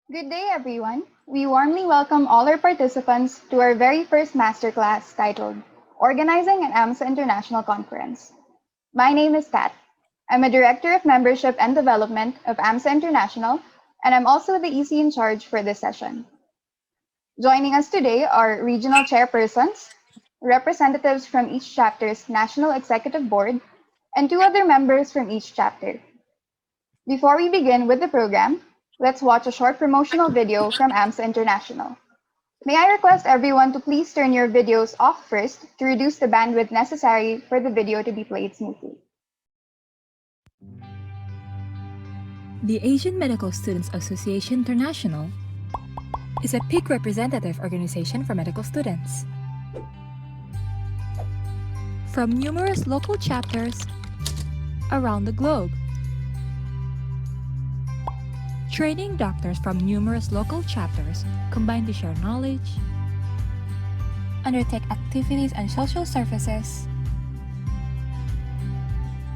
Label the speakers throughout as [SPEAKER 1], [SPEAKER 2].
[SPEAKER 1] Good day, everyone. We warmly welcome all our participants to our very first masterclass titled Organizing an AMSA International Conference. My name is Kat. I'm a Director of Membership and Development of AMSA International, and I'm also the EC in charge for this session. Joining us today are regional chairpersons, representatives from each chapter's National Executive Board, and two other members from each chapter. Before we begin with the program, let's watch a short promotional video from AMSA International. May I request everyone to please turn your videos off first to reduce the bandwidth necessary for the video to be played smoothly.
[SPEAKER 2] The Asian Medical Students Association International is a peak representative organization for medical students. From numerous local chapters around the globe, training doctors from numerous local chapters combine to share knowledge, undertake activities and social services,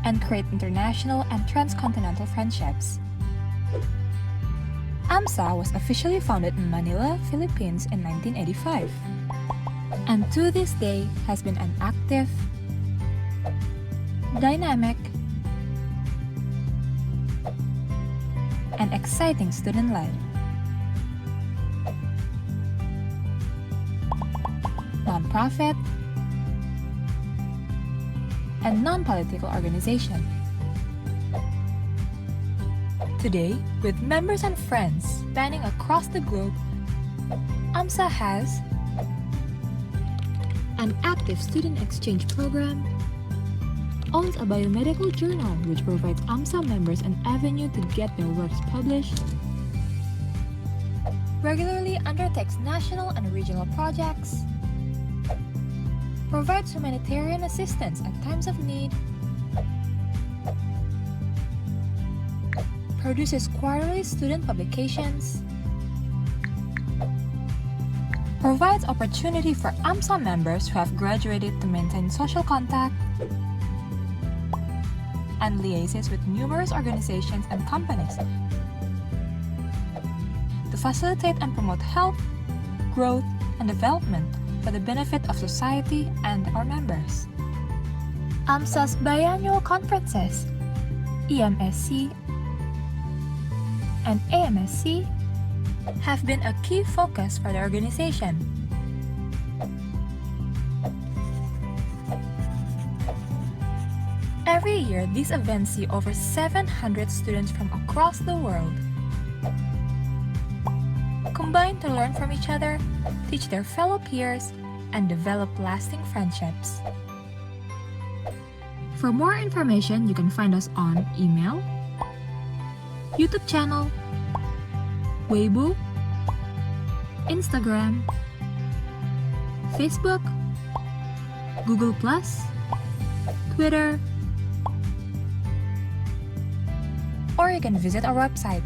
[SPEAKER 2] and create international and transcontinental friendships. AMSA was officially founded in Manila, Philippines in 1985, and to this day has been an active, dynamic, and exciting student-led, non-profit, and non-political organization. Today, with members and friends spanning across the globe, AMSA has an active student exchange program, owns a biomedical journal which provides AMSA members an avenue to get their works published, regularly undertakes national and regional projects, provides humanitarian assistance at times of need, produces quarterly student publications, provides opportunity for AMSA members who have graduated to maintain social contact, and liaises with numerous organizations and companies to facilitate and promote health, growth, and development for the benefit of society and our members. AMSA's biannual conferences, EAMSC and AMSC, have been a key focus for the organization. Every year, these events see over 700 students from across the world combine to learn from each other, teach their fellow peers, and develop lasting friendships. For more information, you can find us on email, YouTube channel, Weibo, Instagram, Facebook, Google+, Twitter, or you can visit our website.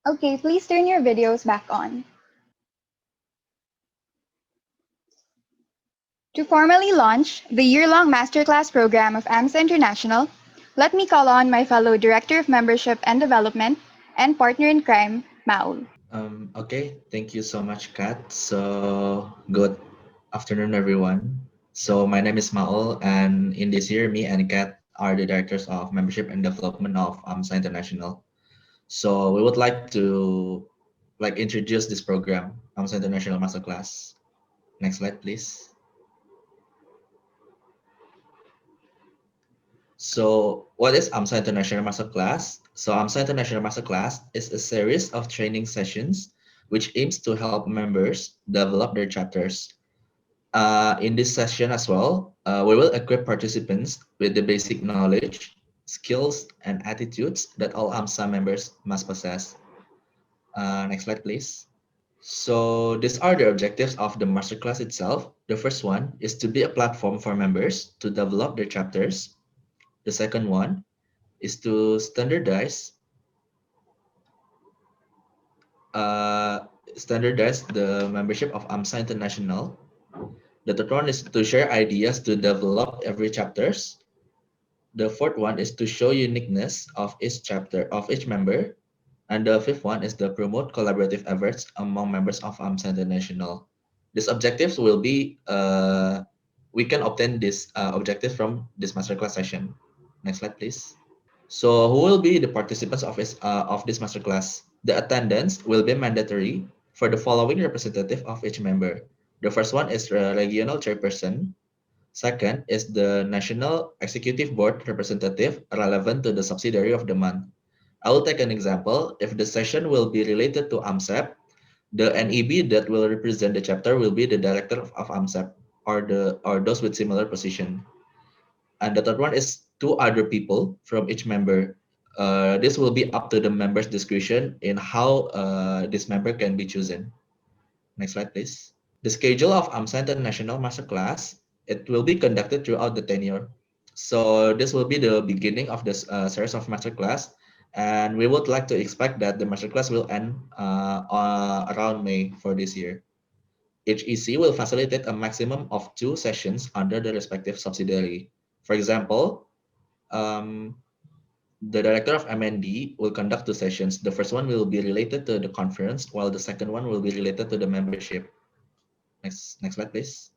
[SPEAKER 1] Okay, please turn your videos back on. To formally launch the year-long masterclass program of AMSA International, let me call on my fellow Director of Membership and Development and partner in crime, Maul.
[SPEAKER 3] Okay, thank you so much, Kat. So, good afternoon, everyone. So, my name is Maul, and in this year, me and Kat are the directors of membership and development of AMSA International. So, we would like to introduce this program, AMSA International Masterclass. Next slide, please. So, what is AMSA International Masterclass? So, AMSA International Masterclass is a series of training sessions which aims to help members develop their chapters. In this session as well, we will equip participants with the basic knowledge, skills, and attitudes that all AMSA members must possess. Next slide, please. So these are the objectives of the masterclass itself. The first one is to be a platform for members to develop their chapters. The second one is to standardize the membership of AMSA International. The third one is to share ideas to develop every chapters. The fourth one is to show uniqueness of each chapter of each member. And the fifth one is to promote collaborative efforts among members of AMSA International. These objectives will be, we can obtain this objective from this masterclass session. Next slide, please. So who will be the participants of this masterclass? The attendance will be mandatory for the following representative of each member. The first one is the regional chairperson. Second is the National Executive Board representative relevant to the subsidiary of the month. I will take an example. If the session will be related to AMSEP, the NEB that will represent the chapter will be the director of AMSEP or those with similar position. And the third one is two other people from each member. This will be up to the member's discretion in how this member can be chosen. Next slide, please. The schedule of AMSA International Masterclass, it will be conducted throughout the tenure. So this will be the beginning of this series of masterclass, and we would like to expect that the masterclass will end around May for this year. Each EC will facilitate a maximum of 2 sessions under the respective subsidiary. For example, the director of MND will conduct 2 sessions. The first one will be related to the conference, while the second one will be related to the membership. Next slide, please.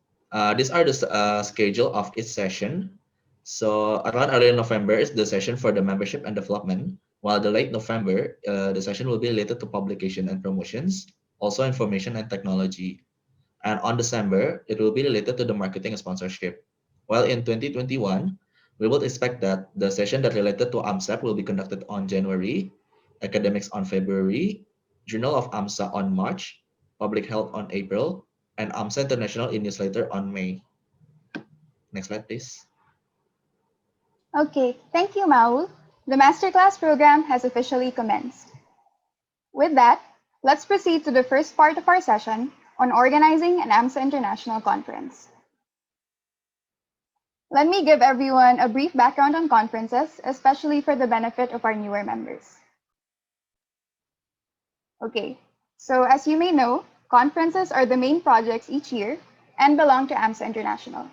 [SPEAKER 3] These are the schedule of each session. So around early November is the session for the membership and development, while the late November, the session will be related to publication and promotions, also information and technology. And on December, it will be related to the marketing and sponsorship. While in 2021, we would expect that the session that related to AMSAP will be conducted on January, academics on February, Journal of AMSA on March, public health on April, and AMSA International e-newsletter on May. Next slide, please.
[SPEAKER 1] Okay, thank you, Maul. The Masterclass program has officially commenced. With that, let's proceed to the first part of our session on organizing an AMSA International Conference. Let me give everyone a brief background on conferences, especially for the benefit of our newer members. Okay, so as you may know, conferences are the main projects each year and belong to AMSA International.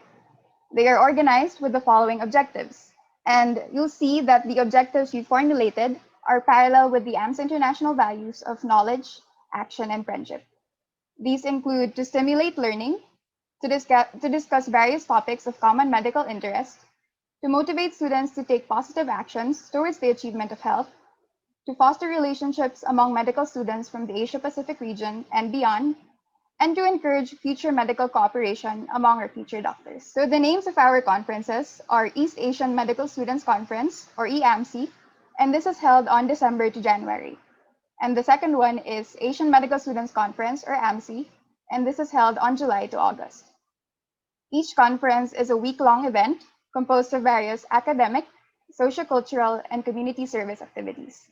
[SPEAKER 1] They are organized with the following objectives, and you'll see that the objectives we formulated are parallel with the AMSA International values of knowledge, action, and friendship. These include to stimulate learning, to discuss various topics of common medical interest, to motivate students to take positive actions towards the achievement of health, to foster relationships among medical students from the Asia-Pacific region and beyond, and to encourage future medical cooperation among our future doctors. So the names of our conferences are East Asian Medical Students Conference, or EAMSC, and this is held on December to January. And the second one is Asian Medical Students Conference, or AMSC, and this is held on July to August. Each conference is a week-long event composed of various academic, sociocultural, and community service activities.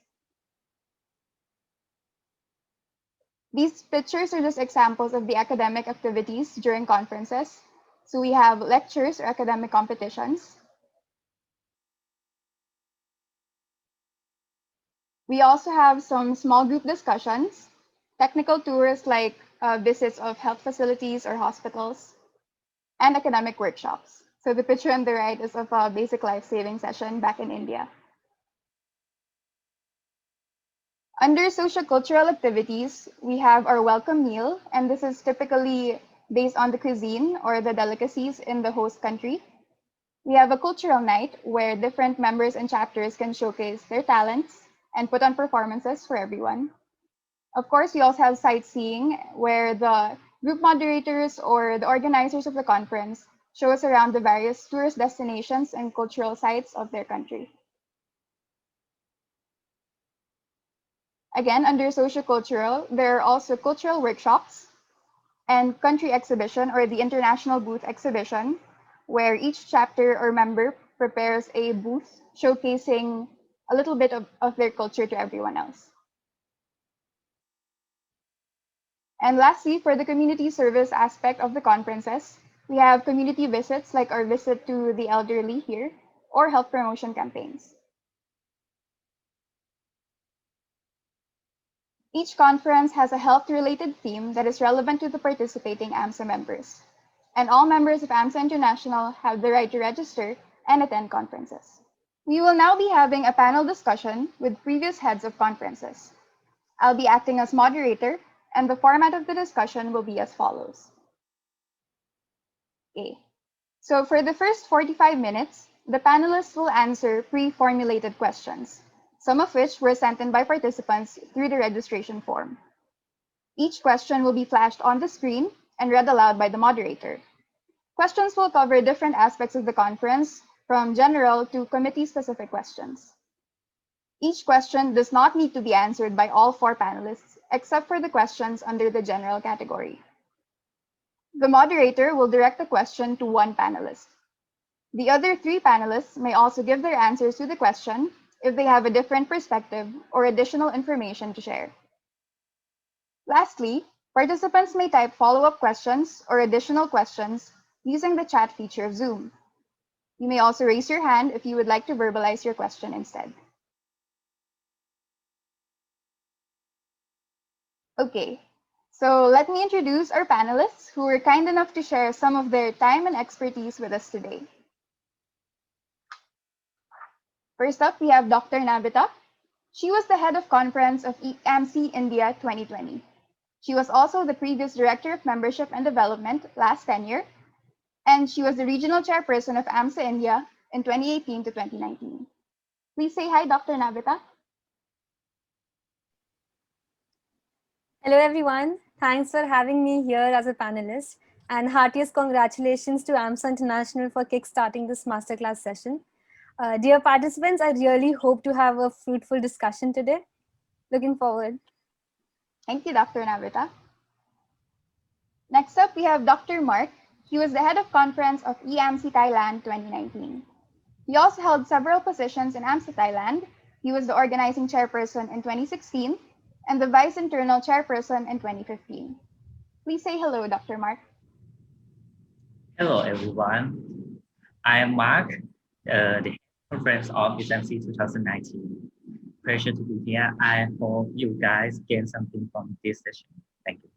[SPEAKER 1] These pictures are just examples of the academic activities during conferences. So we have lectures or academic competitions. We also have some small group discussions, technical tours like visits of health facilities or hospitals, and academic workshops. So the picture on the right is of a basic life-saving session back in India. Under sociocultural activities, we have our welcome meal, and this is typically based on the cuisine or the delicacies in the host country. We have a cultural night where different members and chapters can showcase their talents and put on performances for everyone. Of course, we also have sightseeing where the group moderators or the organizers of the conference show us around the various tourist destinations and cultural sites of their country. Again, under sociocultural, there are also cultural workshops and country exhibition or the international booth exhibition, where each chapter or member prepares a booth showcasing a little bit of their culture to everyone else. And lastly, for the community service aspect of the conferences, we have community visits like our visit to the elderly here or health promotion campaigns. Each conference has a health-related theme that is relevant to the participating AMSA members. and all members of AMSA International have the right to register and attend conferences. We will now be having a panel discussion with previous heads of conferences. I'll be acting as moderator, and the format of the discussion will be as follows. Okay. So for the first 45 minutes, the panelists will answer pre-formulated questions, some of which were sent in by participants through the registration form. Each question will be flashed on the screen and read aloud by the moderator. Questions will cover different aspects of the conference, from general to committee-specific questions. Each question does not need to be answered by all 4 panelists, except for the questions under the general category. The moderator will direct the question to one panelist. The other 3 panelists may also give their answers to the question if they have a different perspective or additional information to share. Lastly, participants may type follow-up questions or additional questions using the chat feature of Zoom. You may also raise your hand if you would like to verbalize your question instead. Okay, so let me introduce our panelists who were kind enough to share some of their time and expertise with us today. First up, we have Dr. Nabita. She was the head of conference of EAMSC India 2020. She was also the previous director of membership and development last tenure, and she was the regional chairperson of AMSA India in 2018 to 2019. Please say hi, Dr. Nabita.
[SPEAKER 4] Hello, everyone. Thanks for having me here as a panelist, and heartiest congratulations to AMSA International for kickstarting this masterclass session. Dear participants, I really hope to have a fruitful discussion today. Looking forward.
[SPEAKER 1] Thank you, Dr. Nabita. Next up, we have Dr. Mark. He was the head of conference of EAMSC Thailand 2019. He also held several positions in AMSA Thailand. He was the organizing chairperson in 2016 and the vice internal chairperson in 2015. Please say hello, Dr. Mark.
[SPEAKER 5] Hello, everyone. I am Mark, the conference of EAMSC 2019. Pleasure to be here. I hope you guys gain something from this session. Thank you.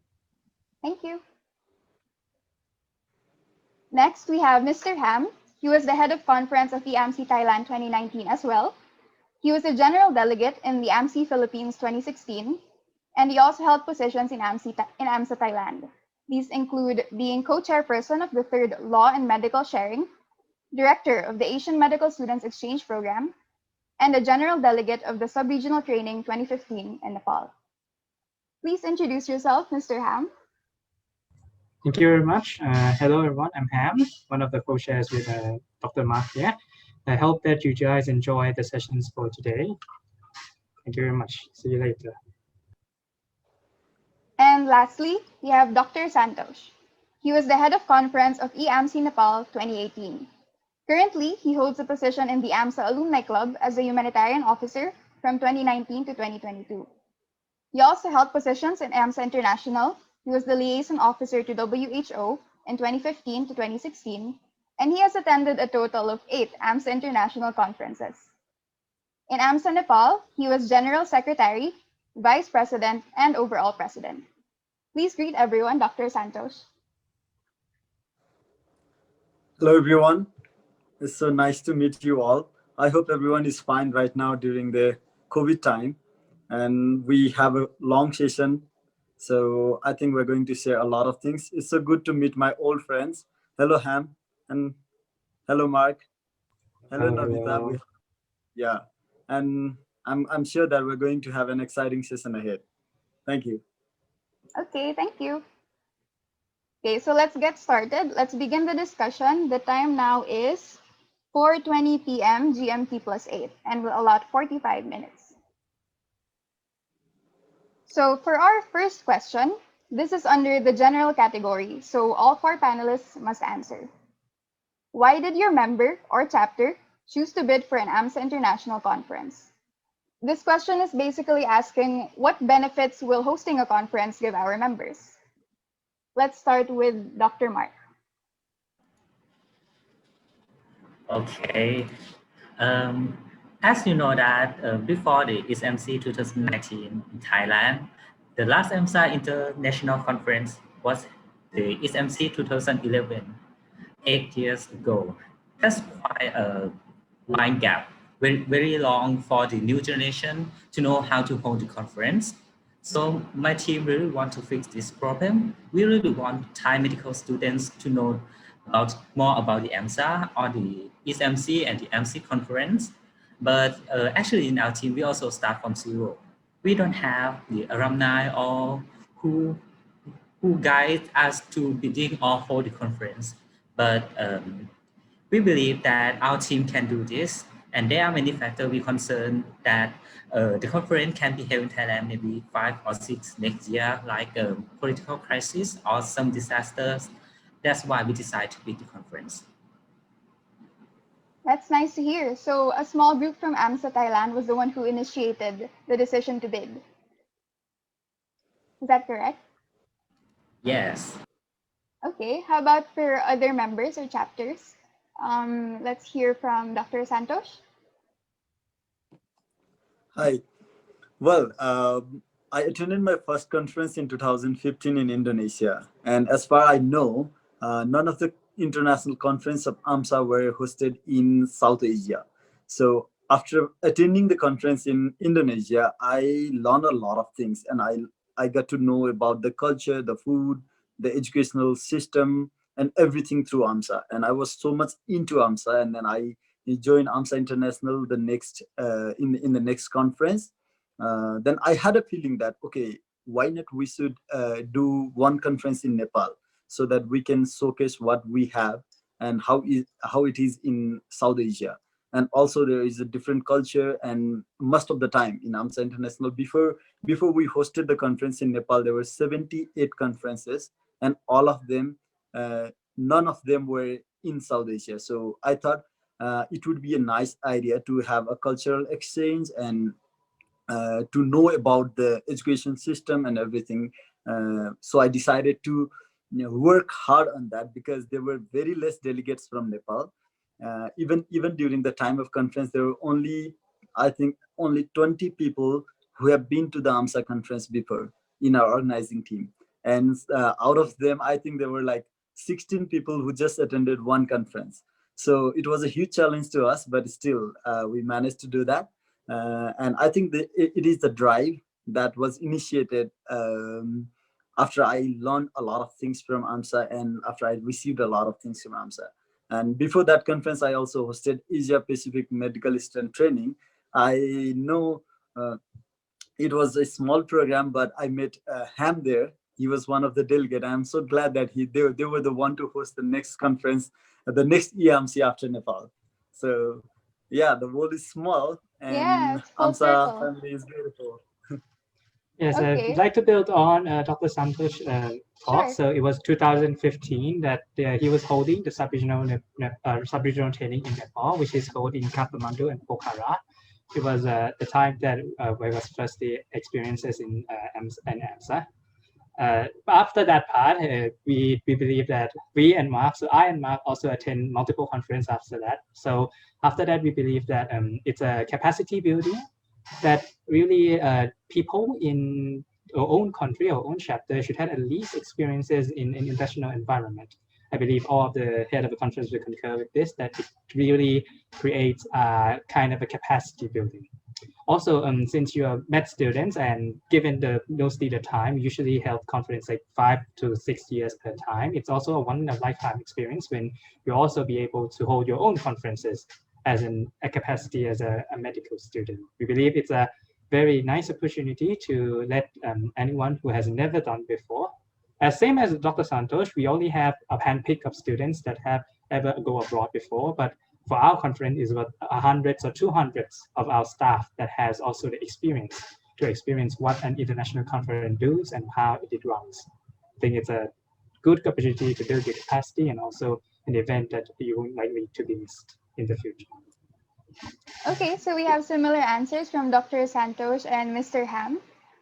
[SPEAKER 1] Thank you. Next, we have Mr. Ham. He was the head of conference of the AMSC Thailand 2019 as well. He was a general delegate in the AMSC Philippines 2016, and he also held positions in AMSA Thailand. These include being co-chairperson of the 3rd Law and Medical Sharing, director of the Asian Medical Students Exchange Program, and a general delegate of the Sub-Regional Training 2015 in Nepal. Please introduce yourself, Mr. Ham.
[SPEAKER 6] Thank you very much. Hello, everyone. I'm Ham, one of the co-chairs with Dr. Mark here. I hope that you guys enjoy the sessions for today. Thank you very much. See you later.
[SPEAKER 1] And lastly, we have Dr. Santosh. He was the head of conference of EAMSC Nepal 2018. Currently, he holds a position in the AMSA Alumni Club as a humanitarian officer from 2019 to 2022. He also held positions in AMSA International. He was the liaison officer to WHO in 2015 to 2016, and he has attended a total of 8 AMSA International conferences. In AMSA Nepal, he was General Secretary, Vice President, and overall President. Please greet everyone, Dr. Santosh.
[SPEAKER 7] Hello, everyone. It's so nice to meet you all. I hope everyone is fine right now during the COVID time. And we have a long session. So I think we're going to share a lot of things. It's so good to meet my old friends. Hello, Ham. And hello, Mark. Hello, Navita. Yeah. And I'm sure that we're going to have an exciting session ahead. Thank you.
[SPEAKER 1] Okay, thank you. Okay, so let's get started. Let's begin the discussion. The time now is 4:20 p.m. GMT +8, and we'll allot 45 minutes. So for our first question, this is under the general category, so all 4 panelists must answer. Why did your member or chapter choose to bid for an AMSA International conference? This question is basically asking what benefits will hosting a conference give our members? Let's start with Dr. Mark.
[SPEAKER 5] Okay. As you know that before the EAMSC 2019 in Thailand, the last AMSA International Conference was the EAMSC 2011, 8 years ago. That's quite a wide gap, very long for the new generation to know how to hold the conference. So my team really want to fix this problem. We really want Thai medical students to know more about the AMSA or the EAMC and the AMSC conference. But actually in our team, we also start from zero. We don't have the alumni or who guide us to begin or hold the conference. But we believe that our team can do this, and there are many factors we concern that the conference can be held in Thailand maybe 5 or 6 next year, like a political crisis or some disasters. That's why we decided to pick the conference.
[SPEAKER 1] That's nice to hear. So a small group from AMSA Thailand was the one who initiated the decision to bid. Is that correct?
[SPEAKER 5] Yes.
[SPEAKER 1] Okay, how about for other members or chapters? Let's hear from Dr. Santosh.
[SPEAKER 7] Hi. Well, I attended my first conference in 2015 in Indonesia. And as far I know, none of the international conference of AMSA were hosted in South Asia. So after attending the conference in Indonesia, I learned a lot of things, and I got to know about the culture, the food, the educational system, and everything through AMSA. And I was so much into AMSA, and then I joined AMSA International the next in the next conference. Then I had a feeling that, okay, why not we should do one conference in Nepal, so that we can showcase what we have and how it is in South Asia. And also there is a different culture, and most of the time in AMSA International, before we hosted the conference in Nepal, there were 78 conferences, and all of them, none of them were in South Asia. So I thought it would be a nice idea to have a cultural exchange and to know about the education system and everything. So I decided to work hard on that, because there were very less delegates from Nepal. Even during the time of conference, there were I think only 20 people who have been to the AMSA conference before in our organizing team. And out of them, I think there were like 16 people who just attended one conference. So it was a huge challenge to us, but still we managed to do that. And I think that it is the drive that was initiated after I learned a lot of things from AMSA, and after I received a lot of things from AMSA. And before that conference, I also hosted Asia Pacific Medical Student Training. I know it was a small program, but I met Ham there. He was one of the delegates. I'm so glad that they were the one to host the next conference, the next EAMSC after Nepal. So yeah, the world is small, and
[SPEAKER 1] Yeah, it's full
[SPEAKER 7] AMSA
[SPEAKER 1] circle.
[SPEAKER 7] family is beautiful.
[SPEAKER 6] Yes,
[SPEAKER 1] Okay.
[SPEAKER 6] I'd like to build on Dr. Santosh talk.
[SPEAKER 1] Sure.
[SPEAKER 6] So it was 2015 that he was holding the sub-regional training in Nepal, which is held in Kathmandu and Pokhara. It was the time that where was first the experiences in AMSA. After that part, we believe that we and Mark, so I and Mark also attend multiple conferences after that. So after that, we believe that it's a capacity building, that really people in our own country, our own chapter, should have at least experiences in an international environment. I believe all of the head of the conference will concur with this, that it really creates a kind of a capacity building. Also, since you are med students and given mostly the time, usually held conference like 5 to 6 years per time, it's also a one-in-a-lifetime experience when you also be able to hold your own conferences as a capacity as a medical student. We believe it's a very nice opportunity to let anyone who has never done before. Same as Dr. Santosh, we only have a handpick of students that have ever go abroad before, but for our conference is about hundreds or 200s of our staff that has also the experience to experience what an international conference does and how it runs. I think it's a good opportunity to build your capacity, and also an event that you won't likely to be missed in the future.
[SPEAKER 1] Okay, so we have similar answers from Dr. Santosh and Mr. Ham.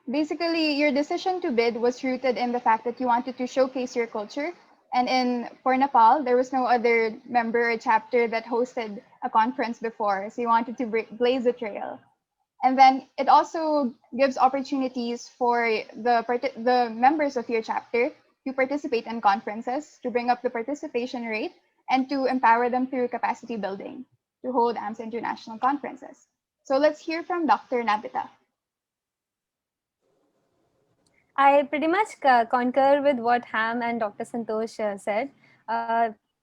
[SPEAKER 1] Basically, your decision to bid was rooted in the fact that you wanted to showcase your culture. And for Nepal, there was no other member or chapter that hosted a conference before, so you wanted to blaze the trail. And then it also gives opportunities for the members of your chapter to participate in conferences, to bring up the participation rate, and to empower them through capacity building to hold AMSA International conferences. So let's hear from Dr. Nabita.
[SPEAKER 4] I pretty much concur with what Ham and Dr. Santosh said.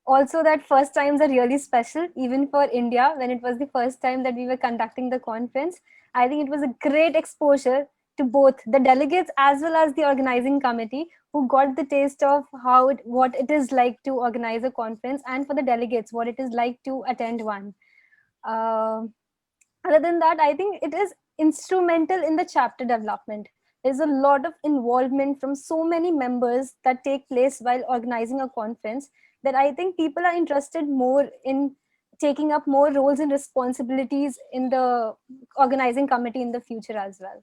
[SPEAKER 4] Also, that first times are really special, even for India, when it was the first time that we were conducting the conference. I think it was a great exposure to both the delegates as well as the organizing committee, who got the taste of what it is like to organize a conference, and for the delegates, what it is like to attend one. Other than that, I think it is instrumental in the chapter development. There's a lot of involvement from so many members that take place while organizing a conference, that I think people are interested more in taking up more roles and responsibilities in the organizing committee in the future as well.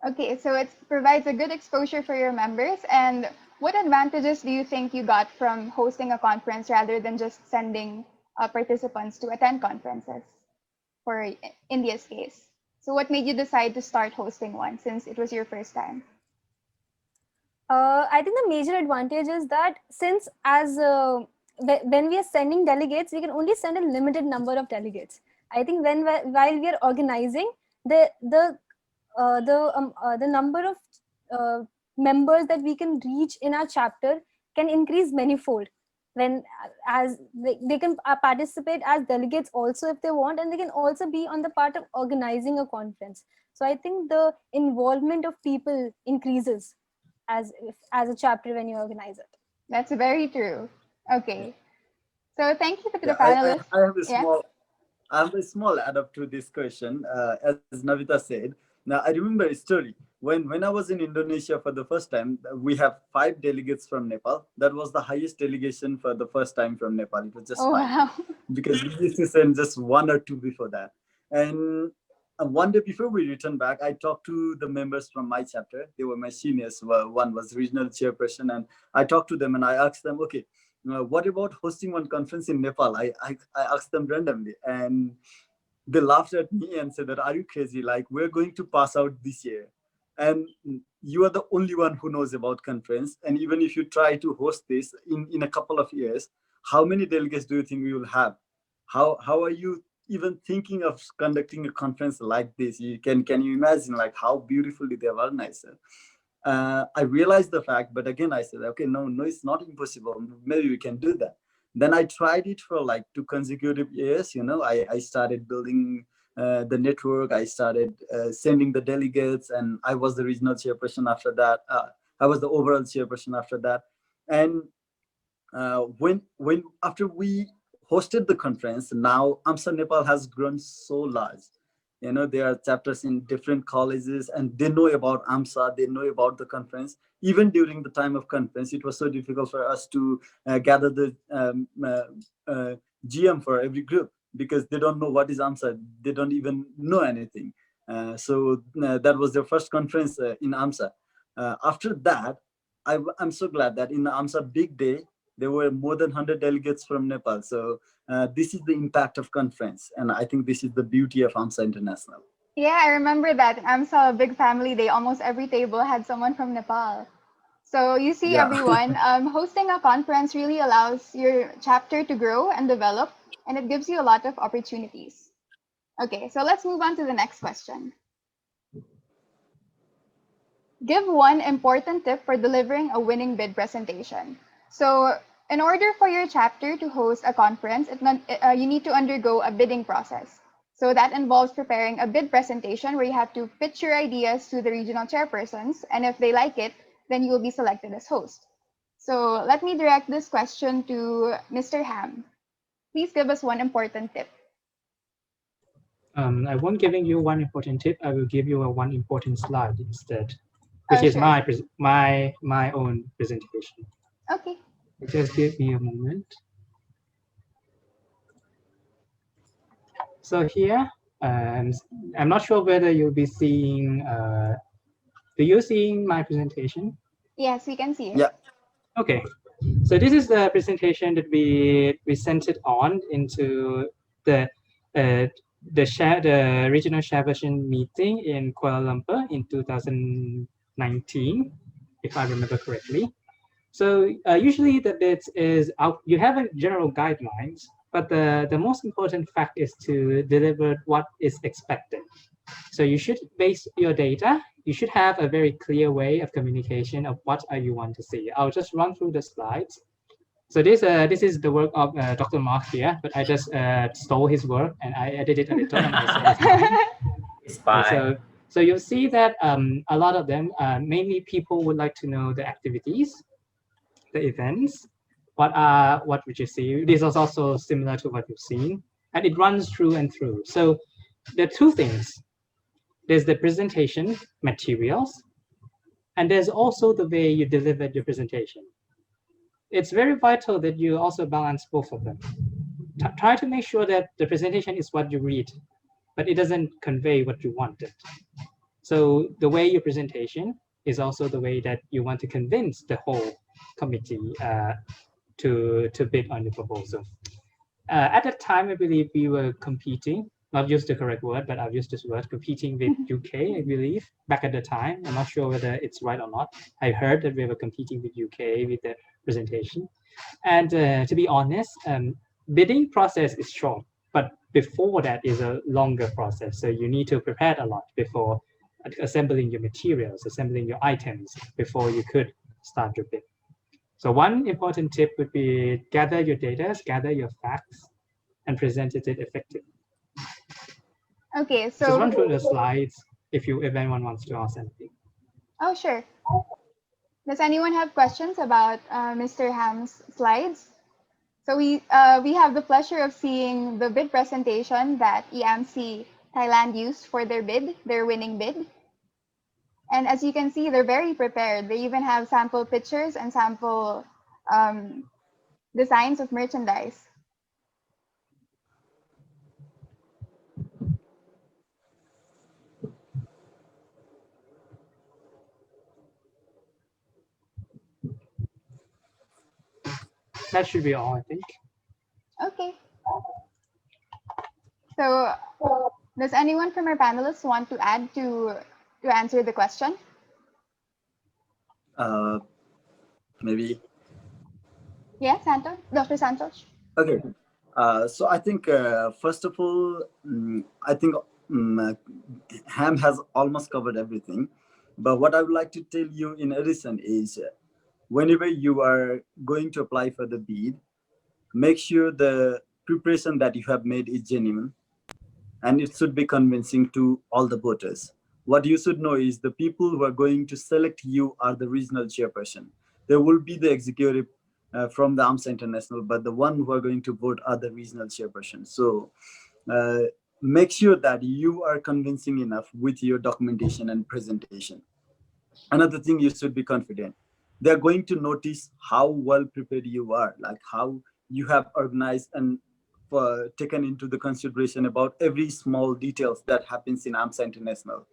[SPEAKER 1] Okay, so it provides a good exposure for your members. And what advantages do you think you got from hosting a conference rather than just sending participants to attend conferences for India's case? So what made you decide to start hosting one since it was your first time?
[SPEAKER 4] I think the major advantage is that since when we are sending delegates, we can only send a limited number of delegates. I think while we are organizing, the number of members that we can reach in our chapter can increase manifold. When as they can participate as delegates also if they want, and they can also be on the part of organizing a conference. So I think the involvement of people increases as a chapter when you organize it.
[SPEAKER 1] That's very true. Okay. So thank you to the
[SPEAKER 7] Yeah,
[SPEAKER 1] panelists.
[SPEAKER 7] I have a small add up to this question. As Navita said, now I remember a story. When I was in Indonesia for the first time, we have 5 delegates from Nepal. That was the highest delegation for the first time from Nepal. It was just 5.
[SPEAKER 1] Wow.
[SPEAKER 7] Because we used to send just 1 or 2 before that. And one day before we returned back, I talked to the members from my chapter. They were my seniors. One was regional chairperson, and I talked to them and I asked them, okay, what about hosting one conference in Nepal? I asked them randomly, and they laughed at me and said that, are you crazy? Like, we're going to pass out this year, and you are the only one who knows about conference. And even if you try to host this in a couple of years, how many delegates do you think we will have? How are you even thinking of conducting a conference like this? Can you imagine like how beautifully they have organized it? I realized the fact, but again I said, okay, no, it's not impossible. Maybe we can do that. Then I tried it for like 2 consecutive years. I started building the network. I started sending the delegates, and I was the regional chairperson after that. I was the overall chairperson after that. And when after we hosted the conference, now AMSA Nepal has grown so large. There are chapters in different colleges, and they know about AMSA, they know about the conference. Even during the time of conference, it was so difficult for us to gather the GM for every group, because they don't know what is AMSA. They don't even know anything. So that was their first conference in AMSA. After that, I'm so glad that in the AMSA big day, there were more than 100 delegates from Nepal. So this is the impact of conference. And I think this is the beauty of AMSA International.
[SPEAKER 1] Yeah, I remember that. AMSA, a big family day. Almost every table had someone from Nepal. So you see,
[SPEAKER 7] Yeah.
[SPEAKER 1] everyone, hosting a conference really allows your chapter to grow and develop, and it gives you a lot of opportunities. Okay, so let's move on to the next question. Give one important tip for delivering a winning bid presentation. So in order for your chapter to host a conference, you need to undergo a bidding process. So that involves preparing a bid presentation where you have to pitch your ideas to the regional chairpersons, and if they like it, then you will be selected as host. So let me direct this question to Mr. Ham. Please give us one important tip.
[SPEAKER 6] I won't giving you one important tip. I will give you one important slide instead, which is
[SPEAKER 1] Sure.
[SPEAKER 6] my own presentation.
[SPEAKER 1] Okay.
[SPEAKER 6] Just give me a moment. So here, I'm not sure whether you'll be seeing. Do you seeing my presentation?
[SPEAKER 1] Yes, we can see it.
[SPEAKER 7] Yeah.
[SPEAKER 6] Okay. So this is the presentation that we sent it on into the regional chairperson meeting in Kuala Lumpur in 2019. if I remember correctly. So usually the bids is out, you have a general guidelines, but the most important fact is to deliver what is expected. So you should base your data. You should have a very clear way of communication of what you want to see. I'll just run through the slides. So this is the work of Dr. Mark here, but I just stole his work and I edited a little on myself.
[SPEAKER 5] It's fine.
[SPEAKER 6] So you'll see that a lot of them, mainly people would like to know the activities, the events, what would you see? This is also similar to what you've seen, and it runs through and through. So there are two things. There's the presentation materials, and there's also the way you delivered your presentation. It's very vital that you also balance both of them. Try to make sure that the presentation is what you read, but it doesn't convey what you wanted. So the way your presentation is also the way that you want to convince the whole committee to bid on the proposal. At that time, I believe we were competing, not use the correct word, but I've used this word, competing with UK, I believe, back at the time. I'm not sure whether it's right or not. I heard that we were competing with UK with the presentation. And to be honest, bidding process is short, but before that is a longer process. So you need to prepare a lot before assembling your materials, assembling your items before you could start your bid. So one important tip would be gather your data, gather your facts, and present it effectively.
[SPEAKER 1] Okay,
[SPEAKER 6] Just
[SPEAKER 1] so
[SPEAKER 6] run through the slides if anyone wants to ask anything.
[SPEAKER 1] oh sure. Does anyone have questions about Mr. Ham's slides? So we have the pleasure of seeing the bid presentation that EAMSC Thailand used for their bid, their winning bid. And as you can see, they're very prepared. They even have sample pictures and sample designs of merchandise.
[SPEAKER 6] That should be all, I think.
[SPEAKER 1] Okay. So does anyone from our panelists want to add to answer the question?
[SPEAKER 7] Maybe.
[SPEAKER 1] Yes, Santos, Dr. Santos.
[SPEAKER 7] Okay. So I think first of all, I think Ham has almost covered everything. But what I would like to tell you in addition is whenever you are going to apply for the bid, make sure the preparation that you have made is genuine and it should be convincing to all the voters. What you should know is the people who are going to select you are the regional chairperson. There will be the executive from the AMSA International, but the one who are going to vote are the regional chairperson. So make sure that you are convincing enough with your documentation and presentation. Another thing, you should be confident. They're going to notice how well prepared you are, like how you have organized and taken into the consideration about every small details that happens in AMSA International.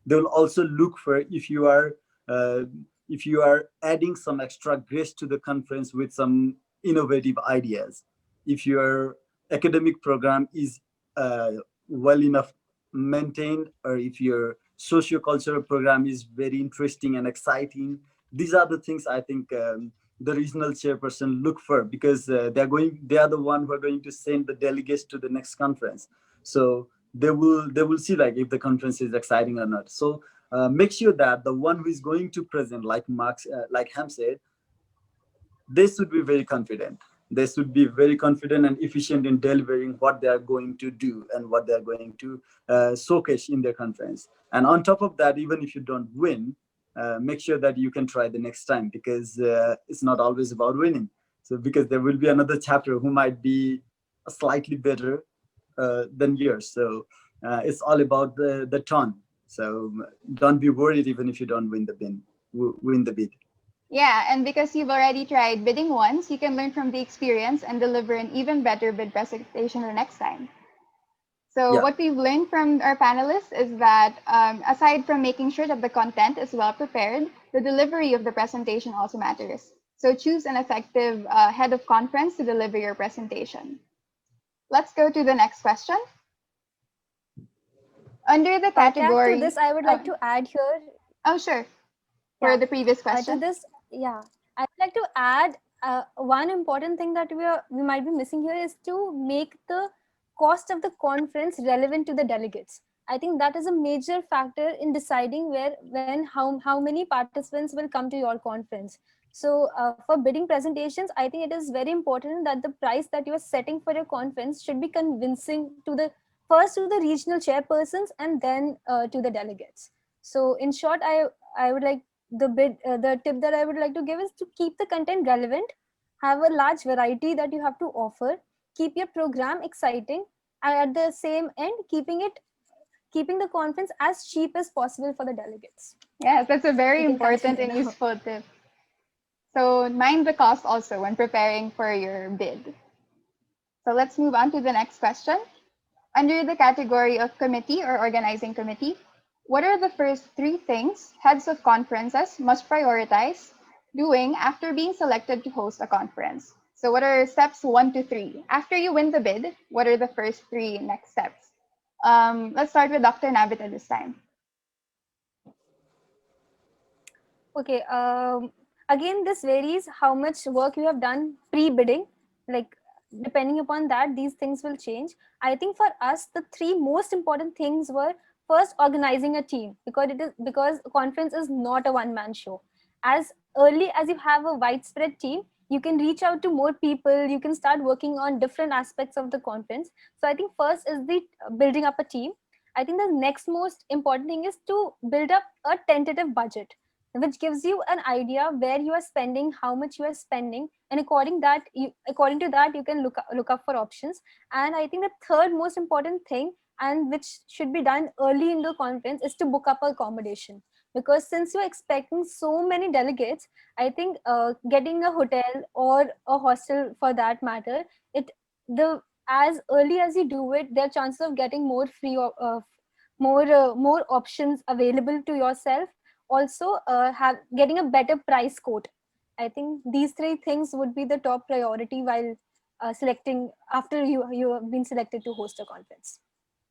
[SPEAKER 7] They will also look for if you are adding some extra grace to the conference with some innovative ideas. If your academic program is well enough maintained, or if your sociocultural program is very interesting and exciting. These are the things I think the regional chairperson look for, because they are the one who are going to send the delegates to the next conference. So they will see like if the conference is exciting or not. So make sure that the one who is going to present, like Ham said, they should be very confident. They should be very confident and efficient in delivering what they are going to do and what they are going to showcase in their conference. And on top of that, even if you don't win, make sure that you can try the next time, because it's not always about winning. So because there will be another chapter who might be slightly better than yours. So it's all about the turn. So don't be worried even if you don't win the bid.
[SPEAKER 1] Yeah, and because you've already tried bidding once, you can learn from the experience and deliver an even better bid presentation the next time. So what we've learned from our panelists is that aside from making sure that the content is well prepared, the delivery of the presentation also matters. So choose an effective head of conference to deliver your presentation. Let's go to the next question. Under the category...
[SPEAKER 4] To this, I would like to add here.
[SPEAKER 1] Oh, sure. for the previous
[SPEAKER 4] To
[SPEAKER 1] question?
[SPEAKER 4] this, I'd like to add one important thing that we might be missing here is to make the cost of the conference relevant to the delegates. I think that is a major factor in deciding how many participants will come to your conference. So for bidding presentations, I think it is very important that the price that you are setting for your conference should be convincing to the first to the regional chairpersons and then to the delegates. So in short, I would like the tip that I would like to give is to keep the content relevant, have a large variety that you have to offer, keep your program exciting, and at the same end keeping the conference as cheap as possible for the delegates.
[SPEAKER 1] Yes, that's a very
[SPEAKER 4] You can
[SPEAKER 1] important
[SPEAKER 4] continue
[SPEAKER 1] and
[SPEAKER 4] now.
[SPEAKER 1] useful tip. So mind the cost also when preparing for your bid. So let's move on to the next question. Under the category of committee or organizing committee, what are the first 3 things heads of conferences must prioritize doing after being selected to host a conference? So what are steps 1 to 3? After you win the bid, what are the first 3 next steps? Let's start with Dr. Navita this time.
[SPEAKER 4] Okay. Again, this varies how much work you have done pre-bidding. Like depending upon that, these things will change. I think for us, the 3 most important things were first organizing a team because a conference is not a one-man show. As early as you have a widespread team, you can reach out to more people. You can start working on different aspects of the conference. So I think first is the building up a team. I think the next most important thing is to build up a tentative budget, which gives you an idea where you are spending, how much you are spending, and according to that you can look up for options. And I think the third most important thing, and which should be done early in the conference, is to book up accommodation, because since you're expecting so many delegates, I think getting a hotel or a hostel for that matter, it the as early as you do it, there are chances of getting more more options available to yourself. Also have getting a better price quote. I think these 3 things would be the top priority while selecting after you have been selected to host a conference.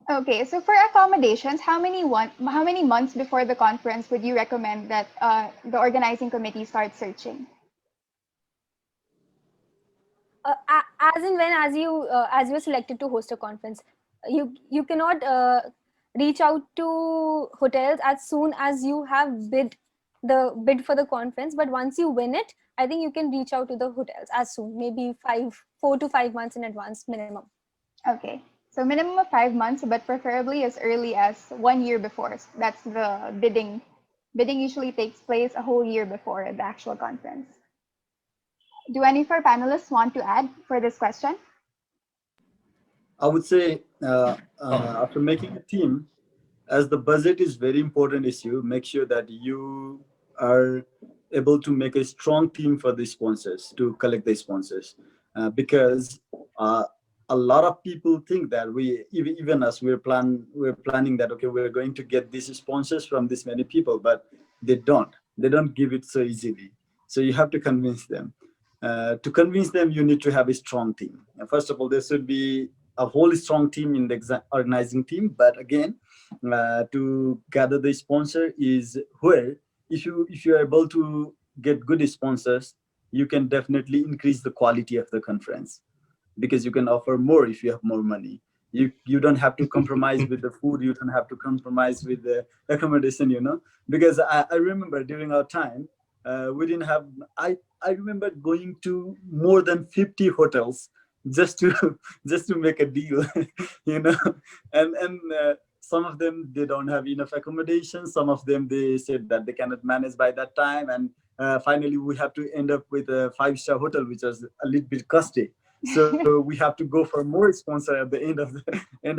[SPEAKER 1] Okay, so for accommodations, how many months before the conference would you recommend that the organizing committee start searching?
[SPEAKER 4] As in when as you're selected to host a conference, you cannot reach out to hotels as soon as you have bid for the conference, but once you win it, I think you can reach out to the hotels as soon, maybe 4 to 5 months in advance minimum.
[SPEAKER 1] Okay, so minimum of 5 months, but preferably as early as 1 year before. That's the bidding. Bidding usually takes place a whole year before the actual conference. Do any of our panelists want to add for this question?
[SPEAKER 7] I would say after making a team, as the budget is very important issue, make sure that you are able to make a strong team for the sponsors to collect the sponsors, because a lot of people think that even us we're planning that okay, we're going to get these sponsors from this many people, but they don't give it so easily. So you have to convince them. To convince them, you need to have a strong team. First of all, there should be a whole strong team in the organizing team, but again, to gather the sponsor is where if you are able to get good sponsors, you can definitely increase the quality of the conference, because you can offer more if you have more money. You don't have to compromise with the food, you don't have to compromise with the accommodation, because I remember during our time, we didn't have I remember going to more than 50 hotels just to make a deal, and some of them they don't have enough accommodation, some of them they said that they cannot manage by that time, and finally we have to end up with a 5-star hotel, which was a little bit costly. So we have to go for more sponsor at the end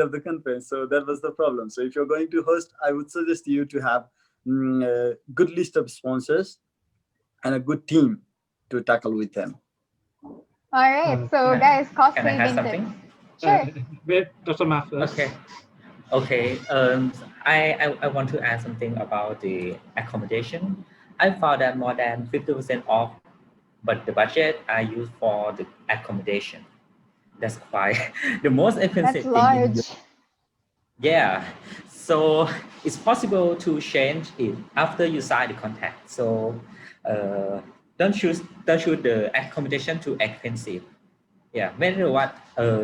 [SPEAKER 7] of the conference. So that was the problem. So if you're going to host, I would suggest you to have a good list of sponsors and a good team to tackle with them.
[SPEAKER 1] All right, so guys, cost
[SPEAKER 5] Can I add
[SPEAKER 1] saving
[SPEAKER 5] something?
[SPEAKER 1] tips. Sure.
[SPEAKER 6] Wait, Dr. Ma first.
[SPEAKER 5] Okay. I want to add something about the accommodation. I found that more than 50% of but the budget I use for the accommodation. That's quite the most expensive
[SPEAKER 1] That's
[SPEAKER 5] thing in
[SPEAKER 1] large.
[SPEAKER 5] Yeah, so it's possible to change it after you sign the contract. So uh, don't choose the accommodation too expensive. Yeah, make the one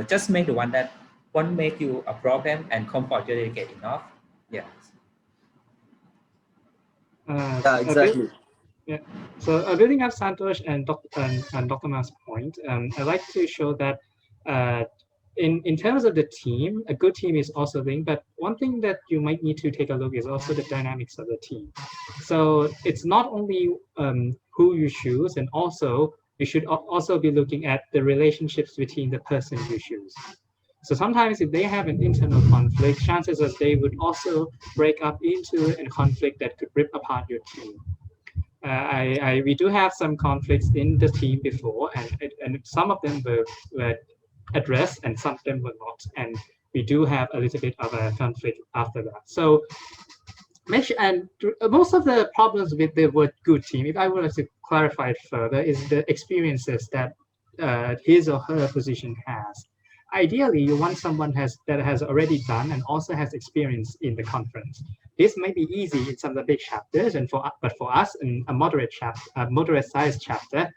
[SPEAKER 5] just make the one that won't make you a problem and comfort your delegate enough. Yeah.
[SPEAKER 7] Yeah, exactly.
[SPEAKER 6] Yeah. So building up Santosh and Dr. Ma's point, I'd like to show that in terms of the team, a good team is also linked, but one thing that you might need to take a look is also the dynamics of the team. So it's not only who you choose, and also you should also be looking at the relationships between the person you choose. So sometimes if they have an internal conflict, chances are they would also break up into a conflict that could rip apart your team. We do have some conflicts in the team before, and some of them were addressed and some of them were not. And we do have a little bit of a conflict after that. So most of the problems with the word good team, if I were to clarify it further, is the experiences that his or her position has. Ideally, you want someone that has already done and also has experience in the conference. This may be easy in some of the big chapters, but for us in a moderate sized chapter,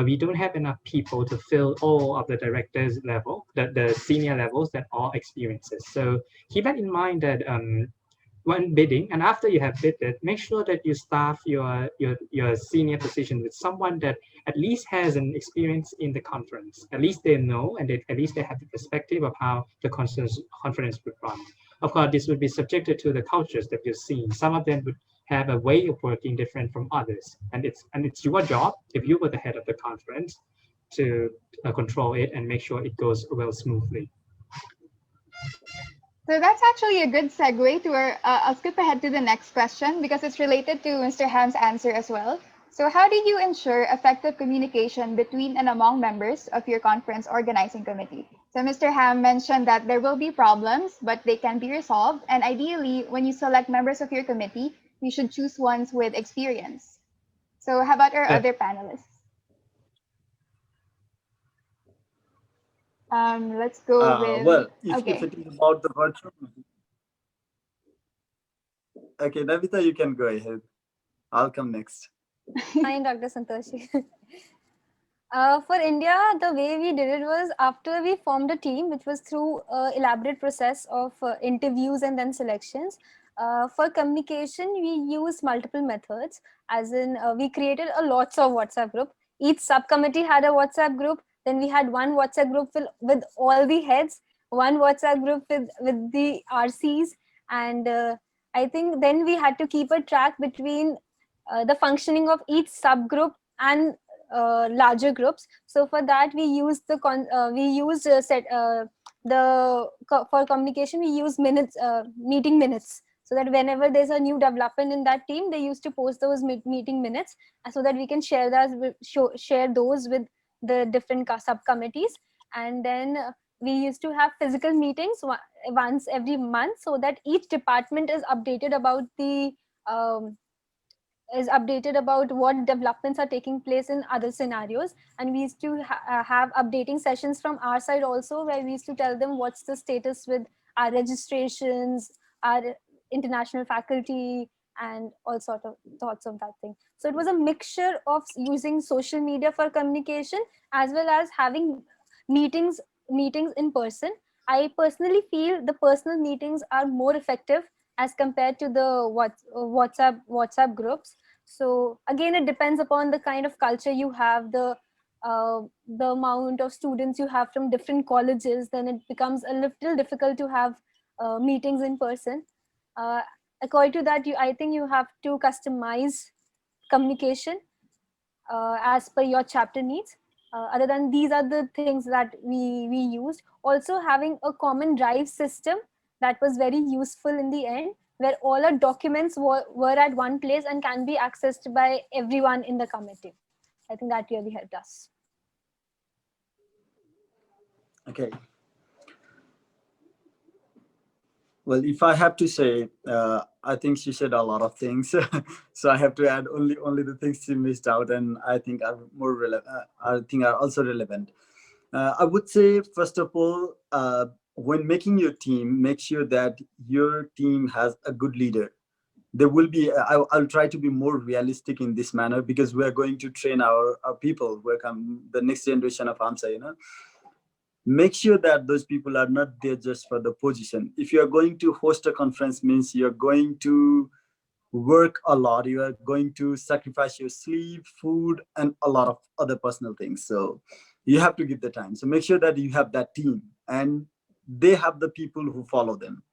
[SPEAKER 6] we don't have enough people to fill all of the directors level, the senior levels that are experiences. So keep that in mind that when bidding, and after you have bidded, make sure that you staff your senior position with someone that at least has an experience in the conference. At least they know, and at least they have the perspective of how the conference would run. Of course, this would be subjected to the cultures that you've seen. Some of them would have a way of working different from others, and it's your job, if you were the head of the conference, to control it and make sure it goes well smoothly.
[SPEAKER 1] So that's actually a good segue to our, I'll skip ahead to the next question because it's related to Mr. Ham's answer as well. So how do you ensure effective communication between and among members of your conference organizing committee? So Mr. Ham mentioned that there will be problems, but they can be resolved. And ideally, when you select members of your committee, you should choose ones with experience. So how about our other panelists? Let's go with,
[SPEAKER 7] Well, if it is about the virtual, okay, Navita, you can go ahead. I'll come next.
[SPEAKER 4] Fine, Dr. Santoshi. For India, the way we did it was after we formed a team, which was through an elaborate process of interviews and then selections. For communication, we used multiple methods, as in we created a lots of WhatsApp group. Each subcommittee had a WhatsApp group. Then we had one WhatsApp group with all the heads, one WhatsApp group with the RCs. And I think then we had to keep a track between the functioning of each subgroup and larger groups. So for that we used for communication we use minutes, meeting minutes, so that whenever there's a new development in that team, they used to post those meeting minutes so that we can share those with the different subcommittees. And then we used to have physical meetings once every month, so that each department is updated about what developments are taking place in other scenarios. And we used to have updating sessions from our side also, where we used to tell them what's the status with our registrations, our international faculty, and all sort of thoughts of that thing. So it was a mixture of using social media for communication as well as having meetings in person. I personally feel the personal meetings are more effective as compared to the WhatsApp groups. So again, it depends upon the kind of culture you have, the amount of students you have from different colleges. Then it becomes a little difficult to have meetings in person. According to that, I think you have to customize communication as per your chapter needs. Other than these are the things that we used. Also having a common drive system, that was very useful in the end, where all our documents were at one place and can be accessed by everyone in the committee. I think that really helped us.
[SPEAKER 7] Okay. Well, if I have to say, I think she said a lot of things, so I have to add only the things she missed out, and I think are more relevant. I think are also relevant. I would say, first of all, when making your team, make sure that your team has a good leader. There will be, I'll try to be more realistic in this manner, because we're going to train our people, the next generation of AMSA, make sure that those people are not there just for the position. If you're going to host a conference, means you're going to work a lot, you are going to sacrifice your sleep, food, and a lot of other personal things. So you have to give the time. So make sure that you have that team and they have the people who follow them.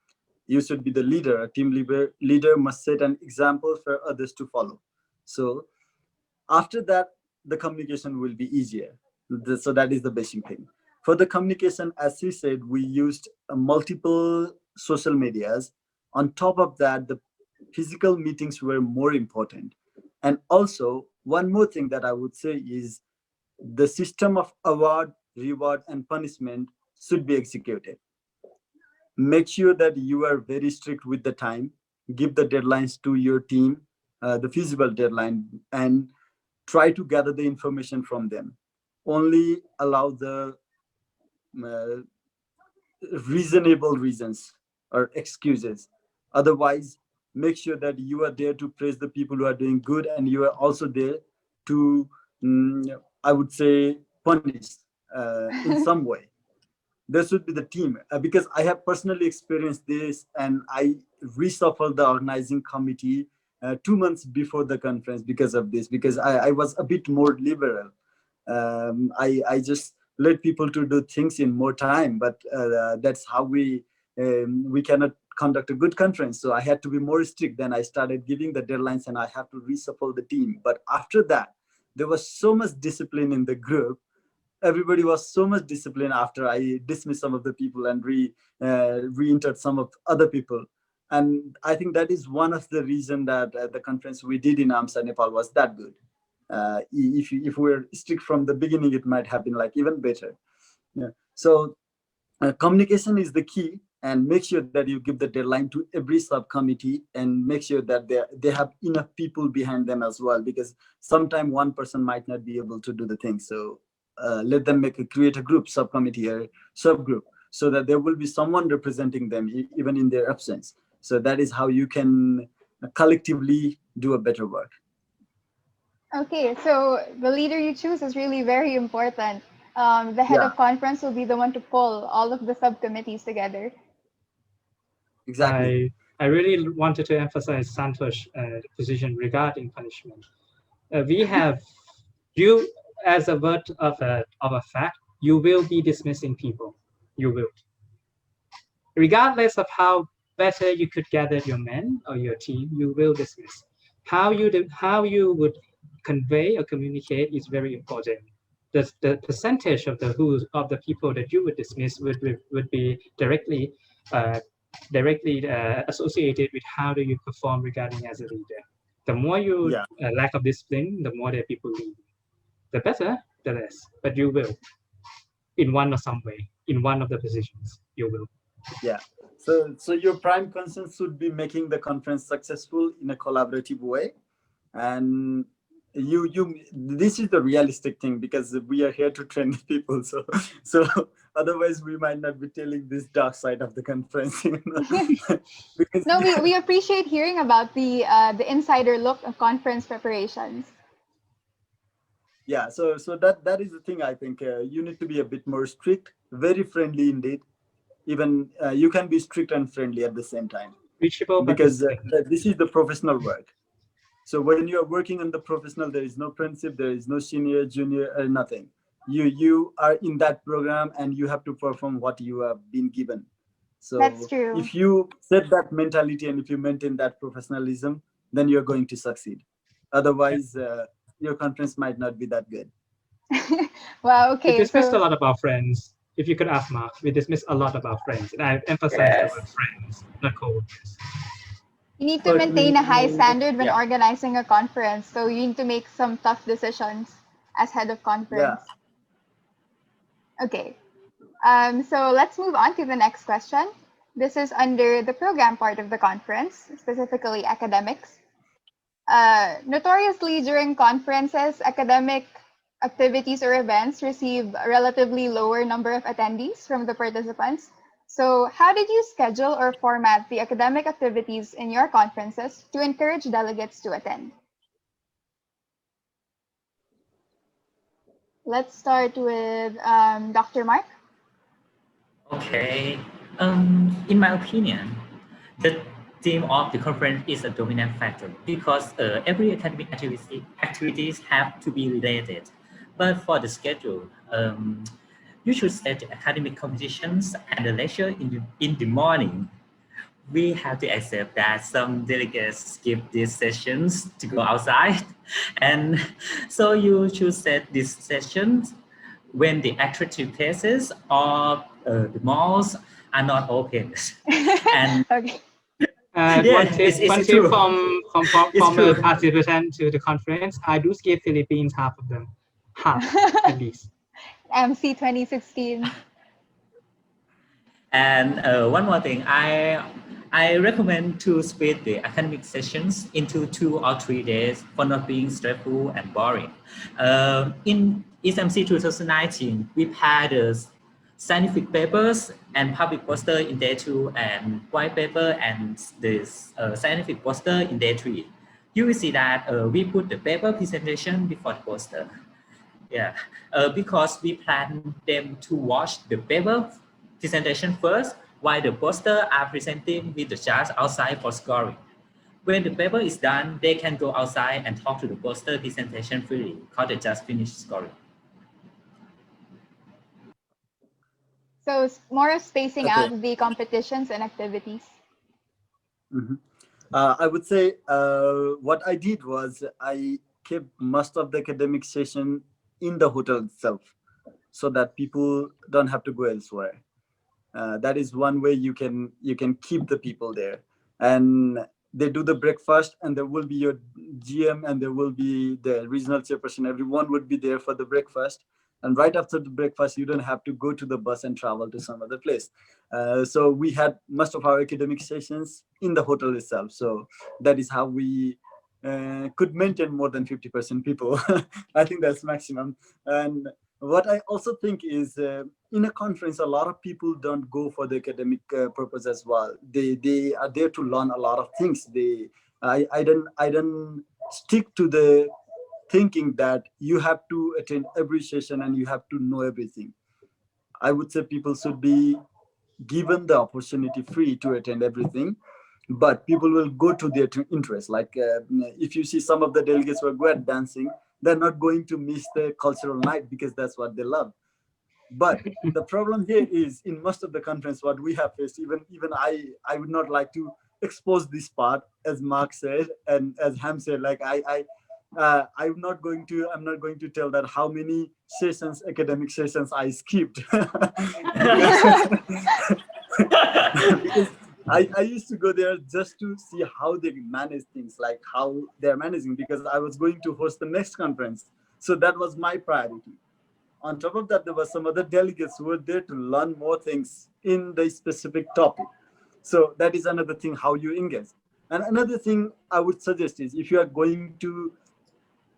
[SPEAKER 7] You should be the leader. A team leader must set an example for others to follow. So after that, the communication will be easier. So that is the basic thing. For the communication, as he said, we used multiple social medias. On top of that, the physical meetings were more important. And also, one more thing that I would say is the system of award, reward, and punishment should be executed. Make sure that you are very strict with the time, give the deadlines to your team, the feasible deadline, and try to gather the information from them. Only allow the reasonable reasons or excuses. Otherwise, make sure that you are there to praise the people who are doing good, and you are also there to, I would say, punish in some way. There should be the team, because I have personally experienced this, and I reshuffled the organizing committee 2 months before the conference because of this, because I was a bit more liberal. I just let people to do things in more time, but that's how we cannot conduct a good conference. So I had to be more strict. Then I started giving the deadlines, and I have to reshuffle the team. But after that, there was so much discipline in the group. Everybody was so much disciplined after I dismissed some of the people and re-entered some of other people. And I think that is one of the reasons that the conference we did in AMSA, Nepal was that good. If we were strict from the beginning, it might have been like even better. Yeah. So communication is the key, and make sure that you give the deadline to every subcommittee, and make sure that they have enough people behind them as well, because sometimes one person might not be able to do the thing. So let them create a group, subcommittee or subgroup, so that there will be someone representing them even in their absence. So that is how you can collectively do a better work.
[SPEAKER 1] Okay, so the leader you choose is really very important. The head of conference will be the one to pull all of the subcommittees together.
[SPEAKER 7] Exactly.
[SPEAKER 6] I really wanted to emphasize Santosh's position regarding punishment. We have you, as a word of a fact, you will be dismissing people. You will. Regardless of how better you could gather your men or your team, you will dismiss. How you would convey or communicate is very important. The percentage of the people that you would dismiss would be directly associated with how do you perform regarding as a leader. The more you lack of discipline, the more that people leave. The better, the less. But you will, in one or some way, in one of the positions, you will.
[SPEAKER 7] Yeah. So your prime concern should be making the conference successful in a collaborative way, and this is the realistic thing, because we are here to train people. So otherwise we might not be telling this dark side of the conference. Because,
[SPEAKER 1] no, we appreciate hearing about the insider look of conference preparations.
[SPEAKER 7] Yeah, so that is the thing. I think you need to be a bit more strict, very friendly indeed. Even you can be strict and friendly at the same time, because this is the professional work. So when you are working on the professional, there is no friendship, there is no senior, junior, or nothing. You are in that program, and you have to perform what you have been given. So
[SPEAKER 1] that's true.
[SPEAKER 7] If you set that mentality and if you maintain that professionalism, then you're going to succeed. Otherwise, your conference might not be that good.
[SPEAKER 1] Wow, okay.
[SPEAKER 6] We dismissed a lot of our friends. If you could ask Mark, we dismissed a lot of our friends. And I emphasize the word friends, not co-workers.
[SPEAKER 1] You need to maintain a high standard when organizing a conference. So you need to make some tough decisions as head of conference. Yeah. Okay. So let's move on to the next question. This is under the program part of the conference, specifically academics. Notoriously, during conferences, academic activities or events receive a relatively lower number of attendees from the participants. So, how did you schedule or format the academic activities in your conferences to encourage delegates to attend? Let's start with Dr. Mark.
[SPEAKER 5] Okay. In my opinion, the theme of the conference is a dominant factor because every academic activities have to be related. But for the schedule, you should set the academic competitions and the lecture in the morning. We have to accept that some delegates skip these sessions to go outside. And so you should set these sessions when the attractive places or the malls are not open. And
[SPEAKER 1] Okay.
[SPEAKER 5] yeah,
[SPEAKER 6] One
[SPEAKER 5] it's
[SPEAKER 6] tip
[SPEAKER 5] true. It's
[SPEAKER 6] from a
[SPEAKER 5] true.
[SPEAKER 6] participant to the conference. I do skip Philippines, half of them, half at least.
[SPEAKER 1] MC 2016.
[SPEAKER 5] And one more thing, I recommend to split the academic sessions into 2 or 3 days for not being stressful and boring. In EAMSC 2019, we had scientific papers and public poster in day 2 and white paper and this scientific poster in day 3. You will see that we put the paper presentation before the poster. Yeah, because we plan them to watch the paper presentation first, while the poster are presenting with the charts outside for scoring. When the paper is done, they can go outside and talk to the poster presentation freely because they just finished scoring.
[SPEAKER 1] So, more of spacing
[SPEAKER 7] Okay.
[SPEAKER 1] out the competitions and activities.
[SPEAKER 7] I would say what I did was I kept most of the academic session in the hotel itself so that people don't have to go elsewhere. That is one way you can keep the people there. And they do the breakfast, and there will be your GM and there will be the regional chairperson. Everyone would be there for the breakfast. And right after the breakfast, you don't have to go to the bus and travel to some other place. So we had most of our academic sessions in the hotel itself. So that is how we could maintain more than 50% people. I think that's maximum. And what I also think is in a conference, a lot of people don't go for the academic purpose as well. They are there to learn a lot of things. I don't stick to the thinking that you have to attend every session and you have to know everything. I would say people should be given the opportunity free to attend everything, but people will go to their interest. Like if you see some of the delegates who are good at dancing, they're not going to miss the cultural night because that's what they love. But the problem here is in most of the conference, what we have faced, even I would not like to expose this part, as Mark said and as Ham said. Like I'm not going to tell that how many sessions, academic sessions, I skipped. Because I used to go there just to see how they manage things, like how they're managing, because I was going to host the next conference. So that was my priority. On top of that, there were some other delegates who were there to learn more things in the specific topic. So that is another thing, how you engage. And another thing I would suggest is if you are going to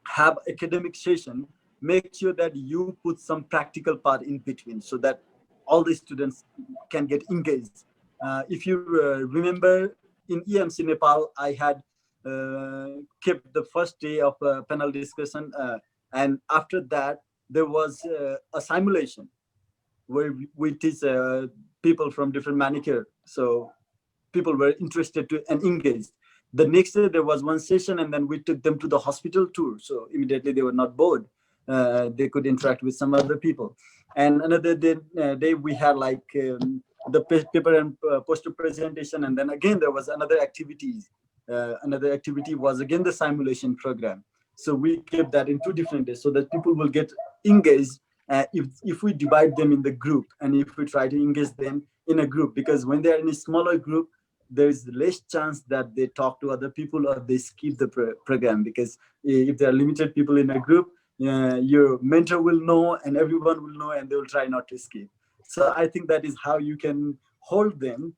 [SPEAKER 7] have academic session, make sure that you put some practical part in between so that all the students can get engaged. If you remember in EAMSC Nepal, I had kept the first day of panel discussion, and after that there was a simulation where we teach people from different manicure. So people were interested to and engaged. The next day there was one session, and then we took them to the hospital tour. So immediately they were not bored. They could interact with some other people. And another day we had like the paper and poster presentation, and then again there was another activities. Another activity was again the simulation program. So we kept that in 2 different days so that people will get engaged. If we divide them in the group and if we try to engage them in a group, because when they're in a smaller group, there's less chance that they talk to other people or they skip the program, because if there are limited people in a group, your mentor will know and everyone will know and they will try not to skip. So I think that is how you can hold them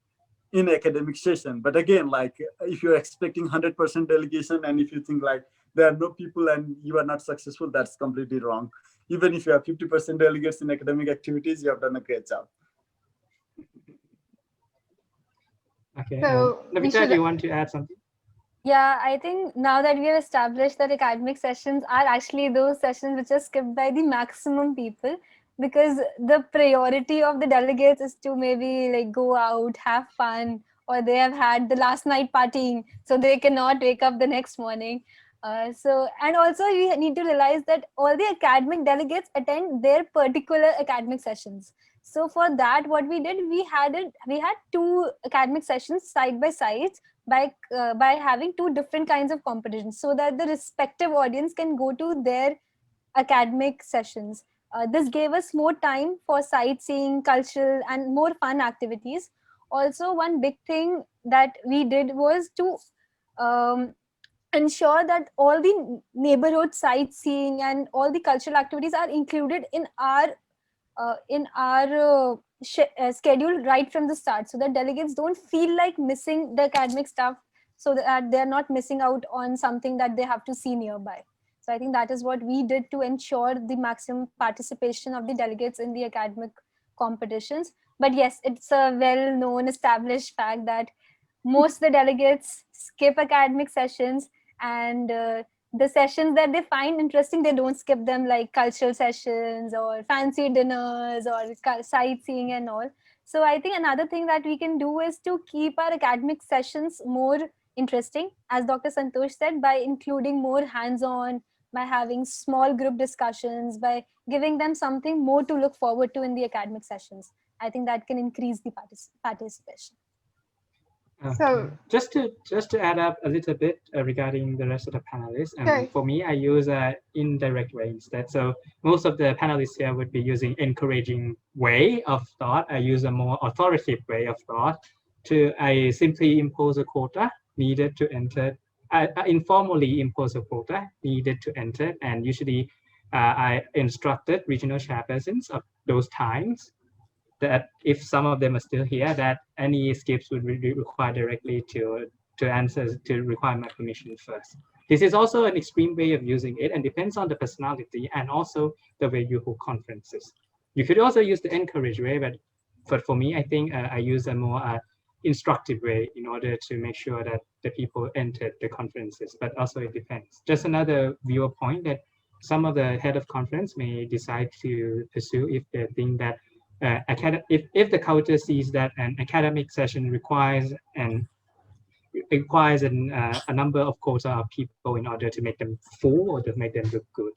[SPEAKER 7] in academic session. But again, like if you're expecting 100% delegation and if you think like there are no people and you are not successful, that's completely wrong. Even if you have 50% delegates in academic activities, you have done a great job.
[SPEAKER 6] Okay.
[SPEAKER 1] So we
[SPEAKER 6] Navita,
[SPEAKER 1] should.
[SPEAKER 6] do you want to add something?
[SPEAKER 4] Yeah, I think now that we have established that academic sessions are actually those sessions which are skipped by the maximum people, because the priority of the delegates is to maybe like go out, have fun, or they have had the last night partying, so they cannot wake up the next morning. And also we need to realize that all the academic delegates attend their particular academic sessions. So for that, what we did, we had two academic sessions side by side by having two different kinds of competitions, so that the respective audience can go to their academic sessions. This gave us more time for sightseeing, cultural, and more fun activities. Also, one big thing that we did was to um, ensure that all the neighborhood sightseeing and all the cultural activities are included in our schedule right from the start, so that delegates don't feel like missing the academic stuff, so that they're not missing out on something that they have to see nearby. So I think that is what we did to ensure the maximum participation of the delegates in the academic competitions. But yes, it's a well known established fact that most of the delegates skip academic sessions, and the sessions that they find interesting, they don't skip them, like cultural sessions or fancy dinners or sightseeing and all. So I think another thing that we can do is to keep our academic sessions more interesting, as Dr. Santosh said, by including more hands-on, by having small group discussions, by giving them something more to look forward to in the academic sessions. I think that can increase the participation.
[SPEAKER 6] Okay.
[SPEAKER 1] So
[SPEAKER 6] Just to add up a little bit regarding the rest of the panelists,
[SPEAKER 1] Sure.
[SPEAKER 6] for me, I use indirect way instead. So most of the panelists here would be using encouraging way of thought. I use a more authoritative way of thought. I simply impose a quota needed to enter. I informally impose a quota needed to enter, and usually I instructed regional chairpersons of those times that if some of them are still here, that any skips would be required directly to answer to require my permission first. This is also an extreme way of using it, and depends on the personality and also the way you hold conferences. You could also use the encourage way, but for me, I think I use a more instructive way in order to make sure that the people entered the conferences. But also it depends. Just another viewer point that some of the head of conference may decide to pursue if they think that if the culture sees that an academic session requires a number of quota of people in order to make them full or to make them look good.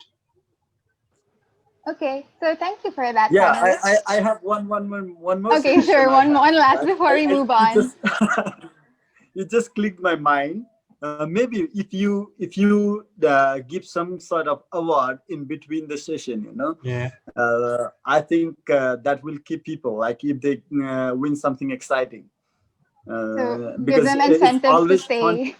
[SPEAKER 1] Okay, so thank you for that,
[SPEAKER 7] Yeah,
[SPEAKER 1] panelists.
[SPEAKER 7] I have one more.
[SPEAKER 1] Okay,
[SPEAKER 7] suggestion
[SPEAKER 1] sure.
[SPEAKER 7] I have,
[SPEAKER 1] One last
[SPEAKER 7] right?
[SPEAKER 1] before we move on.
[SPEAKER 7] It just clicked my mind. Maybe if you give some sort of award in between the session,
[SPEAKER 6] Yeah.
[SPEAKER 7] I think that will keep people, like if they win something exciting.
[SPEAKER 1] So give
[SPEAKER 7] Because
[SPEAKER 1] them
[SPEAKER 7] it's
[SPEAKER 1] incentives to
[SPEAKER 7] always
[SPEAKER 1] stay.
[SPEAKER 7] fun.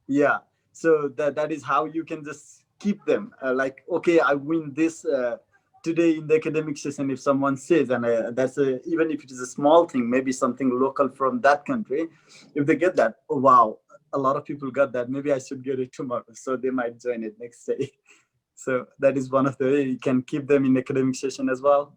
[SPEAKER 7] Yeah, so that is how you can just keep them. Like, okay, I win this today in the academic session. If someone says, and that's even if it is a small thing, maybe something local from that country, if they get that, oh wow, a lot of people got that. Maybe I should get it tomorrow, so they might join it next day. So that is one of the way you can keep them in academic session as well.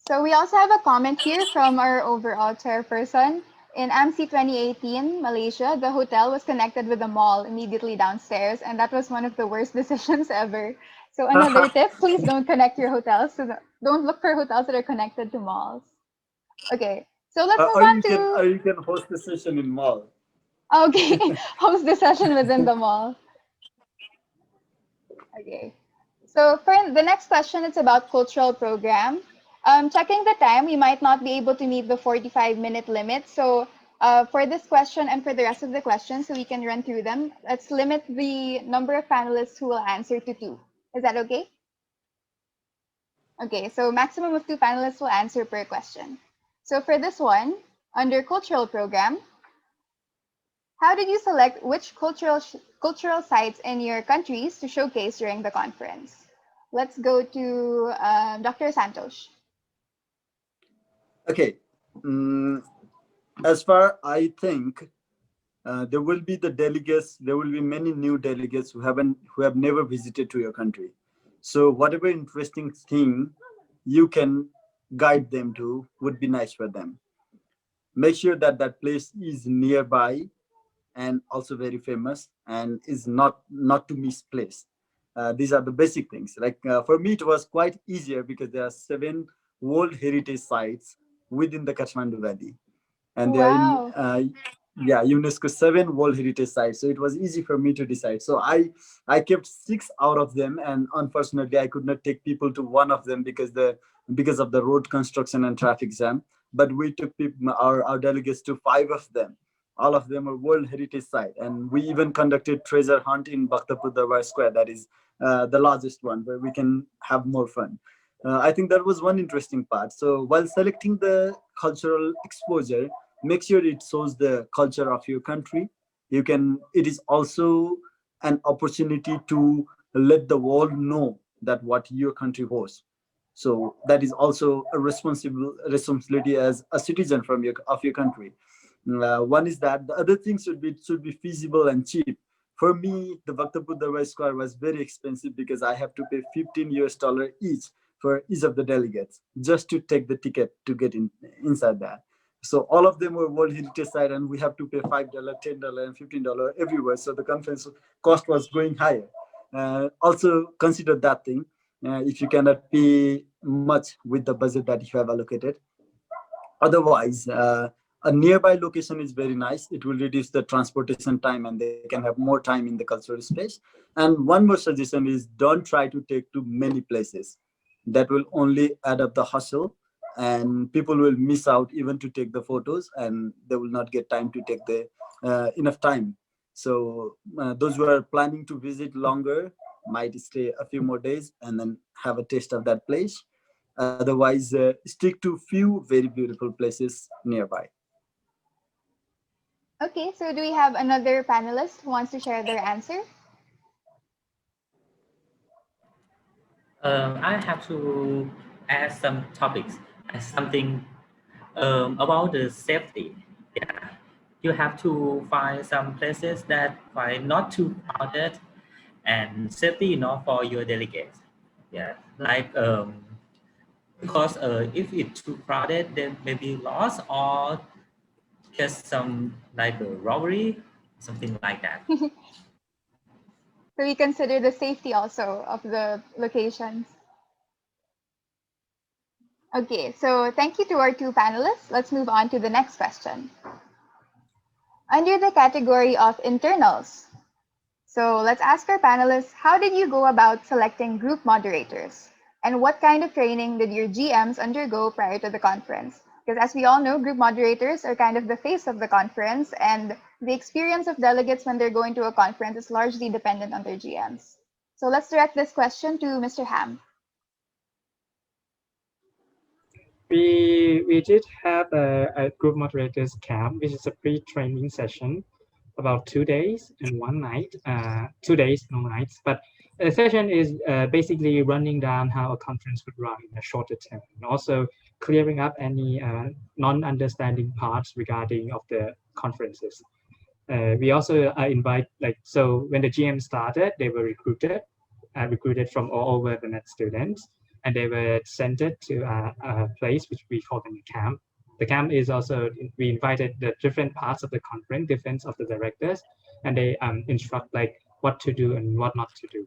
[SPEAKER 1] So we also have a comment here from our overall chairperson. In AMSC 2018, Malaysia, the hotel was connected with the mall immediately downstairs, and that was one of the worst decisions ever. So another tip, please don't connect your hotels. Don't look for hotels that are connected to malls. Okay, so let's move on to...
[SPEAKER 7] Or you can host the session in mall.
[SPEAKER 1] Okay, host the session within the mall. Okay, so for the next question, it's about cultural program. Checking the time, we might not be able to meet the 45-minute limit. So for this question and for the rest of the questions, so we can run through them, let's limit the number of panelists who will answer to 2. Is that okay? Okay, so maximum of 2 panelists will answer per question. So for this one, under cultural program, how did you select which cultural sites in your countries to showcase during the conference? Let's go to Dr. Santosh.
[SPEAKER 7] Okay. As far I think, there will be the delegates. There will be many new delegates who have never visited to your country. So whatever interesting thing you can guide them to would be nice for them. make sure that that place is nearby and also very famous and is not to misplace. These are the basic things. Like for me, it was quite easier because there are 7 World Heritage sites within the Kathmandu Valley, and they are in
[SPEAKER 1] Wow.
[SPEAKER 7] yeah, UNESCO 7 World Heritage sites. So it was easy for me to decide. So I kept 6 out of them, and unfortunately I could not take people to one of them because of the road construction and traffic jam. But we took people, our delegates, to 5 of them. All of them are World Heritage site, and we even conducted treasure hunt in Bhaktapur Darbar Square. That is the largest one, where we can have more fun. I think that was one interesting part. So while selecting the cultural exposure, make sure it shows the culture of your country. It is also an opportunity to let the world know that what your country hosts. So that is also a responsibility as a citizen of your country. One is that. The other thing should be feasible and cheap. For me, the Bhaktapur Darbar Square was very expensive because I have to pay $15 each for each of the delegates just to take the ticket to get inside that. So all of them were World Heritage site, and we have to pay $5, $10, and $15 everywhere. So the conference cost was going higher. Also consider that thing. If you cannot pay much with the budget that you have allocated. Otherwise, a nearby location is very nice. It will reduce the transportation time, and they can have more time in the cultural space. And one more suggestion is, don't try to take to many places. That will only add up the hustle, and people will miss out even to take the photos, and they will not get time to take the enough time. So those who are planning to visit longer might stay a few more days and then have a taste of that place. Otherwise, stick to few very beautiful places nearby.
[SPEAKER 1] Okay, so do we have another panelist who wants to share their answer?
[SPEAKER 5] I have to add some topics and something about the safety. Yeah, you have to find some places that are not too crowded and safety enough for your delegates. Yeah, like because if it's too crowded, then maybe lost or just some like a robbery, something like that.
[SPEAKER 1] So we consider the safety also of the locations. Okay, so thank you to our 2 panelists. Let's move on to the next question. Under the category of internals, so let's ask our panelists, how did you go about selecting group moderators? And what kind of training did your GMs undergo prior to the conference? Because as we all know, group moderators are kind of the face of the conference, and the experience of delegates when they're going to a conference is largely dependent on their GMs. So let's direct this question to Mr. Ham.
[SPEAKER 6] We did have a group moderators camp, which is a pre-training session, about 2 days and 1 night. 2 days, no nights. But the session is basically running down how a conference would run in a shorter term, and also clearing up any non-understanding parts regarding of the conferences. We also invite, so when the GM started, they were recruited from all over the net students, and they were sent it to a place which we call the camp. The camp is also, we invited the different parts of the conference, different of the directors, and they instruct like what to do and what not to do.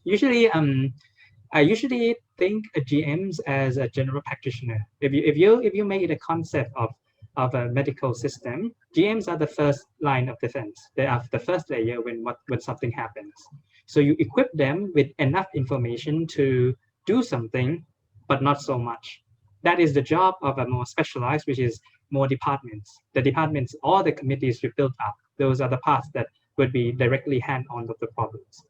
[SPEAKER 6] Usually, I usually think of GMs as a general practitioner. If you make it a concept of a medical system, GMs are the first line of defense. They are the first layer when something happens. So you equip them with enough information to do something, but not so much. That is the job of a more specialized, which is more departments. The departments, all the committees we built up, those are the parts that would be directly hand-on of the problems.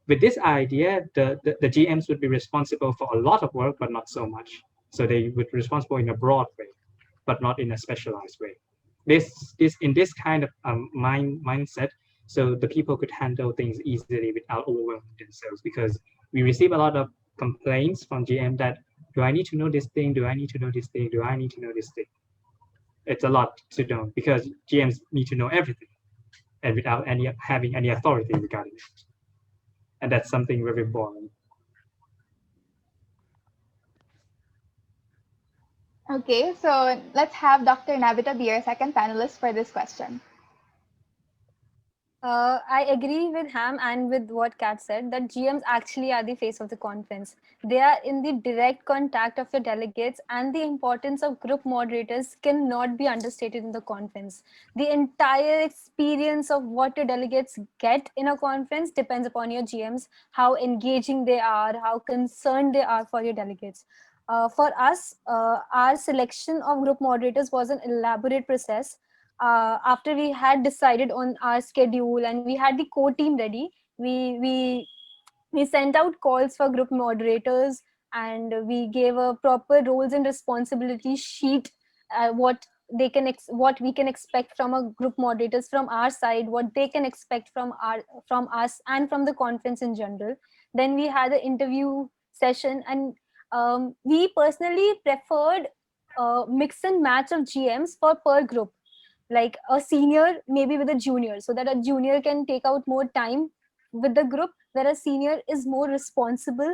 [SPEAKER 6] With this idea, the GMs would be responsible for a lot of work, but not so much. So they would be responsible in a broad way, but not in a specialized way. In this kind of mindset, so the people could handle things easily without overwhelming themselves, because we receive a lot of complaints from GM that, do I need to know this thing? Do I need to know this thing? Do I need to know this thing? It's a lot to know, because GMs need to know everything and without having any authority regarding it. And that's something very boring.
[SPEAKER 1] Okay, so let's have Dr. Navita be our second panelist for this question.
[SPEAKER 4] I agree with Ham and with what Kat said that GMs actually are the face of the conference. They are in the direct contact of your delegates, and the importance of group moderators cannot be understated in the conference. The entire experience of what your delegates get in a conference depends upon your GMs, how engaging they are, how concerned they are for your delegates. For us, our selection of group moderators was an elaborate process. After we had decided on our schedule and we had the core team ready, we sent out calls for group moderators, and we gave a proper roles and responsibility sheet, what what we can expect from a group moderators from our side, what they can expect from us and from the conference in general. Then we had an interview session, and we personally preferred mix and match of GMs for per group, like a senior maybe with a junior, so that a junior can take out more time with the group, where a senior is more responsible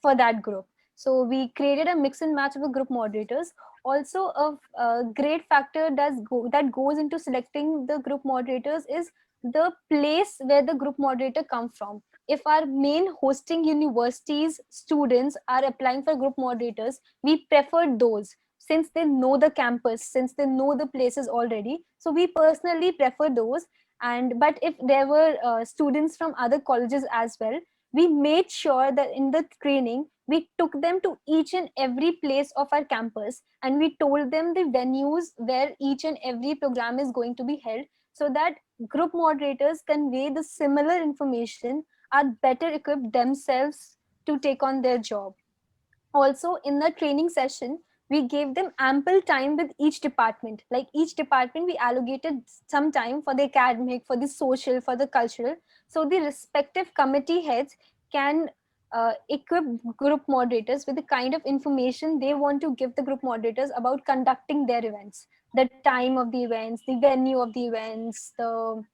[SPEAKER 4] for that group. So we created a mix and match of the group moderators. Also, a great factor that goes into selecting the group moderators is the place where the group moderator come from. If our main hosting universities students are applying for group moderators, we prefer those, since they know the campus, since they know the places already. So we personally prefer those. And but if there were students from other colleges as well, we made sure that in the training we took them to each and every place of our campus, and we told them the venues where each and every program is going to be held, so that group moderators convey the similar information, are better equipped themselves to take on their job. Also, in the training session, we gave them ample time with each department. Like each department, we allocated some time for the academic, for the social, for the cultural. So the respective committee heads can equip group moderators with the kind of information they want to give the group moderators about conducting their events, the time of the events, the venue of the events, the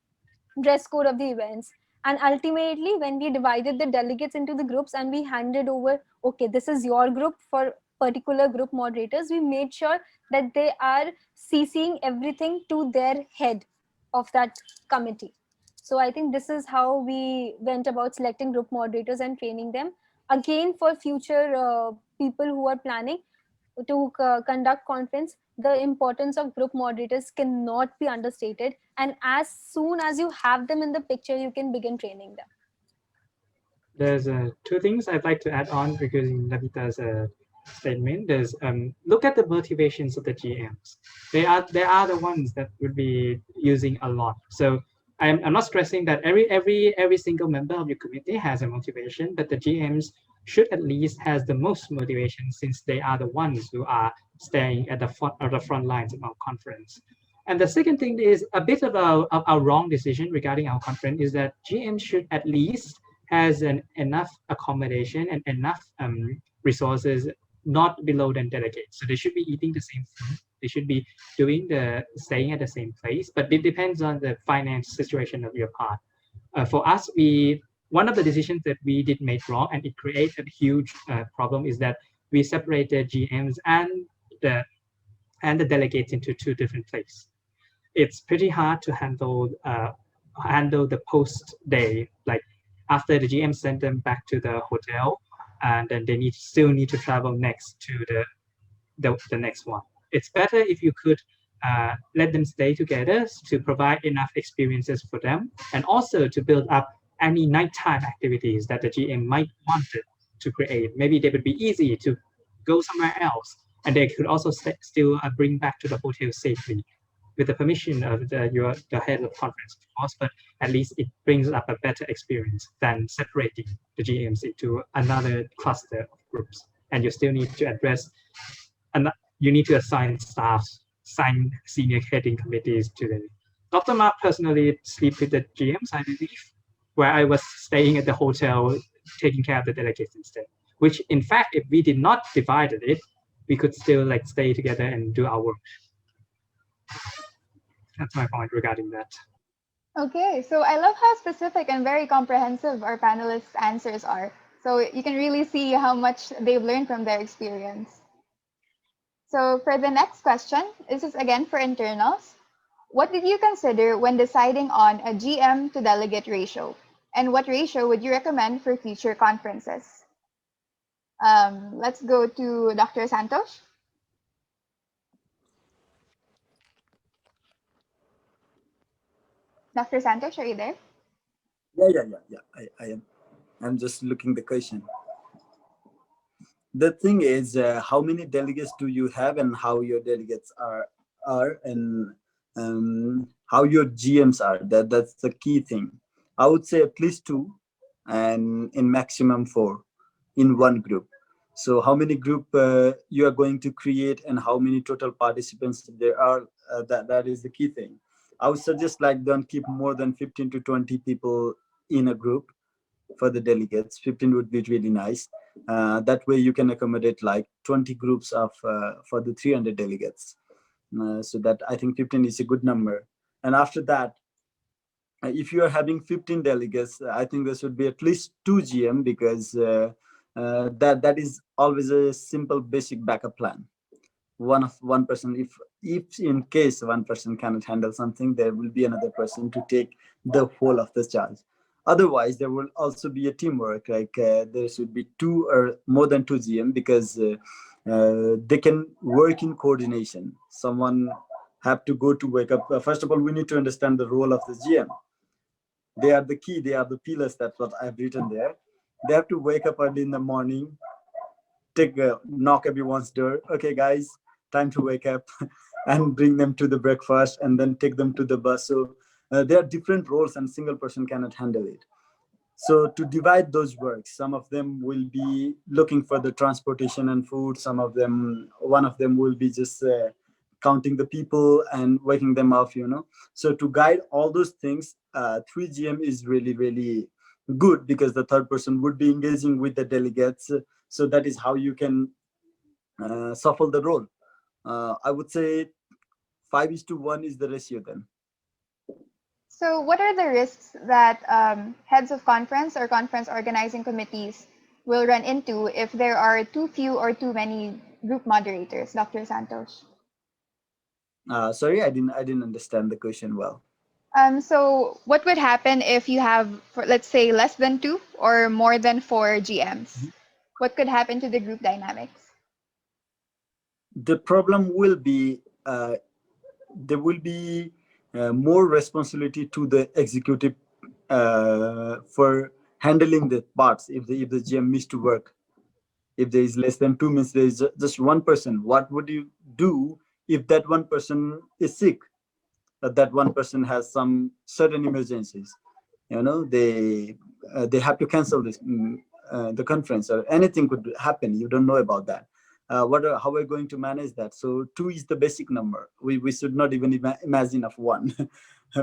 [SPEAKER 4] dress code of the events. And ultimately, when we divided the delegates into the groups and we handed over, okay, this is your group for particular group moderators, we made sure that they are CCing everything to their head of that committee. So I think this is how we went about selecting group moderators and training them. Again, for future people who are planning to conduct conference, the importance of group moderators cannot be understated, and as soon as you have them in the picture, you can begin training them.
[SPEAKER 6] There's two things I'd like to add on because in Navita's statement, there's look at the motivations of the GMs. They are the ones that would be using a lot. So I'm not stressing that every single member of your committee has a motivation, but the GMs should at least has the most motivation, since they are the ones who are staying at the front lines of our conference. And the second thing is a bit of a wrong decision regarding our conference is that GM should at least has enough accommodation and enough resources not below than delegates. So they should be eating the same food. They should be staying at the same place, but it depends on the finance situation of your part. For us, one of the decisions that we did make wrong, and it created a huge problem, is that we separated GMs and the delegates into two different places. It's pretty hard to handle the post day, like after the GM sent them back to the hotel, and then they still need to travel next to the next one. It's better if you could let them stay together to provide enough experiences for them, and also to build up any nighttime activities that the GM might want to create. Maybe they would be easy to go somewhere else, and they could also still bring back to the hotel safely, with the permission of the head of conference, of course, but at least it brings up a better experience than separating the GMs into another cluster of groups. And you still need to address, and you need to assign staff, assign senior heading committees to them. Dr. Mark personally sleep with the GMs, I believe, where I was staying at the hotel taking care of the delegates instead, which in fact, if we did not divide it, we could still stay together and do our work. That's my point regarding that.
[SPEAKER 1] Okay, so I love how specific and very comprehensive our panelists' answers are. So you can really see how much they've learned from their experience. So for the next question, this is again for internals. What did you consider when deciding on a GM to delegate ratio? And what ratio would you recommend for future conferences? Let's go to Dr. Santosh. Dr. Santosh, are you there?
[SPEAKER 7] Yeah. I am. I'm just looking the question. The thing is, how many delegates do you have, and how your delegates are, and how your GMs are. That's the key thing. I would say at least 2, and in maximum 4 in one group. So how many group you are going to create, and how many total participants there are, that is the key thing. I would suggest, like, don't keep more than 15 to 20 people in a group. For the delegates, 15 would be really nice. That way you can accommodate like 20 groups of for the 300 delegates. So that, I think 15 is a good number. And after that, if you are having 15 delegates, I think there should be at least 2 GM, because that is always a simple basic backup plan. One person, if in case one person cannot handle something, there will be another person to take the whole of the charge. Otherwise, there will also be a teamwork, like there should be 2 or more than 2 GM, because they can work in coordination. Someone have to go to wake up. First of all, we need to understand the role of the GM. They are the key, they are the pillars. That's what I've written there. They have to wake up early in the morning, knock everyone's door. Okay, guys, time to wake up, and bring them to the breakfast, and then take them to the bus. So there are different roles, and single person cannot handle it. So to divide those works, some of them will be looking for the transportation and food. One of them will be just counting the people and waking them up, So to guide all those things, 3 GM is really, really good, because the third person would be engaging with the delegates. So that is how you can shuffle the role. I would say 5:1 is the ratio then.
[SPEAKER 1] So what are the risks that heads of conference or conference organizing committees will run into if there are too few or too many group moderators, Dr. Santosh?
[SPEAKER 7] Sorry, I didn't understand the question well.
[SPEAKER 1] So what would happen if you have, let's say, less than 2 or more than 4 GMs? What could happen to the group dynamics?
[SPEAKER 7] The problem will be there will be more responsibility to the executive for handling the parts. If the GM missed to work, if there is less than 2, means there is just one person. What would you do if that one person is sick? That one person has some certain emergencies. They have to cancel the conference, or anything could happen. You don't know about that. How are we going to manage that? So 2 is the basic number. We should not even imagine of 1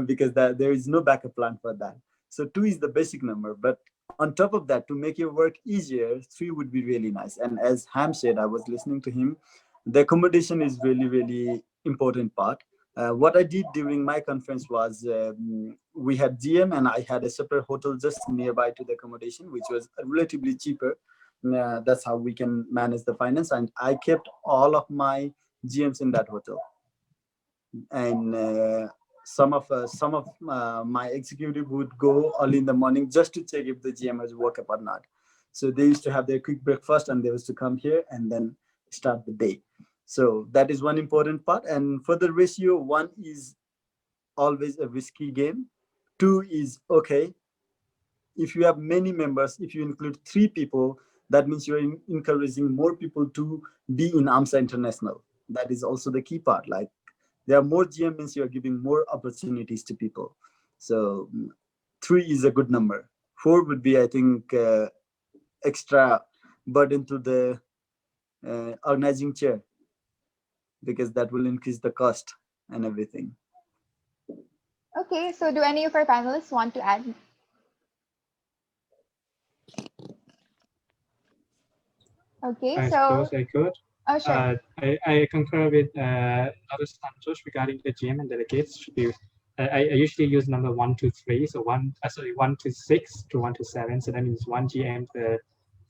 [SPEAKER 7] because there is no backup plan for that. So 2 is the basic number. But on top of that, to make your work easier, 3 would be really nice. And as Ham said, I was listening to him, the accommodation is really, really important part. What I did during my conference was we had GM, and I had a separate hotel just nearby to the accommodation, which was relatively cheaper. That's how we can manage the finance. And I kept all of my GMs in that hotel. And some of my executive would go early in the morning just to check if the GM has woke up or not. So they used to have their quick breakfast, and they used to come here and then start the day. So that is one important part. And for the ratio, 1 is always a risky game. 2 is okay. If you have many members, if you include 3 people, that means you're encouraging more people to be in AMSA International. That is also the key part. Like, there are more GM, means you're giving more opportunities to people. So 3 is a good number. 4 would be, I think, extra burden to the organizing chair, because that will increase the cost and everything.
[SPEAKER 1] Okay, so do any of our panelists want to add? Okay,
[SPEAKER 6] I
[SPEAKER 1] so
[SPEAKER 6] suppose I could.
[SPEAKER 1] oh, sure.
[SPEAKER 6] I concur with Dr. Santosh regarding the GM and delegates. I usually use number 1 to 3, so 1 to 6 to 1 to 7. So that means 1 GM to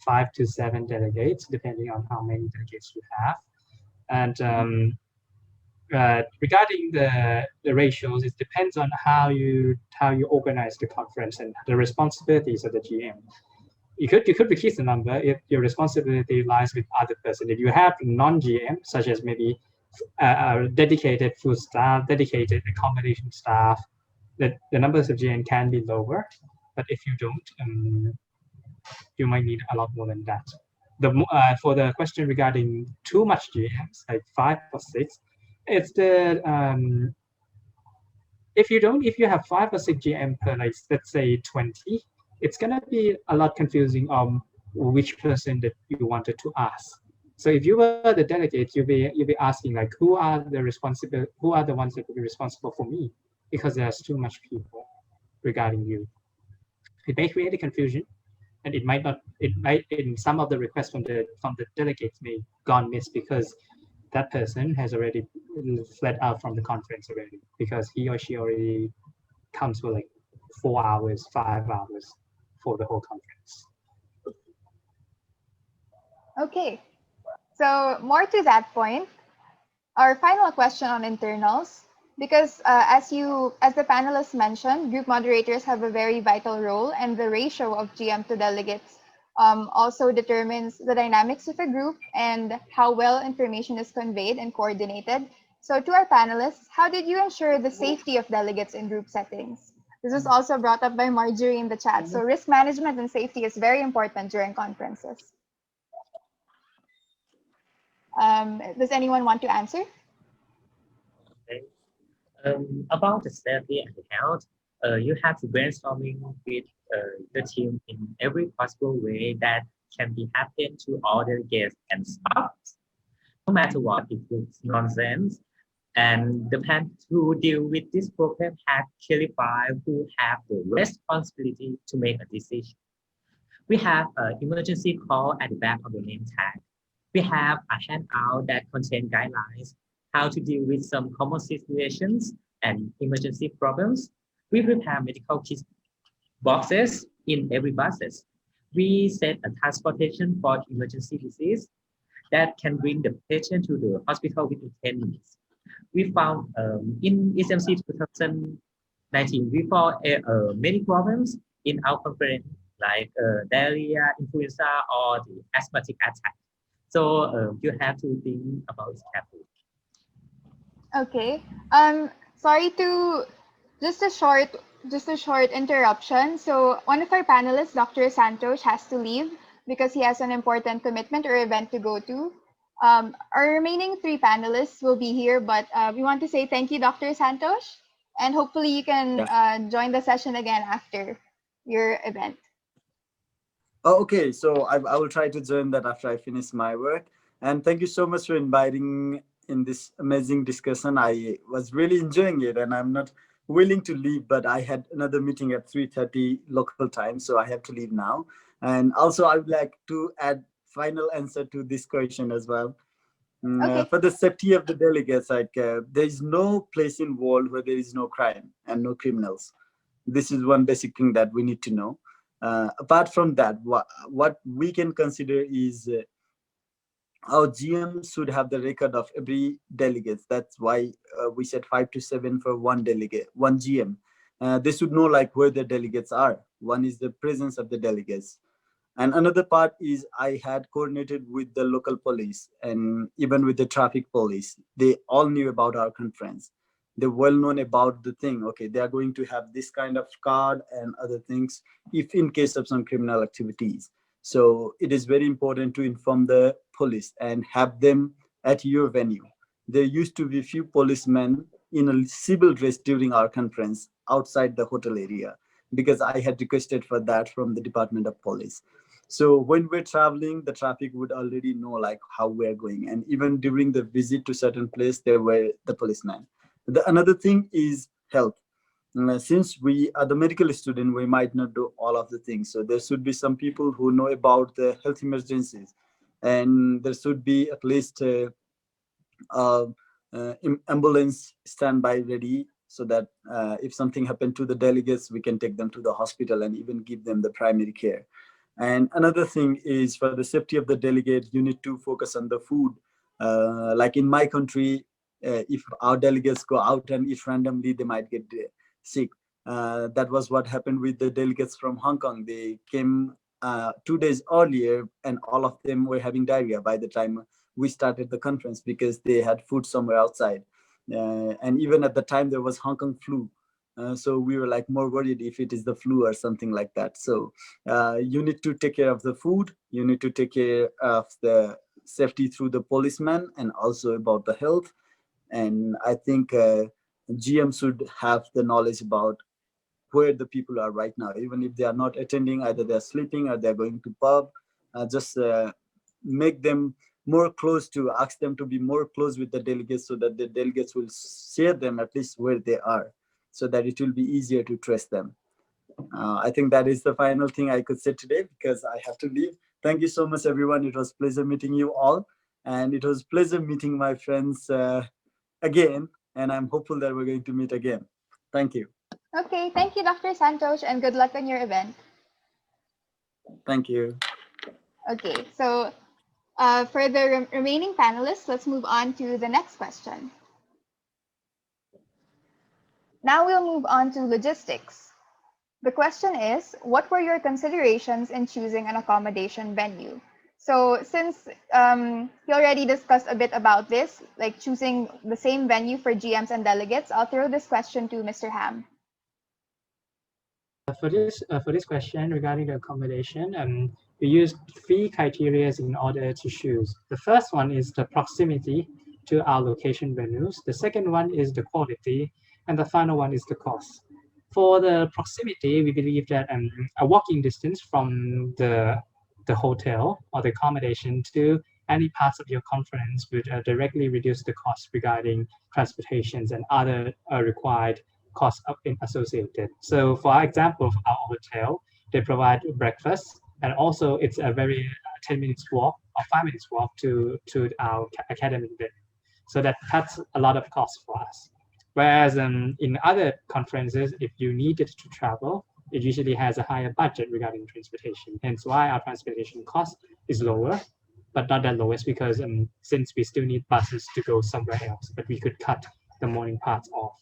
[SPEAKER 6] 5 to 7 delegates, depending on how many delegates you have. And regarding the ratios, it depends on how you organize the conference and the responsibilities of the GM. You could decrease the number if your responsibility lies with other person. If you have non-GM, such as maybe dedicated food staff, dedicated accommodation staff, the numbers of GM can be lower. But if you don't, you might need a lot more than that. For the question regarding too much GMs, like 5 or 6, it's the if you have 5 or 6 GM per, like, let's say 20, it's gonna be a lot confusing on which person that you wanted to ask. So if you were the delegate, you'll be asking, like, who are the ones that will be responsible for me, because there's too much people regarding you. It may create a confusion, and it might, in some of the requests from the delegates may gone missed because that person has already fled out from the conference already, because he or she already comes for like 4 hours, 5 hours for the whole conference.
[SPEAKER 1] Okay, so more to that point, our final question on internals, because as the panelists mentioned, group moderators have a very vital role, and the ratio of GM to delegates also determines the dynamics of a group and how well information is conveyed and coordinated. So to our panelists, how did you ensure the safety of delegates in group settings? This was also brought up by Marjorie in the chat. So risk management and safety is very important during conferences. Does anyone want to answer?
[SPEAKER 5] Okay. About the safety and health, you have to brainstorming with the team in every possible way that can be happen to all delegates and staff. No matter what, it looks nonsense. And the plan to deal with this problem has clarified who have the responsibility to make a decision. We have an emergency call at the back of the name tag. We have a handout that contains guidelines how to deal with some common situations and emergency problems. We prepare medical kit boxes in every buses. We set a transportation for emergency disease that can bring the patient to the hospital within 10 minutes. We found in EAMSC 2019, we found many problems in our conference, like diarrhea, influenza, or the asthmatic attack. So you have to think about it carefully.
[SPEAKER 1] Okay. Sorry to just a short interruption. So one of our panelists, Dr. Santosh, has to leave because he has an important commitment or event to go to. Our remaining 3 panelists will be here, but we want to say thank you, Dr. Santosh, and hopefully you can join the session again after your event.
[SPEAKER 7] Oh, okay, so I will try to join that after I finish my work. And thank you so much for inviting in this amazing discussion. I was really enjoying it, and I'm not willing to leave, but I had another meeting at 3:30 local time, so I have to leave now. And also, I would like to add final answer to this question as well.
[SPEAKER 1] Okay.
[SPEAKER 7] For the safety of the delegates, like there is no place in world where there is no crime and no criminals. This is one basic thing that we need to know. Apart from that, what we can consider is our GM should have the record of every delegate. That's why we said 5 to 7 for one delegate, one GM. They should know like where the delegates are. One is the presence of the delegates. And another part is I had coordinated with the local police and even with the traffic police. They all knew about our conference. They're well known about the thing. Okay, they are going to have this kind of card and other things if in case of some criminal activities. So it is very important to inform the police and have them at your venue. There used to be few policemen in a civil dress during our conference outside the hotel area because I had requested for that from the Department of Police. So when we're traveling, the traffic would already know like how we're going. And even during the visit to certain place, there were the policemen. Another thing is health. Since we are the medical student, we might not do all of the things. So there should be some people who know about the health emergencies. And there should be at least ambulance standby ready so that if something happened to the delegates, we can take them to the hospital and even give them the primary care. And another thing is for the safety of the delegate, you need to focus on the food Like in my country, if our delegates go out and eat randomly, they might get sick. That was what happened with the delegates from Hong Kong. They came 2 days earlier, and all of them were having diarrhea by the time we started the conference because they had food somewhere outside. And even at the time, there was Hong Kong flu. So we were like more worried if it is the flu or something like that. So you need to take care of the food. You need to take care of the safety through the policeman and also about the health. And I think GM should have the knowledge about where the people are right now, even if they are not attending, either they're sleeping or they're going to pub. Just make them more close, to ask them to be more close with the delegates so that the delegates will share them at least where they are, so that it will be easier to trace them. I think that is the final thing I could say today because I have to leave. Thank you so much, everyone. It was a pleasure meeting you all. And it was a pleasure meeting my friends again. And I'm hopeful that we're going to meet again. Thank you.
[SPEAKER 1] Okay, thank you, Dr. Santosh, and good luck on your event.
[SPEAKER 7] Thank you.
[SPEAKER 1] Okay, so for the remaining panelists, let's move on to the next question. Now we'll move on to logistics. The question is, what were your considerations in choosing an accommodation venue? So since he already discussed a bit about this, like choosing the same venue for GMs and delegates, I'll throw this question to Mr. Ham.
[SPEAKER 6] For this question regarding the accommodation, we used 3 criteria in order to choose. The first one is the proximity to our location venues. The second one is the quality, and the final one is the cost. For the proximity, we believe that a walking distance from the hotel or the accommodation to any parts of your conference would directly reduce the cost regarding transportations and other required costs associated. So for example, for our hotel, they provide breakfast, and also it's a very 10 minutes walk or 5 minutes walk to our academic venue. So that cuts a lot of costs for us. Whereas in other conferences, if you needed to travel, it usually has a higher budget regarding transportation. Hence why our transportation cost is lower, but not that lowest because since we still need buses to go somewhere else, but we could cut the morning parts off.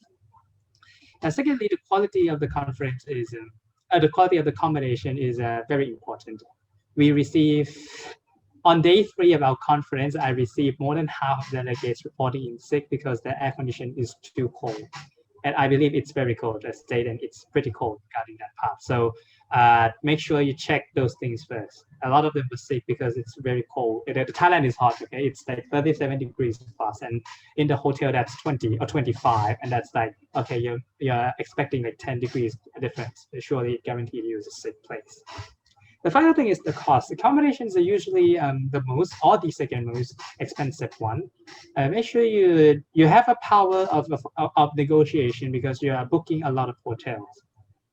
[SPEAKER 6] And secondly, the quality of the conference is, the quality of the accommodation is very important. We receive, on day 3 of our conference, I received more than half of delegates reporting in sick because the air condition is too cold. And I believe it's very cold, as stated, and it's pretty cold regarding that part. So make sure you check those things first. A lot of them were sick because it's very cold. Thailand is hot, okay? It's like 37 degrees plus, and in the hotel that's 20 or 25, and that's like, okay, you're expecting like 10 degrees difference. Surely guaranteed you is a sick place. The final thing is the cost. Accommodations are usually the most or the second most expensive one. Make sure you have a power of negotiation because you are booking a lot of hotels,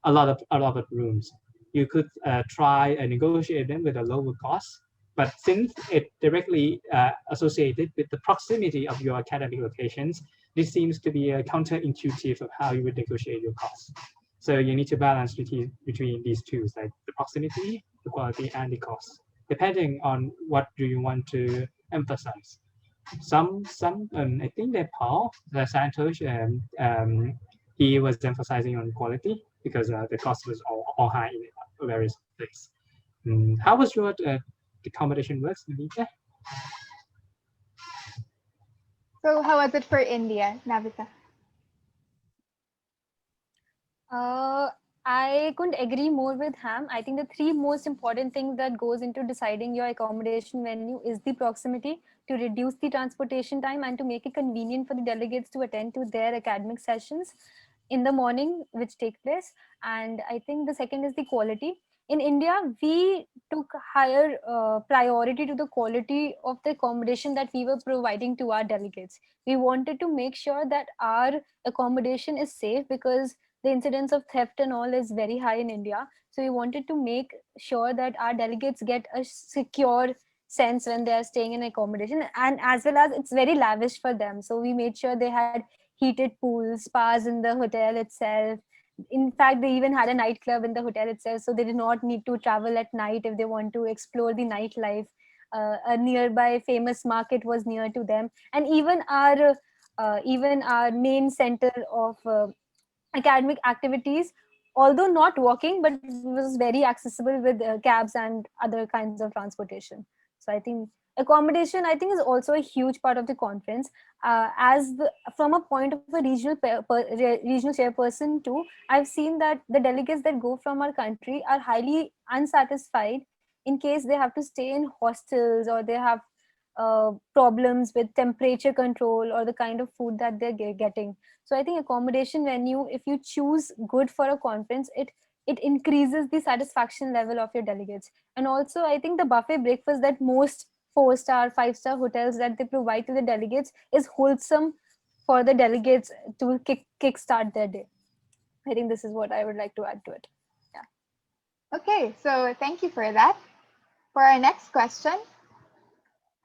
[SPEAKER 6] a lot of rooms. You could try and negotiate them with a lower cost, but since it directly associated with the proximity of your academic locations, this seems to be counterintuitive of how you would negotiate your costs. So you need to balance between these two, like the proximity, the quality, and the cost, depending on what do you want to emphasize. Some I think Nepal, the Santosh, he was emphasizing on quality because the cost was all high in various places. How was your accommodation works, Navita?
[SPEAKER 1] So how was it for India, Navita?
[SPEAKER 4] I couldn't agree more with Ham. I think the 3 most important things that goes into deciding your accommodation venue is the proximity, to reduce the transportation time and to make it convenient for the delegates to attend to their academic sessions in the morning, which take place. And I think the second is the quality. In India, we took higher priority to the quality of the accommodation that we were providing to our delegates. We wanted to make sure that our accommodation is safe because the incidence of theft and all is very high in India. So we wanted to make sure that our delegates get a secure sense when they are staying in accommodation, and as well as it's very lavish for them. So we made sure they had heated pools, spas in the hotel itself. In fact, they even had a nightclub in the hotel itself, so they did not need to travel at night if they want to explore the nightlife. a nearby famous market was near to them, and even our main center of academic activities, although not walking, but was very accessible with cabs and other kinds of transportation. So I think accommodation, I think, is also a huge part of the conference. From a point of a regional chairperson too, I've seen that the delegates that go from our country are highly unsatisfied in case they have to stay in hostels, or they have problems with temperature control or the kind of food that they're getting. So I think accommodation venue, if you choose good for a conference, it increases the satisfaction level of your delegates. And also I think the buffet breakfast that most 4-star 5-star hotels that they provide to the delegates is wholesome for the delegates to kickstart their day. I think this is what I would like to add to it.
[SPEAKER 1] Okay, so thank you for that. For our next question,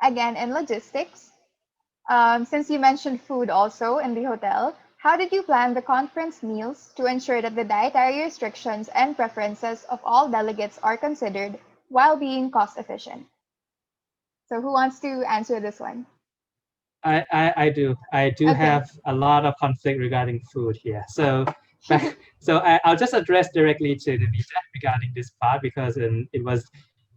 [SPEAKER 1] again in logistics, since you mentioned food also in the hotel, how did you plan the conference meals to ensure that the dietary restrictions and preferences of all delegates are considered while being cost efficient? So who wants to answer this one?
[SPEAKER 6] I do
[SPEAKER 1] Okay.
[SPEAKER 6] have a lot of conflict regarding food here. So I'll just address directly to the media regarding this part, because it was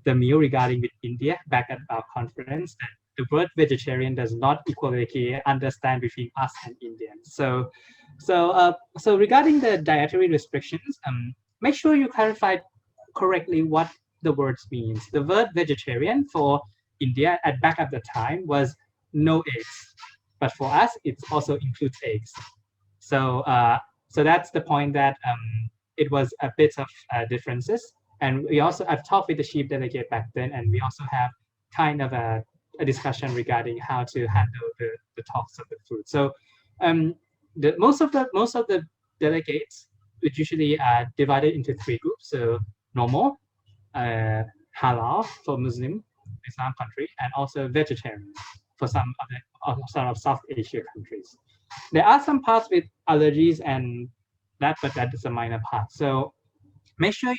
[SPEAKER 6] the meal regarding with India back at our conference that the word vegetarian does not equally understand between us and Indians. So regarding the dietary restrictions, make sure you clarify correctly what the words means. The word vegetarian for India at back at the time was no eggs, but for us it also includes eggs. So that's the point that it was a bit of differences. And we also, I've talked with the chief delegate back then, and we also have kind of a discussion regarding how to handle the talks of the food. So most of the delegates would usually divided into 3 groups. So normal, halal for Muslim Islam country, and also vegetarian for some of South Asia countries. There are some parts with allergies and that, but that is a minor part. So make sure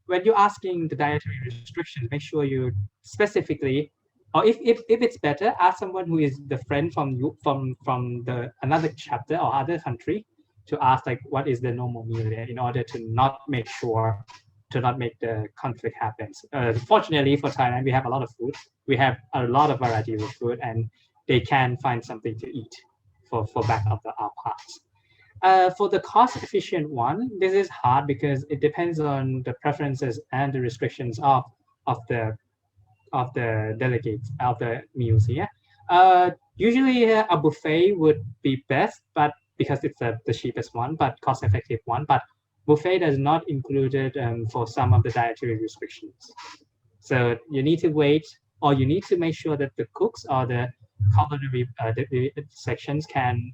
[SPEAKER 6] when you're asking the dietary restrictions, make sure you specifically, or if it's better, ask someone who is the friend from the another chapter or other country to ask like what is the normal meal there, in order to not make the conflict happen. Fortunately for Thailand, we have a lot of food. We have a lot of variety of food, and they can find something to eat for back of our parts. For the cost-efficient one, this is hard because it depends on the preferences and the restrictions of the delegates of the meals here. Usually a buffet would be best, but because it's the cheapest one, but cost-effective one. But buffet is not included for some of the dietary restrictions. So you need to wait, or you need to make sure that the cooks or the culinary sections can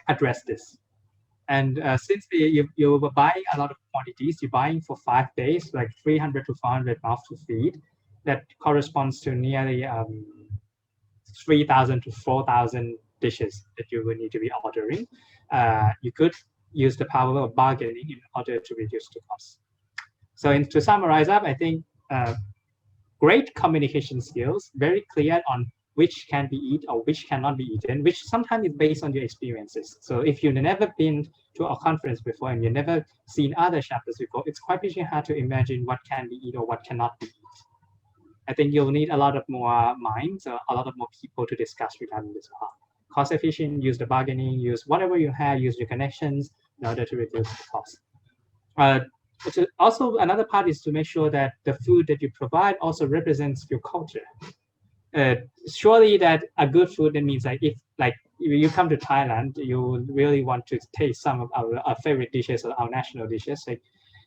[SPEAKER 6] address this. And since you were buying a lot of quantities, you're buying for 5 days, like 300 to 400 mouths to feed, that corresponds to nearly 3,000 to 4,000 dishes that you would need to be ordering. You could use the power of bargaining in order to reduce the cost. So to summarize up, I think great communication skills, very clear on which can be eaten or which cannot be eaten, which sometimes is based on your experiences. So if you've never been to a conference before and you've never seen other chapters before, it's quite pretty hard to imagine what can be eaten or what cannot be eaten. I think you'll need a lot of more minds, or a lot of more people to discuss regarding this part. Cost efficient, use the bargaining, use whatever you have, use your connections in order to reduce the cost. Also, another part is to make sure that the food that you provide also represents your culture. Surely that a good food, that means like if like you come to Thailand, you really want to taste some of our favorite dishes or our national dishes, like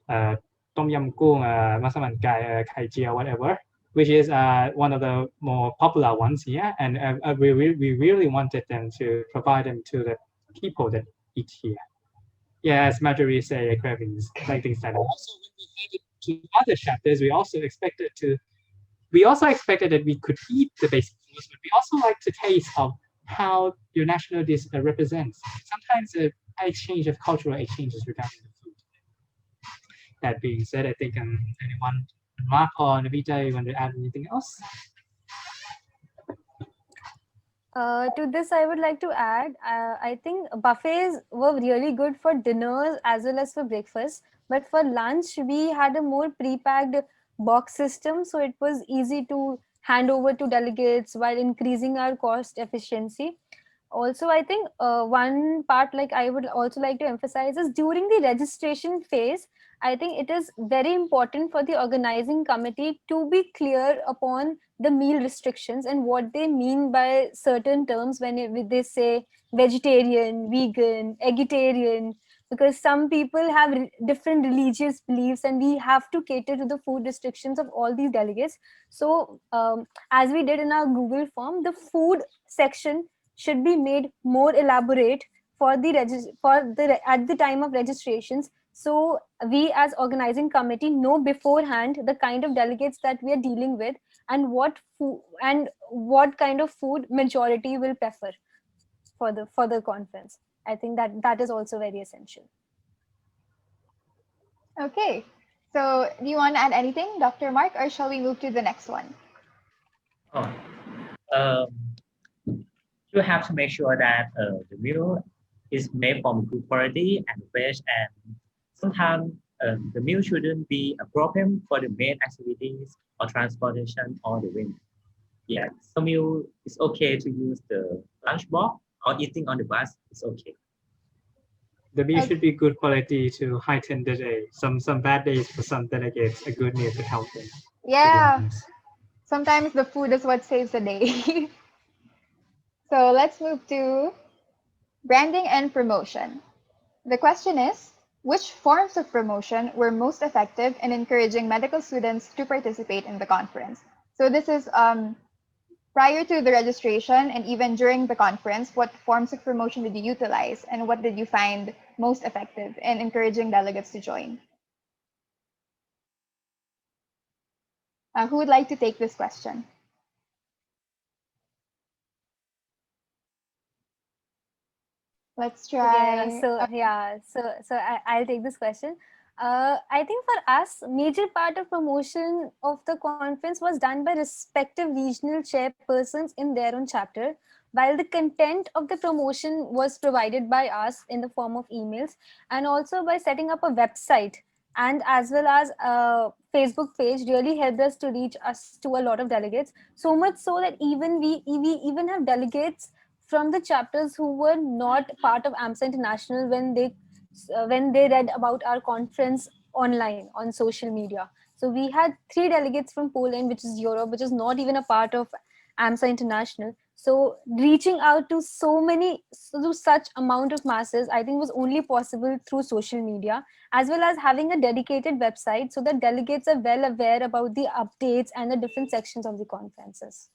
[SPEAKER 6] tom yum goong, masaman gai, kai jia, whatever, which is one of the more popular ones here, and we really wanted them to provide them to the people that eat here. Yeah, as Marjorie say, cravings, like things like that. Also, when we headed to other chapters, we also expected that we could eat the basic foods, but we also like to taste of how your national dish represents. Sometimes an exchange of cultural exchanges regarding the food. That being said, I think anyone Mark or Navita, you want to add anything else?
[SPEAKER 4] To this, I would like to add, I think buffets were really good for dinners as well as for breakfast. But for lunch, we had a more pre-packed box system, so it was easy to hand over to delegates while increasing our cost efficiency. Also, I think one part like I would also like to emphasize is during the registration phase, I think it is very important for the organizing committee to be clear upon the meal restrictions and what they mean by certain terms when they say vegetarian, vegan, eggetarian, because some people have different religious beliefs and we have to cater to the food restrictions of all these delegates. So as we did in our Google form, the food section should be made more elaborate for the at the time of registrations, so we as organizing committee know beforehand the kind of delegates that we are dealing with and what kind of food majority will prefer for the conference. I think that is also very essential.
[SPEAKER 1] Okay, so do you want to add anything, Dr. Mark, or shall we move to the next one?
[SPEAKER 5] Oh, um, you have to make sure that the meal is made from good quality and fresh, and sometimes the meal shouldn't be a problem for the main activities or transportation or the wind. Yeah, some meal is okay to use the lunch box or eating on the bus. It's okay.
[SPEAKER 6] The meal should be good quality to heighten the day. Some bad days for some delegates, a good meal could help them.
[SPEAKER 1] Yeah, sometimes the food is what saves the day. So let's move to branding and promotion. The question is, which forms of promotion were most effective in encouraging medical students to participate in the conference? So this is prior to the registration and even during the conference, what forms of promotion did you utilize and what did you find most effective in encouraging delegates to join? Who would like to take this question? Let's try.
[SPEAKER 4] I'll take this question. I think for us, major part of promotion of the conference was done by respective regional chairpersons in their own chapter, while the content of the promotion was provided by us in the form of emails, and also by setting up a website and as well as a Facebook page really helped us to reach us to a lot of delegates. So much so that even we even have delegates from the chapters who were not part of AMSA International when they read about our conference online on social media. So we had 3 delegates from Poland, which is Europe, which is not even a part of AMSA International. So reaching out to such amount of masses, I think was only possible through social media, as well as having a dedicated website so that delegates are well aware about the updates and the different sections of the conferences.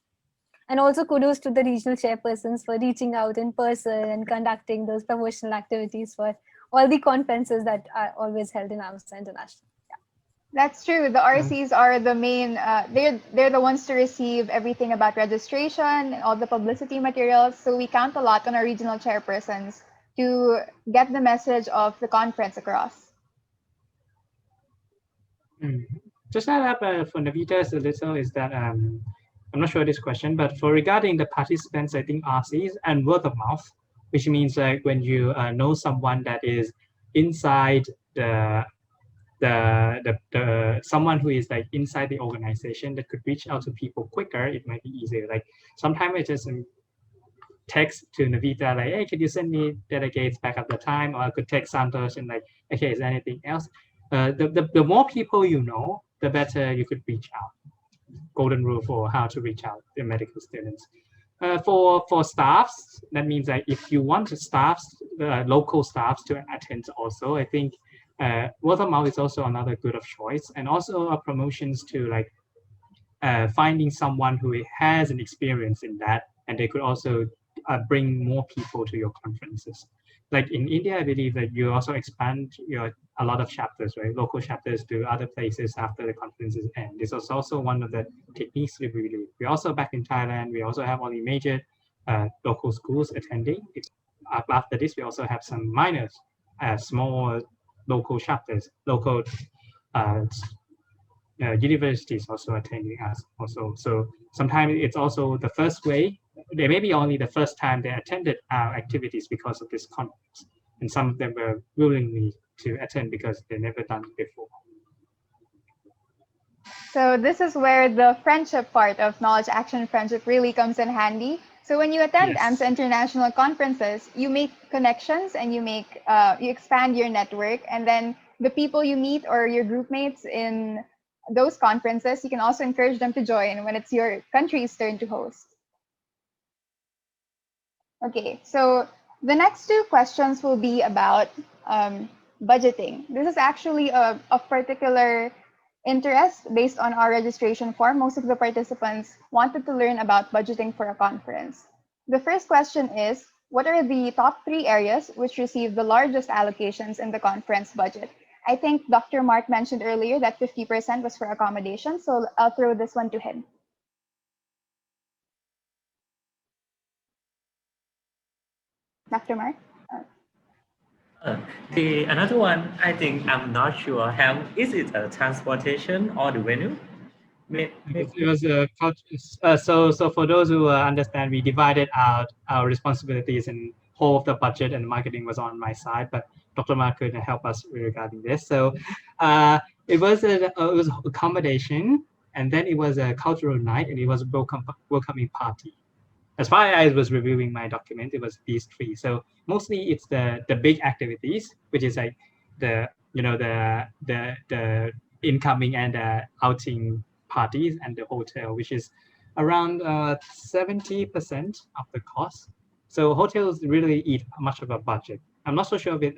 [SPEAKER 4] And also kudos to the regional chairpersons for reaching out in person and conducting those promotional activities for all the conferences that are always held in AMSA International. Yeah.
[SPEAKER 1] That's true. The RCs are the main, they're the ones to receive everything about registration, all the publicity materials. So we count a lot on our regional chairpersons to get the message of the conference across.
[SPEAKER 6] Just add up for Navita a little is that I'm not sure this question, but for regarding the participants, I think RCs and word of mouth, which means like when you know someone that is inside the someone who is like inside the organization that could reach out to people quicker, it might be easier. Like sometimes I just text to Navita like, hey, could you send me delegates back at the time? Or I could text Santos and like, okay, is there anything else? The more people you know, the better you could reach out. Golden rule for how to reach out to medical students. For staffs, that means that if you want local staffs to attend also, I think word of mouth is also another good of choice, and also promotions to like finding someone who has an experience in that, and they could also bring more people to your conferences. Like in India, I believe that you also expand a lot of chapters, right? Local chapters to other places after the conferences end. This is also one of the techniques we do. We also back in Thailand, we also have only major local schools attending. After this, we also have some minors, small local chapters, local universities also attending us also. So sometimes it's also the first way. They may be only the first time they attended our activities because of this conference, and some of them were willingly to attend because they never done it before.
[SPEAKER 1] So this is where the friendship part of Knowledge Action Friendship really comes in handy. So when you attend AMSA International conferences, you make connections and you expand your network, and then the people you meet or your group mates in those conferences, you can also encourage them to join when it's your country's turn to host. Okay, so the next two questions will be about budgeting. This is actually of particular interest based on our registration form. Most of the participants wanted to learn about budgeting for a conference. The first question is, what are the top 3 areas which receive the largest allocations in the conference budget? I think Dr. Mark mentioned earlier that 50% was for accommodation, so I'll throw this one to him. Dr. Mark?
[SPEAKER 5] The another one, I think I'm not sure. Is it a transportation or the venue?
[SPEAKER 6] It was so for those who understand, we divided out our responsibilities, and whole of the budget and marketing was on my side, but Dr. Mark could help us regarding this. So it was accommodation, and then it was a cultural night, and it was a welcoming party. As far as I was reviewing my document, it was these 3. So mostly it's the big activities, which is like the incoming and outing parties, and the hotel, which is around 70% of the cost. So hotels really eat much of a budget. I'm not so sure with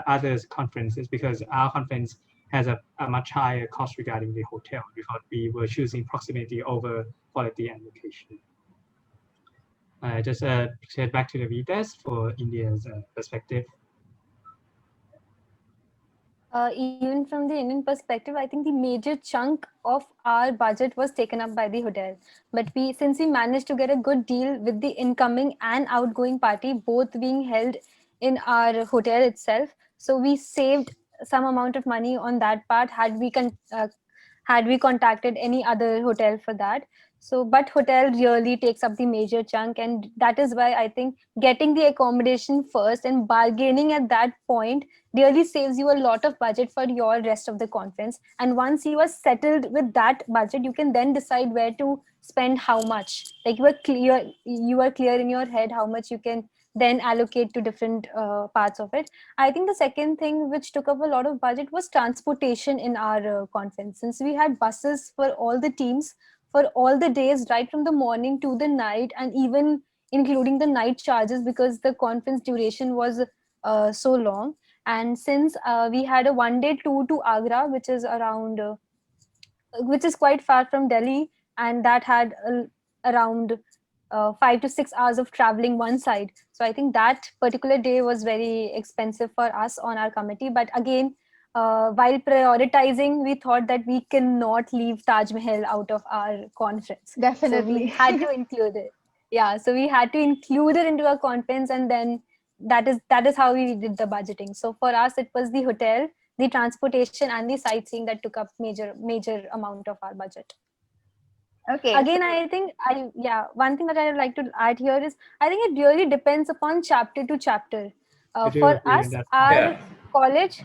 [SPEAKER 6] other conferences, because our conference has a much higher cost regarding the hotel, because we were choosing proximity over quality and location. Just head back to the Vitas for India's perspective.
[SPEAKER 4] Even from the Indian perspective, I think the major chunk of our budget was taken up by the hotel. But since we managed to get a good deal with the incoming and outgoing party, both being held in our hotel itself, so we saved some amount of money on that part had we contacted any other hotel for that. So, but hotel really takes up the major chunk, and that is why I think getting the accommodation first and bargaining at that point really saves you a lot of budget for your rest of the conference. And once you are settled with that budget, you can then decide where to spend how much. Like you are clear in your head how much you can then allocate to different parts of it. I think the second thing which took up a lot of budget was transportation in our conference. Since we had buses for all the teams for all the days, right from the morning to the night, and even including the night charges, because the conference duration was so long. And since we had a 1-day tour to Agra, which is quite far from Delhi, and that had around 5 to 6 hours of traveling one side. So I think that particular day was very expensive for us on our committee. But again, while prioritizing, we thought that we cannot leave Taj Mahal out of our conference.
[SPEAKER 1] Definitely.
[SPEAKER 4] So we had to include it. Yeah, so we had to include it into our conference, and then that is how we did the budgeting. So for us, it was the hotel, the transportation, and the sightseeing that took up major amount of our budget.
[SPEAKER 1] Okay.
[SPEAKER 4] Again, I think one thing that I would like to add here is I think it really depends upon chapter to chapter. For us, our college,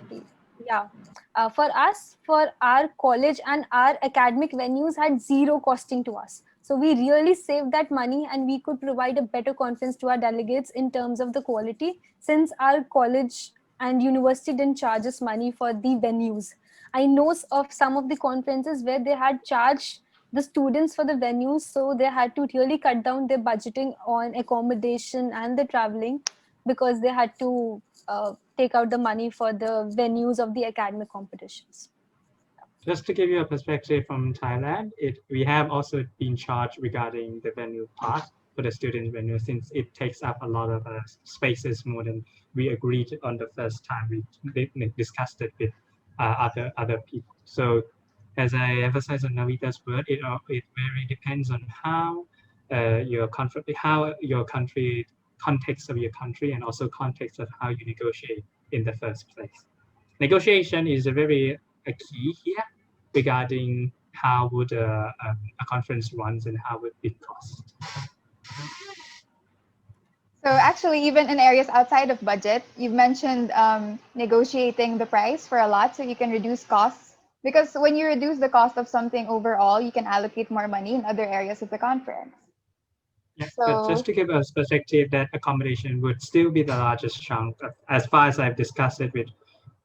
[SPEAKER 4] for our college and our academic venues had zero costing to us. So we really saved that money, and we could provide a better conference to our delegates in terms of the quality, since our college and university didn't charge us money for the venues. I know of some of the conferences where they had charged the students for the venues, so they had to really cut down their budgeting on accommodation and the traveling, because they had to take out the money for the venues of the academic competitions.
[SPEAKER 6] Just to give you a perspective from Thailand, we have also been charged regarding the venue part for the student venue, since it takes up a lot of spaces more than we agreed on the first time we discussed it with other people. So as I emphasize on Navita's word, it very depends on how your country, context of your country, and also context of how you negotiate in the first place. Negotiation is a key here, regarding how would a conference runs and how would it cost.
[SPEAKER 1] So actually, even in areas outside of budget, you've mentioned negotiating the price for a lot so you can reduce costs. Because when you reduce the cost of something overall, you can allocate more money in other areas of the conference.
[SPEAKER 6] Yeah,
[SPEAKER 1] So,
[SPEAKER 6] but just to give us perspective, that accommodation would still be the largest chunk. As far as I've discussed it with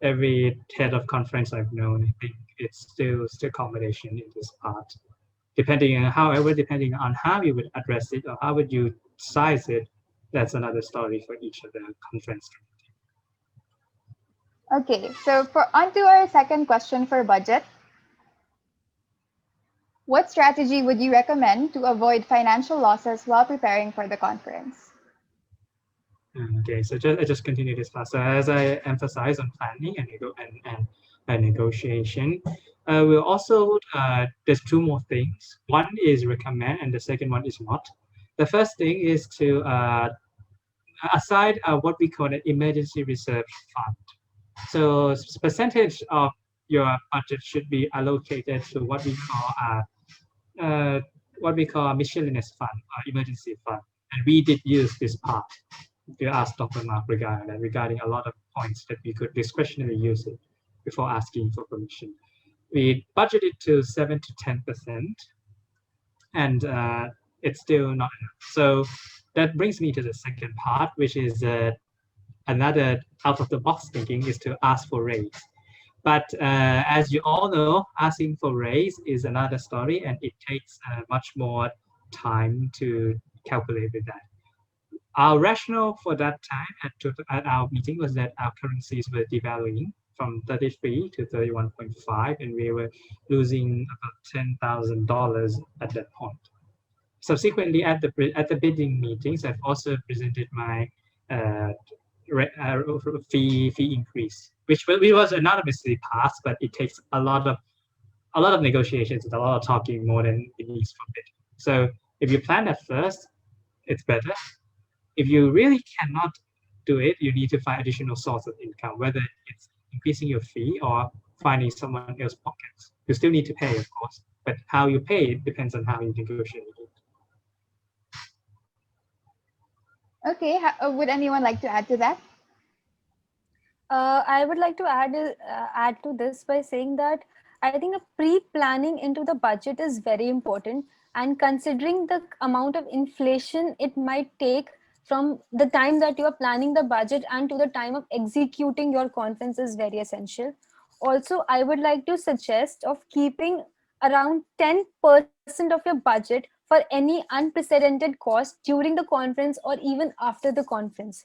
[SPEAKER 6] every head of conference I've known, I think it's still accommodation in this part. Depending on how you would address it or how would you size it, that's another story for each of the conference.
[SPEAKER 1] okay, so on to our second question for budget. What strategy would you recommend to avoid financial losses while preparing for the conference?
[SPEAKER 6] Okay, so I just continue this part. So as I emphasize on planning and negotiation, we'll also, there's two more things. One is recommend and the second one is not. The first thing is to aside what we call an emergency reserve fund. So percentage of your budget should be allocated to what we call a miscellaneous fund or emergency fund. And we did use this part. You asked Dr. Mark regarding a lot of points that we could discretionarily use it before asking for permission. We budgeted to 7 to 10%, and it's still not enough. So that brings me to the second part, which is another out-of-the-box thinking is to ask for raise. But as you all know, asking for raise is another story, and it takes much more time to calculate with that. Our rationale for that time at our meeting was that our currencies were devaluing from 33 to 31.5, and we were losing about $10,000 at that point. Subsequently, at the bidding meetings, I've also presented my fee increase, which was anonymously passed, but it takes a lot of negotiations and a lot of talking more than it needs for bid. So if you plan at first, it's better. If you really cannot do it, you need to find additional source of income, whether it's increasing your fee or finding someone else's pockets. You still need to pay, of course, but how you pay it depends on how you negotiate it.
[SPEAKER 1] Okay, would anyone like to add to that?
[SPEAKER 4] I would like to add to this by saying that I think a pre-planning into the budget is very important, and considering the amount of inflation it might take from the time that you are planning the budget and to the time of executing your conference is very essential. Also, I would like to suggest of keeping around 10% of your budget for any unprecedented cost during the conference or even after the conference.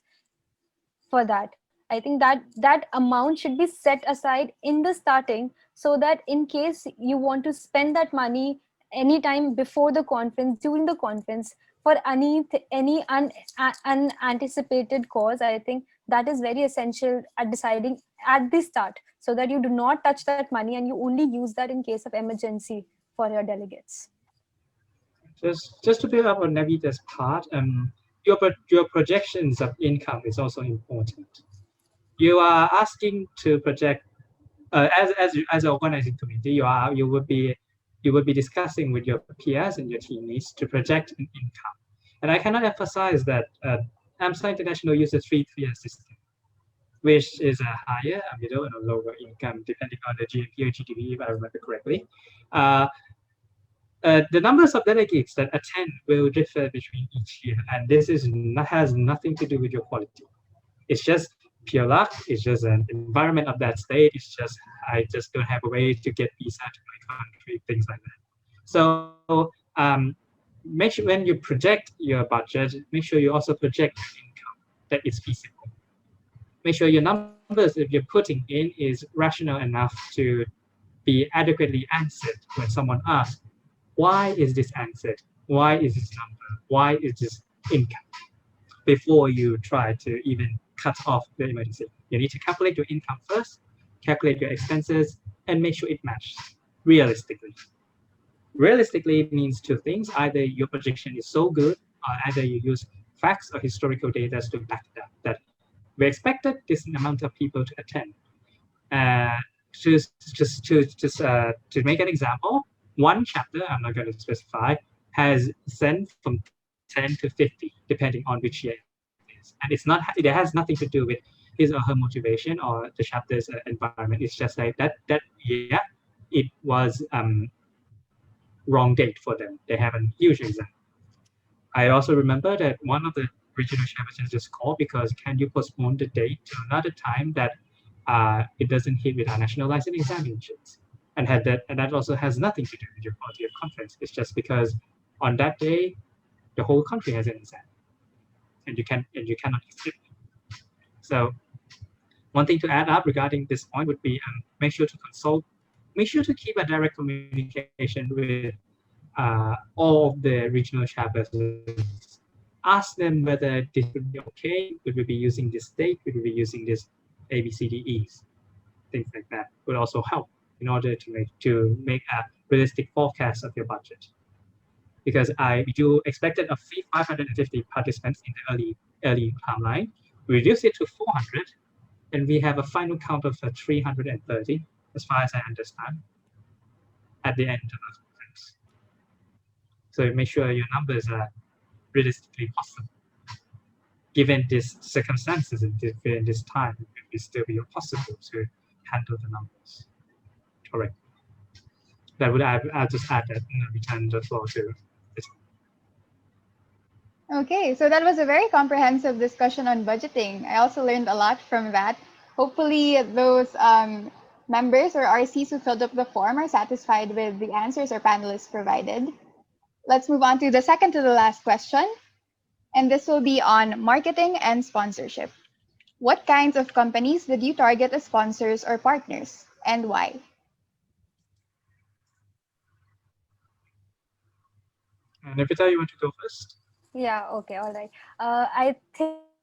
[SPEAKER 4] For that, I think that amount should be set aside in the starting, so that in case you want to spend that money anytime before the conference, during the conference, for any unanticipated cause, I think that is very essential at deciding at the start, so that you do not touch that money and you only use that in case of emergency for your delegates.
[SPEAKER 6] Just to build up on Navita's part, your projections of income is also important. You are asking to project as an organizing committee. You would be discussing with your peers and your teammates to project an income. And I cannot emphasize that AMSA International uses 3-tier system, which is a higher, a middle, and a lower income depending on the GNP or GDP, if I remember correctly. The numbers of delegates that attend will differ between each year, and this has nothing to do with your quality. It's just pure luck. It's just an environment of that state. It's just I just don't have a way to get visa to my country, things like that. So make sure when you project your budget, make sure you also project your income that is feasible. Make sure your numbers that you're putting in is rational enough to be adequately answered when someone asks, why is this answered? Why is this number? Why is this income? Before you try to even cut off the emergency. You need to calculate your income first, calculate your expenses, and make sure it matches realistically. Realistically means two things. Either your projection is so good, or either you use facts or historical data to back it up. That we expected this amount of people to attend. to make an example, one chapter, I'm not going to specify, has sent from 10 to 50, depending on which year it is. And it has nothing to do with his or her motivation or the chapter's environment. It's just like that year, it was wrong date for them. They have a huge exam. I also remember that one of the regional champions just called because can you postpone the date to another time that it doesn't hit with our national license examinations, and that also has nothing to do with your quality of conference. It's just because on that day the whole country has an exam, and you cannot skip. So one thing to add up regarding this point would be make sure to keep a direct communication with all of the regional chairpersons. Ask them whether this would be okay, would we be using this date, would we be using this A, B, C, D, E's, things like that would also help in order to make a realistic forecast of your budget. Because you expected 550 participants in the early timeline, we reduced it to 400, and we have a final count of 330, as far as I understand, at the end of the conference. So make sure your numbers are realistically possible. Given these circumstances and given this time, it will still be possible to handle the numbers correctly. I'll just add that and return the floor to this.
[SPEAKER 1] Okay, so that was a very comprehensive discussion on budgeting. I also learned a lot from that. Hopefully those members or RCs who filled up the form are satisfied with the answers our panelists provided. Let's move on to the second to the last question. And this will be on marketing and sponsorship. What kinds of companies did you target as sponsors or partners, and why?
[SPEAKER 6] And Navita, you want to go first?
[SPEAKER 4] Yeah, okay, all right. I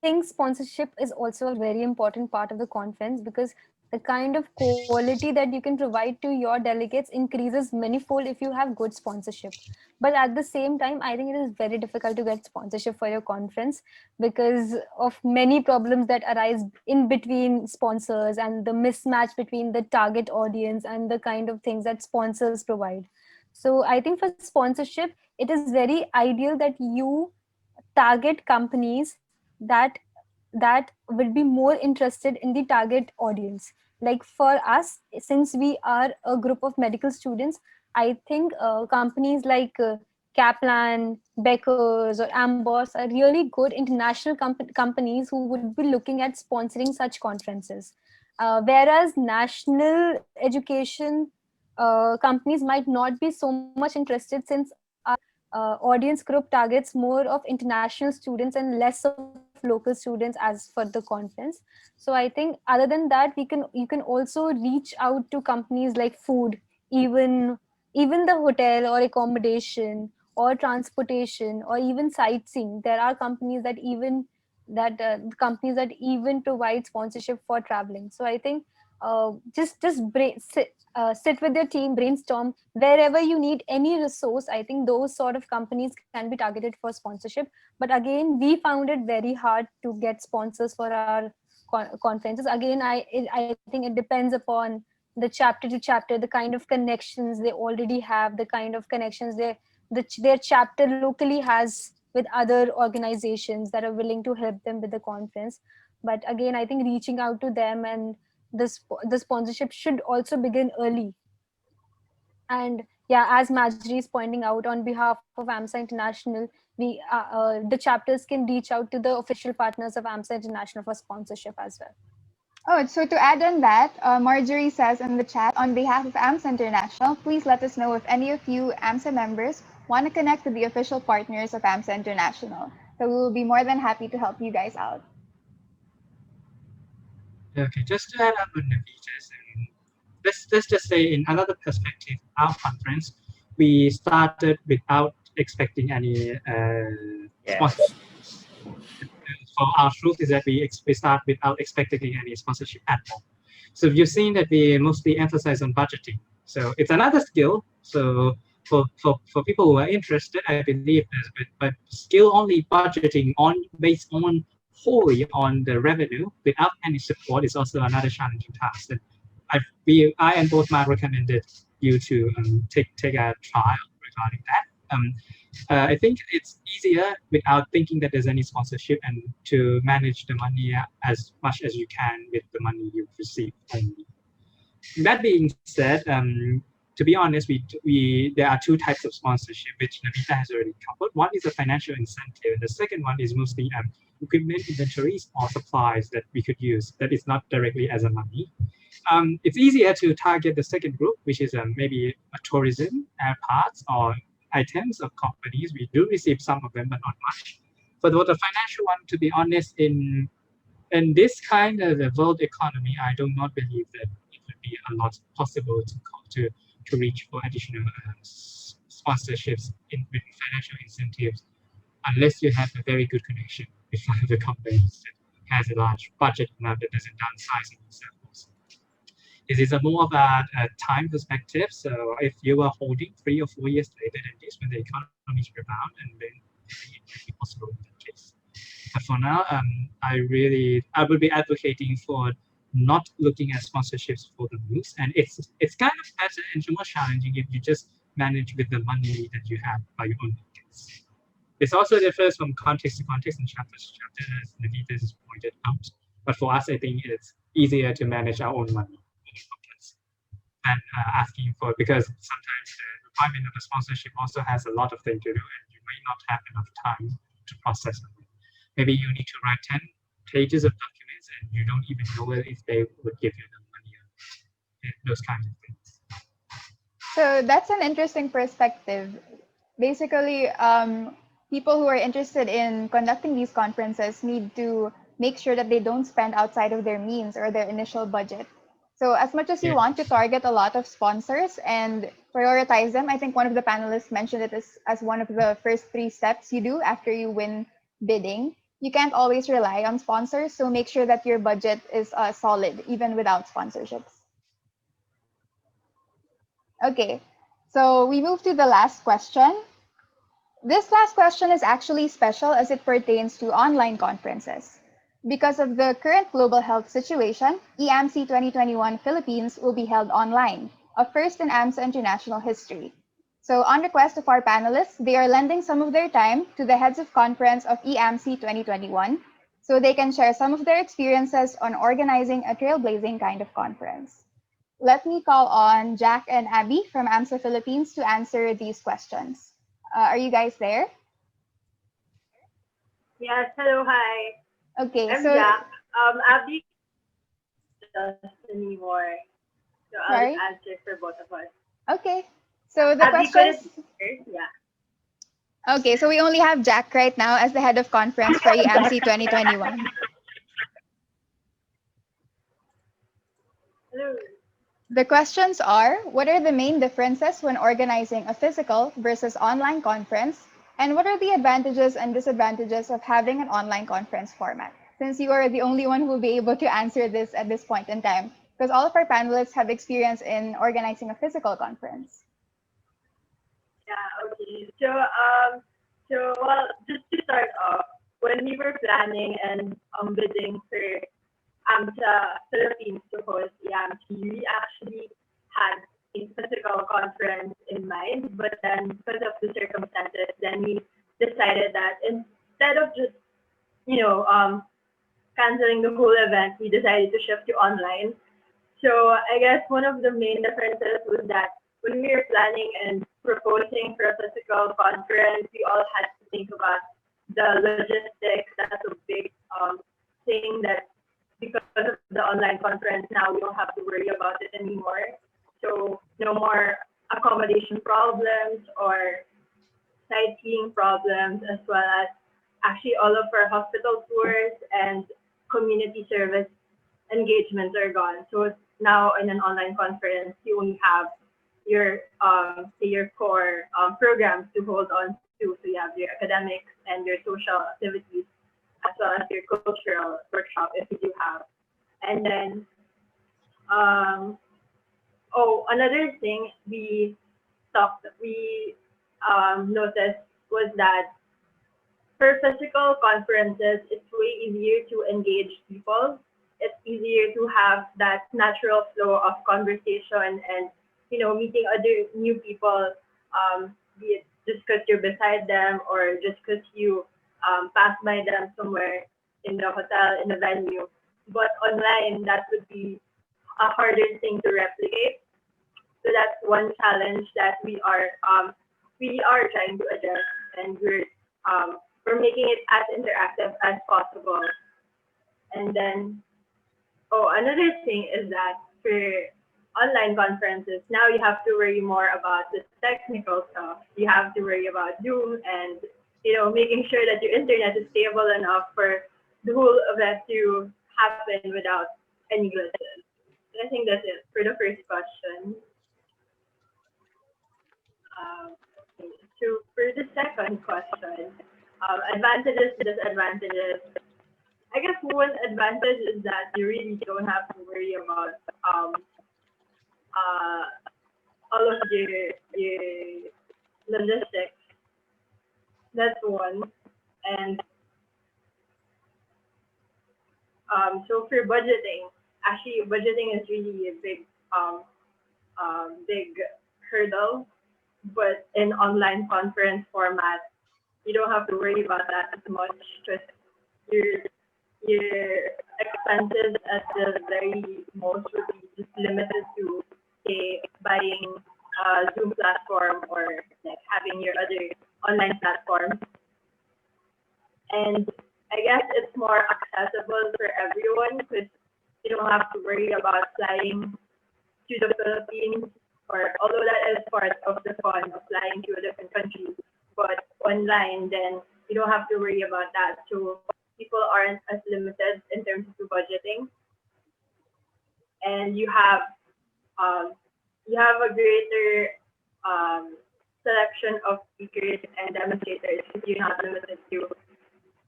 [SPEAKER 4] think sponsorship is also a very important part of the conference, because the kind of quality that you can provide to your delegates increases manifold if you have good sponsorship. But at the same time, I think it is very difficult to get sponsorship for your conference because of many problems that arise in between sponsors and the mismatch between the target audience and the kind of things that sponsors provide. So I think for sponsorship, it is very ideal that you target companies that will be more interested in the target audience. Like for us, since we are a group of medical students, I think companies like Kaplan, Becker's, or Amboss are really good international companies who would be looking at sponsoring such conferences. Whereas national education companies might not be so much interested, since our audience group targets more of international students and less of local students as for the conference. So I think other than that, you can also reach out to companies like food, even the hotel or accommodation or transportation or even sightseeing. There are companies that even provide sponsorship for traveling. So I think just sit with your team, brainstorm wherever you need any resource. I think those sort of companies can be targeted for sponsorship. But again, we found it very hard to get sponsors for our conferences. Again, I think it depends upon the chapter to chapter, the kind of connections they already have, the kind of connections their chapter locally has with other organizations that are willing to help them with the conference. But again, I think reaching out to them and the sponsorship should also begin early. And yeah, as Marjorie is pointing out, on behalf of AMSA International, the chapters can reach out to the official partners of AMSA International for sponsorship as well.
[SPEAKER 1] Oh, so to add on that, Marjorie says in the chat, on behalf of AMSA International, please let us know if any of you AMSA members want to connect with the official partners of AMSA International. So we will be more than happy to help you guys out.
[SPEAKER 6] Okay, just to add up on the features, and let's just say in another perspective, our conference, we started without expecting any sponsorship. So our truth is that we start without expecting any sponsorship at all. So you've seen that we mostly emphasize on budgeting. So it's another skill. So for people who are interested, I believe but skill only budgeting based on wholly on the revenue without any support is also another challenging task. And I and both Mark recommended you to take a trial regarding that. I think it's easier without thinking that there's any sponsorship and to manage the money as much as you can with the money you receive only. That being said, to be honest, there are two types of sponsorship, which Navita has already covered. One is a financial incentive, and the second one is mostly equipment, inventories, or supplies that we could use that is not directly as a money. It's easier to target the second group, which is maybe a tourism, parts, or items of companies. We do receive some of them, but not much. For the financial one, to be honest, in this kind of the world economy, I do not believe that it would be a lot possible to reach for additional sponsorships with financial incentives, unless you have a very good connection with one of the companies that has a large budget enough that doesn't downsize in themselves. This is a more of a time perspective. So if you are holding 3 or 4 years later than this, when the economy is rebound, and then it may be possible in that case. But for now, I will be advocating for not looking at sponsorships for the moves, and it's kind of better and more challenging if you just manage with the money that you have by your own pockets. This also differs from context to context and chapter to chapter, as Navita has pointed out. But for us, I think it's easier to manage our own money than asking for, because sometimes the requirement of the sponsorship also has a lot of things to do, and you may not have enough time to process them. Maybe you need to write 10 pages of documents and you don't even know if they would give you the money or those kinds of things.
[SPEAKER 1] So that's an interesting perspective. Basically, people who are interested in conducting these conferences need to make sure that they don't spend outside of their means or their initial budget. So as much as you want to target a lot of sponsors and prioritize them, I think one of the panelists mentioned it as one of the first 3 steps you do after you win bidding. You can't always rely on sponsors, so make sure that your budget is solid, even without sponsorships. Okay, so we move to the last question. This last question is actually special as it pertains to online conferences. Because of the current global health situation, EAMSC 2021 Philippines will be held online, a first in AMSA International history. So on request of our panelists, they are lending some of their time to the heads of conference of EAMSC 2021 so they can share some of their experiences on organizing a trailblazing kind of conference. Let me call on Jack and Abby from AMSA Philippines to answer these questions. Are you guys there?
[SPEAKER 8] Yes, hello, hi.
[SPEAKER 1] Okay,
[SPEAKER 8] I'm
[SPEAKER 1] so
[SPEAKER 8] Jack. Abby doesn't anymore. So I'll
[SPEAKER 1] Sorry?
[SPEAKER 8] answer for both of us.
[SPEAKER 1] okay. So the
[SPEAKER 8] Abby
[SPEAKER 1] questions.
[SPEAKER 8] couldn't hear, yeah.
[SPEAKER 1] Okay, so we only have Jack right now as the head of conference for EAMSC 2021.
[SPEAKER 8] Hello.
[SPEAKER 1] The questions are, what are the main differences when organizing a physical versus online conference? And what are the advantages and disadvantages of having an online conference format? Since you are the only one who will be able to answer this at this point in time, because all of our panelists have experience in organizing a physical conference.
[SPEAKER 8] Yeah, okay. So well, just to start off, when we were planning and bidding for AMSA Philippines to host EAMSC, we actually had a physical conference in mind, but then because of the circumstances, then we decided that instead of just, canceling the whole event, we decided to shift to online. So I guess one of the main differences was that when we were planning and proposing for a physical conference, we all had to think about the logistics. That's a big thing that because of the online conference now, we don't have to worry about it anymore. So no more accommodation problems or sightseeing problems, as well as actually all of our hospital tours and community service engagements are gone. So now in an online conference, you only have your core programs to hold on to. So you have your academics and your social activities, as well as your cultural workshop if you do have. And then, another thing we noticed was that for physical conferences, it's way easier to engage people it's easier to have that natural flow of conversation and, meeting other new people, be it just because you're beside them or just because you pass by them somewhere in the hotel, in the venue. But online, that would be a harder thing to replicate. So that's one challenge that we are trying to address, and we're making it as interactive as possible. And then, another thing is that for online conferences, now you have to worry more about the technical stuff. You have to worry about Zoom and making sure that your internet is stable enough for the whole event to happen without any glitches. I think that's it for the first question. So for the second question, advantages, disadvantages. I guess one advantage is that you really don't have to worry about all of your logistics. That's one. And so for budgeting, actually budgeting is really a big hurdle. But in online conference format, you don't have to worry about that as much because your expenses at the very most would be just limited to, say, buying a Zoom platform or like having your other online platforms. And I guess it's more accessible for everyone because you don't have to worry about flying to the Philippines, or although that is part of the fun of flying to a different country, but online, then you don't have to worry about that. So people aren't as limited in terms of budgeting, and you have a greater selection of speakers and demonstrators because you're not limited to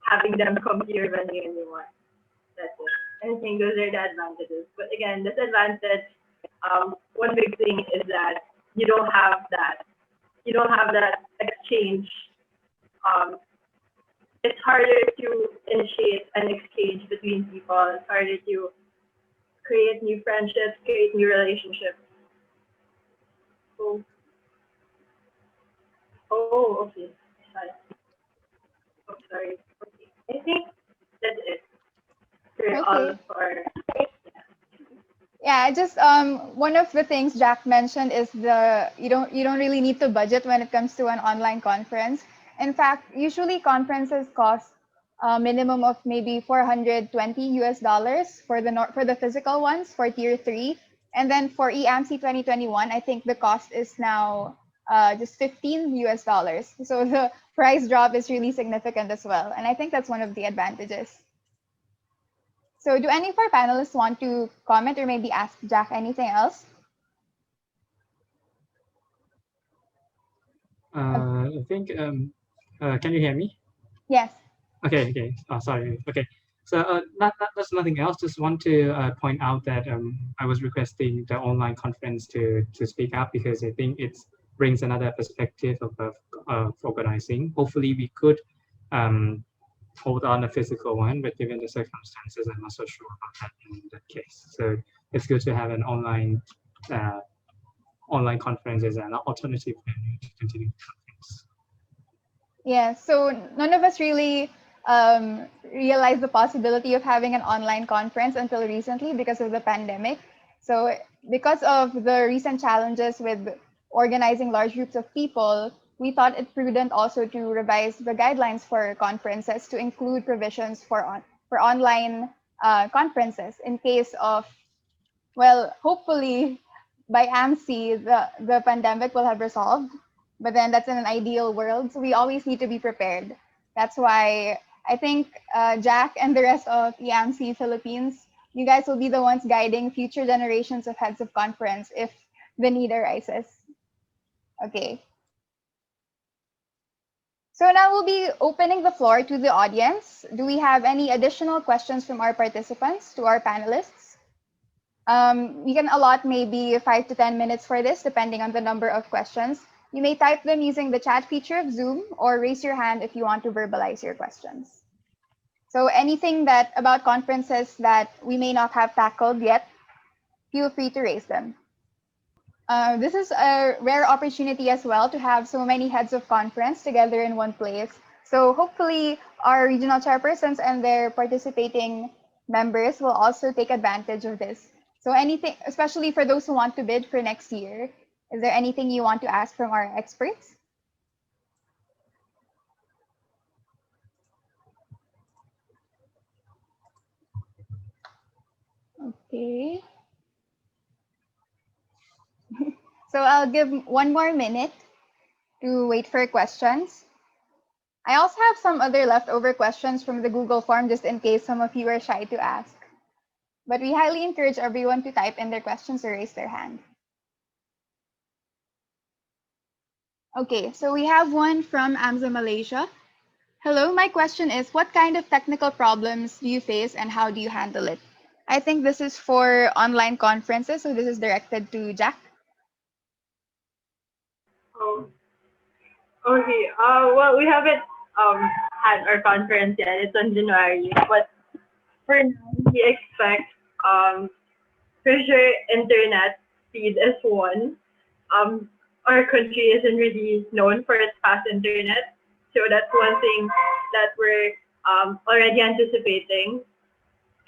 [SPEAKER 8] having them come to your venue anymore. That's it. I think those are the advantages. But again, disadvantage. One big thing is that you don't have that. You don't have that exchange. It's harder to initiate an exchange between people. It's harder to create new friendships, create new relationships. Okay. Sorry. Sorry. Okay. I think that's it for all of our.
[SPEAKER 1] Yeah, just one of the things Jack mentioned is you don't really need to budget when it comes to an online conference. In fact, usually conferences cost a minimum of maybe $420 for the physical ones for tier 3, and then for EAMSC 2021, I think the cost is now just $15. So the price drop is really significant as well, and I think that's one of the advantages. So do any of our panelists want to comment or maybe ask Jack anything else?
[SPEAKER 6] I think, can you hear me?
[SPEAKER 1] Yes.
[SPEAKER 6] Okay. Oh, sorry. Okay. So that's nothing else. Just want to point out that I was requesting the online conference to speak up because I think it brings another perspective of organizing. Hopefully we could hold on a physical one, but given the circumstances, I'm not so sure about that in that case. So it's good to have an online conference as an alternative venue to continue the conference.
[SPEAKER 1] Yeah, so none of us really realized the possibility of having an online conference until recently because of the pandemic. So because of the recent challenges with organizing large groups of people, we thought it prudent also to revise the guidelines for conferences to include provisions for online conferences in case of, well, hopefully by AMSC, the pandemic will have resolved, but then that's in an ideal world. So we always need to be prepared. That's why I think Jack and the rest of EAMSC Philippines, you guys will be the ones guiding future generations of heads of conference if the need arises. Okay. So now we'll be opening the floor to the audience. Do we have any additional questions from our participants to our panelists? We can allot maybe 5 to 10 minutes for this, depending on the number of questions. You may type them using the chat feature of Zoom or raise your hand if you want to verbalize your questions. So anything that about conferences that we may not have tackled yet, feel free to raise them. This is a rare opportunity as well to have so many heads of conference together in one place. So hopefully our regional chairpersons and their participating members will also take advantage of this. So anything, especially for those who want to bid for next year, is there anything you want to ask from our experts? Okay. So I'll give one more minute to wait for questions. I also have some other leftover questions from the Google form just in case some of you are shy to ask. But we highly encourage everyone to type in their questions or raise their hand. Okay, so we have one from AMSA Malaysia. Hello, my question is, what kind of technical problems do you face and how do you handle it? I think this is for online conferences, so this is directed to Jack.
[SPEAKER 8] Oh, okay. Well, we haven't had our conference yet. It's on January, but for now, we expect for sure internet speed is one. Our country isn't really known for its fast internet, so that's one thing that we're already anticipating.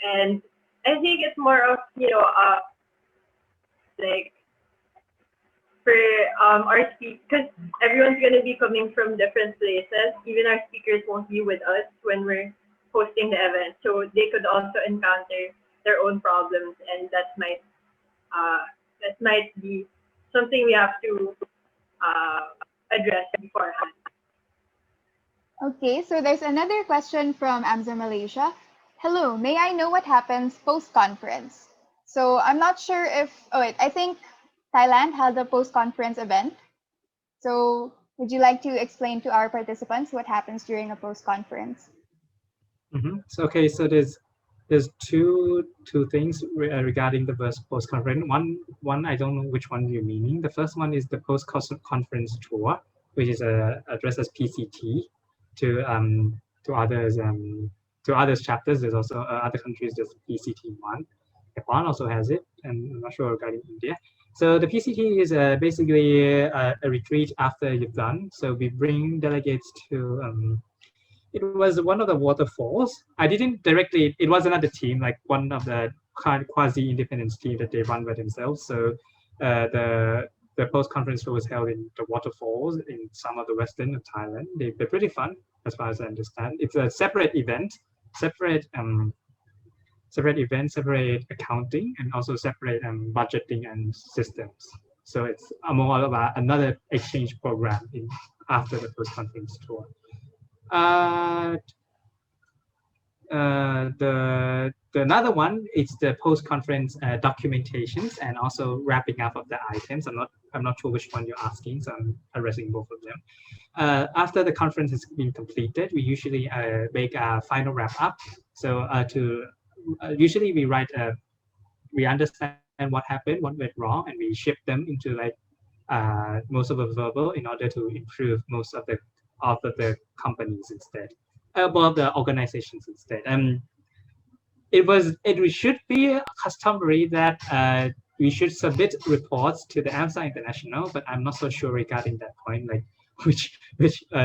[SPEAKER 8] And I think it's more of like for our because everyone's gonna be coming from different places. Even our speakers won't be with us when we're hosting the event, so they could also encounter their own problems, and that might be something we have to address beforehand.
[SPEAKER 1] Okay, so there's another question from AMSA Malaysia. Hello, may I know what happens post-conference? So I'm not sure if, I think Thailand held a post-conference event. So would you like to explain to our participants what happens during a post-conference?
[SPEAKER 6] So there's two things regarding the post-conference. One I don't know which one you're meaning. The first one is the post-conference tour, which is addressed as PCT to others chapters. There's also other countries. There's PCT1. Nepal also has it, and I'm not sure regarding India. So the PCT is basically a retreat after you've done. So we bring delegates to. It was one of the waterfalls. I didn't directly. It was another team, like one of the quasi-independent team that they run by themselves. So the post-conference tour was held in the waterfalls in some of the western of Thailand. They're pretty fun, as far as I understand. It's a separate event, separate accounting, and also separate budgeting and systems. So it's more of another exchange program after the post-conference tour. The another one is the post-conference documentations and also wrapping up of the items. I'm not sure which one you're asking, so I'm addressing both of them. After the conference has been completed, we usually make a final wrap up. So usually we understand what happened, what went wrong, and we ship them into most of the verbal in order to improve most of the companies instead, above the organizations instead. It should be customary that we should submit reports to the AMSA International, but I'm not so sure regarding that point, like which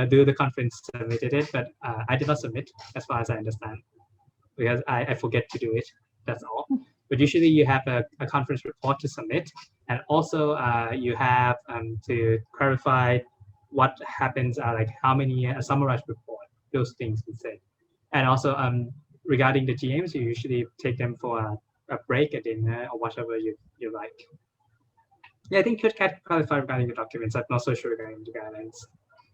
[SPEAKER 6] do the conference submitted it, but I did not submit as far as I understand, because I forget to do it, that's all. But usually you have a conference report to submit, and also you have to clarify what happens, like how many summarized report, those things instead. And also regarding the GMs, you usually take them for a break, a dinner, or whatever you like. Yeah, I think you could clarify regarding the documents. I'm not so sure regarding the guidelines.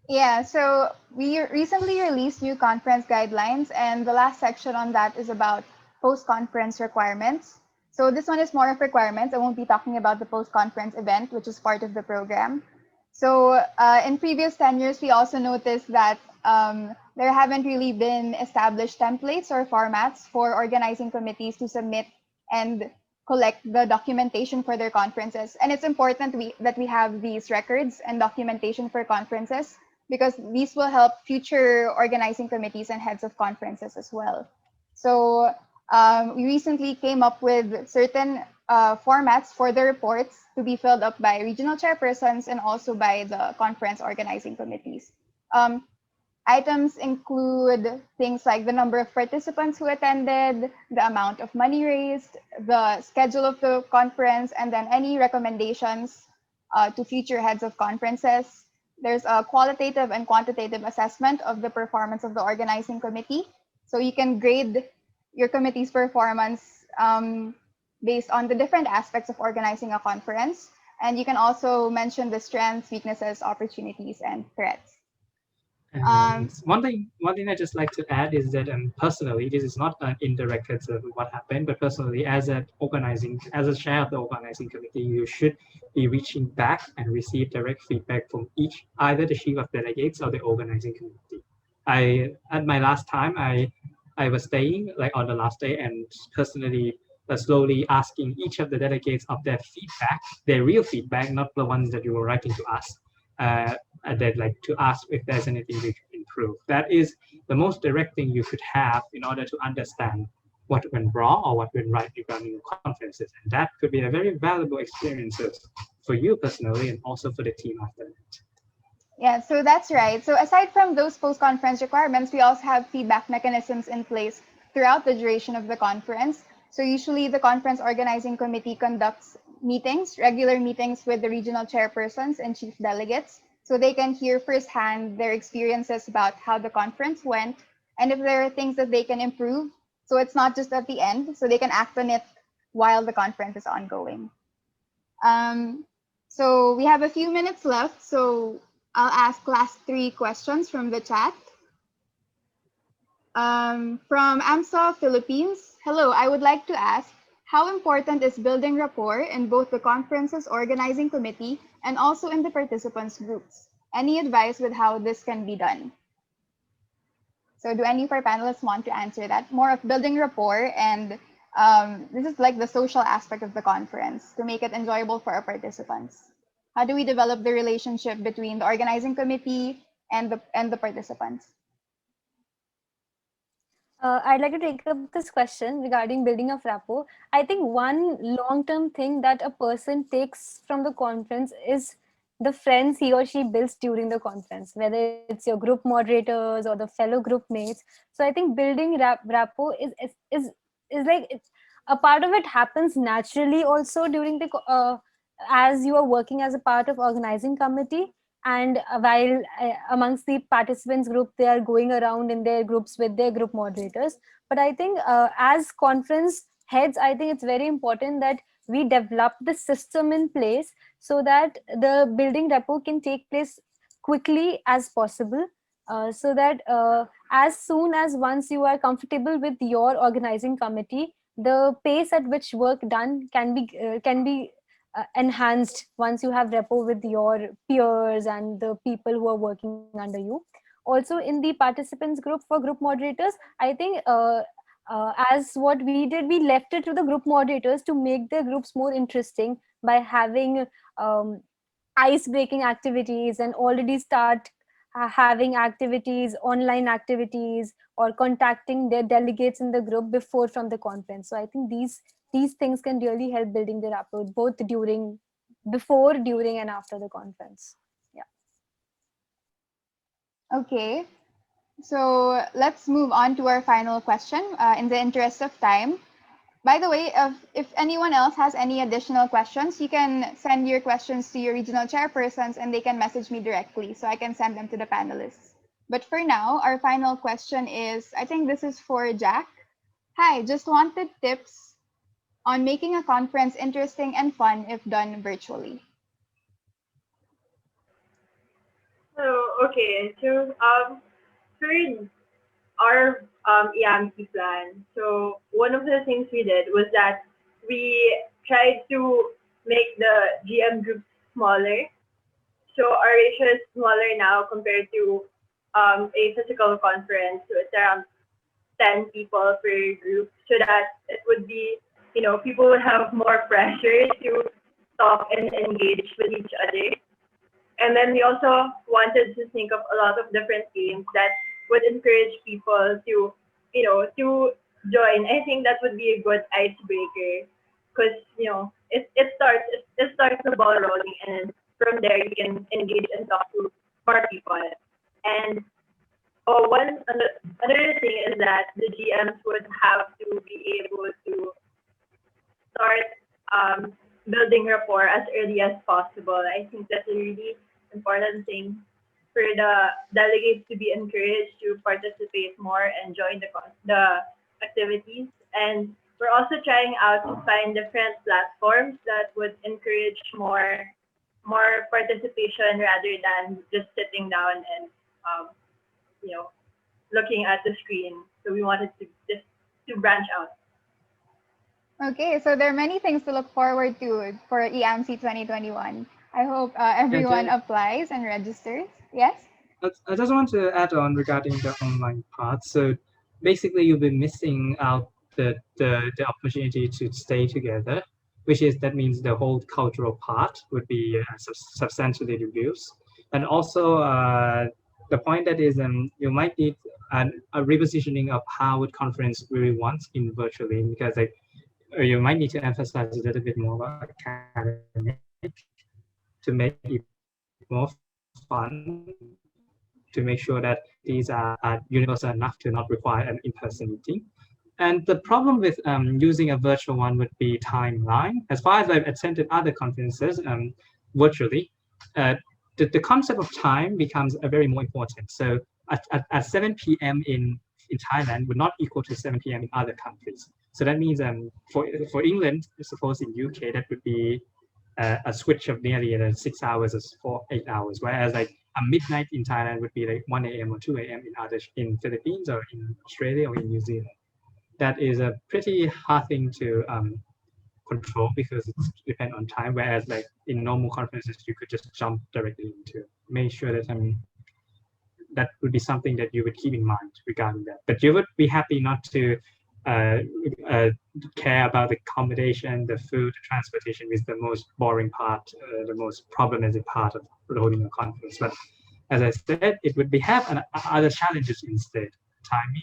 [SPEAKER 1] Yeah, so we recently released new conference guidelines, and the last section on that is about post-conference requirements. So this one is more of requirements. I won't be talking about the post-conference event, which is part of the program. So in previous tenures, we also noticed that there haven't really been established templates or formats for organizing committees to submit and collect the documentation for their conferences. And it's important that we have these records and documentation for conferences because these will help future organizing committees and heads of conferences as well. So we recently came up with certain formats for the reports to be filled up by regional chairpersons and also by the conference organizing committees. Items include things like the number of participants who attended, the amount of money raised, the schedule of the conference, and then any recommendations to future heads of conferences. There's a qualitative and quantitative assessment of the performance of the organizing committee. So you can grade your committee's performance based on the different aspects of organizing a conference. And you can also mention the strengths, weaknesses, opportunities, and threats.
[SPEAKER 6] One thing I just like to add is that personally, this is not an indirect answer of what happened, but personally, as a chair of the organizing committee, you should be reaching back and receive direct feedback from either the chief of delegates or the organizing committee. At my last time, I was staying like on the last day and personally slowly asking each of the delegates of their feedback, their real feedback, not the ones that you were writing to us. And they'd like to ask if there's anything we can improve. That is the most direct thing you could have in order to understand what went wrong or what went right regarding conferences. And that could be a very valuable experience for you personally and also for the team after that.
[SPEAKER 1] Yeah, so that's right. So aside from those post-conference requirements, we also have feedback mechanisms in place throughout the duration of the conference. So usually the conference organizing committee conducts regular meetings with the regional chairpersons and chief delegates, so they can hear firsthand their experiences about how the conference went and if there are things that they can improve. So it's not just at the end, so they can act on it while the conference is ongoing. So we have a few minutes left, so I'll ask last 3 questions from the chat. From AMSA Philippines, hello, I would like to ask, how important is building rapport in both the conference's organizing committee and also in the participants' groups? Any advice with how this can be done? So do any of our panelists want to answer that? More of building rapport, and this is like the social aspect of the conference to make it enjoyable for our participants. How do we develop the relationship between the organizing committee and the participants?
[SPEAKER 4] I'd like to take up this question regarding building of rapport. I think one long-term thing that a person takes from the conference is the friends he or she builds during the conference, whether it's your group moderators or the fellow group mates. So I think building rapport is like a part of it happens naturally also during the as you are working as a part of organizing committee. And while amongst the participants group, they are going around in their groups with their group moderators. But I think as conference heads, I think it's very important that we develop the system in place so that the building rapport can take place quickly as possible. So that as soon as once you are comfortable with your organizing committee, the pace at which work done can be enhanced once you have rapport with your peers and the people who are working under you. Also in the participants group for group moderators, I think as what we did, we left it to the group moderators to make their groups more interesting by having ice breaking activities and already start having activities, online activities, or contacting their delegates in the group before from the conference. So I think these things can really help building the rapport both before, during, and after the conference. Yeah.
[SPEAKER 1] Okay, so let's move on to our final question in the interest of time. By the way, if anyone else has any additional questions, you can send your questions to your regional chairpersons and they can message me directly so I can send them to the panelists. But for now, our final question is, I think this is for Jack. Hi, just wanted tips on making a conference interesting and fun if done virtually.
[SPEAKER 8] Okay, so for our EAMSC plan, so one of the things we did was that we tried to make the GM groups smaller. So our ratio is smaller now compared to a physical conference. So it's around 10 people per group, so that it would be, people would have more pressure to talk and engage with each other. And then we also wanted to think of a lot of different games that would encourage people to, to join. I think that would be a good icebreaker because, it starts the ball rolling, and from there you can engage and talk to more people. And another thing is that the GMs would have to be able to start building rapport as early as possible. I think that's a really important thing for the delegates to be encouraged to participate more and join the activities. And we're also trying out to find different platforms that would encourage more participation rather than just sitting down and looking at the screen. So we wanted to just to branch out.
[SPEAKER 1] Okay, so there are many things to look forward to for EAMSC 2021. I hope everyone applies and registers. Yes?
[SPEAKER 6] I just want to add on regarding the online part. So basically, you'll be missing out the opportunity to stay together, that means the whole cultural part would be substantially reduced. And also, the point that is you might need a repositioning of how would conference really wants in virtually, because you might need to emphasize a little bit more about academic to make it more fun, to make sure that these are universal enough to not require an in-person meeting. And the problem with using a virtual one would be timeline. As far as I've attended other conferences virtually, the concept of time becomes very more important. So at 7 p.m. in Thailand would not equal to 7 p.m. in other countries. So that means for England, suppose in UK, that would be a switch of nearly 6 hours or 8 hours, whereas like a midnight in Thailand would be like 1 a.m. or 2 a.m. in Philippines or in Australia or in New Zealand. That is a pretty hard thing to control because it depends on time, whereas like in normal conferences, you could just jump directly into it. Make sure that that would be something that you would keep in mind regarding that. But you would be happy not to care about the accommodation, the food, the transportation is the most boring part, the most problematic part of holding a conference. But as I said, it would have other challenges instead. Timing,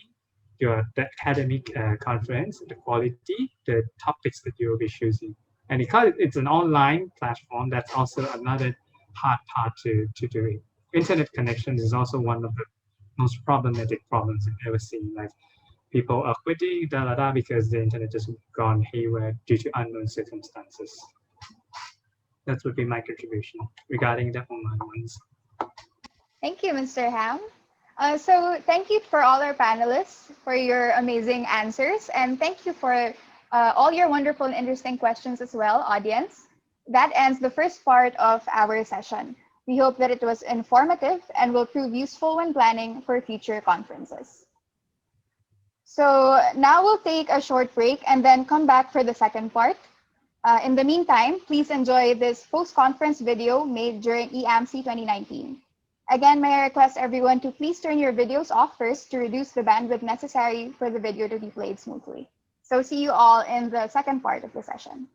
[SPEAKER 6] the academic conference, the quality, the topics that you will be choosing. And because it's an online platform, that's also another hard part to do it. Internet connections is also one of the most problematic problems I've ever seen. Like people are quitting because the internet just gone haywire due to unknown circumstances. That would be my contribution regarding the online ones.
[SPEAKER 1] Thank you, Mr. Ham. So thank you for all our panelists for your amazing answers, and thank you for all your wonderful and interesting questions as well, audience. That ends the first part of our session. We hope that it was informative and will prove useful when planning for future conferences. So now we'll take a short break and then come back for the second part. In the meantime, please enjoy this post-conference video made during EAMSC 2019. Again, may I request everyone to please turn your videos off first to reduce the bandwidth necessary for the video to be played smoothly. So see you all in the second part of the session.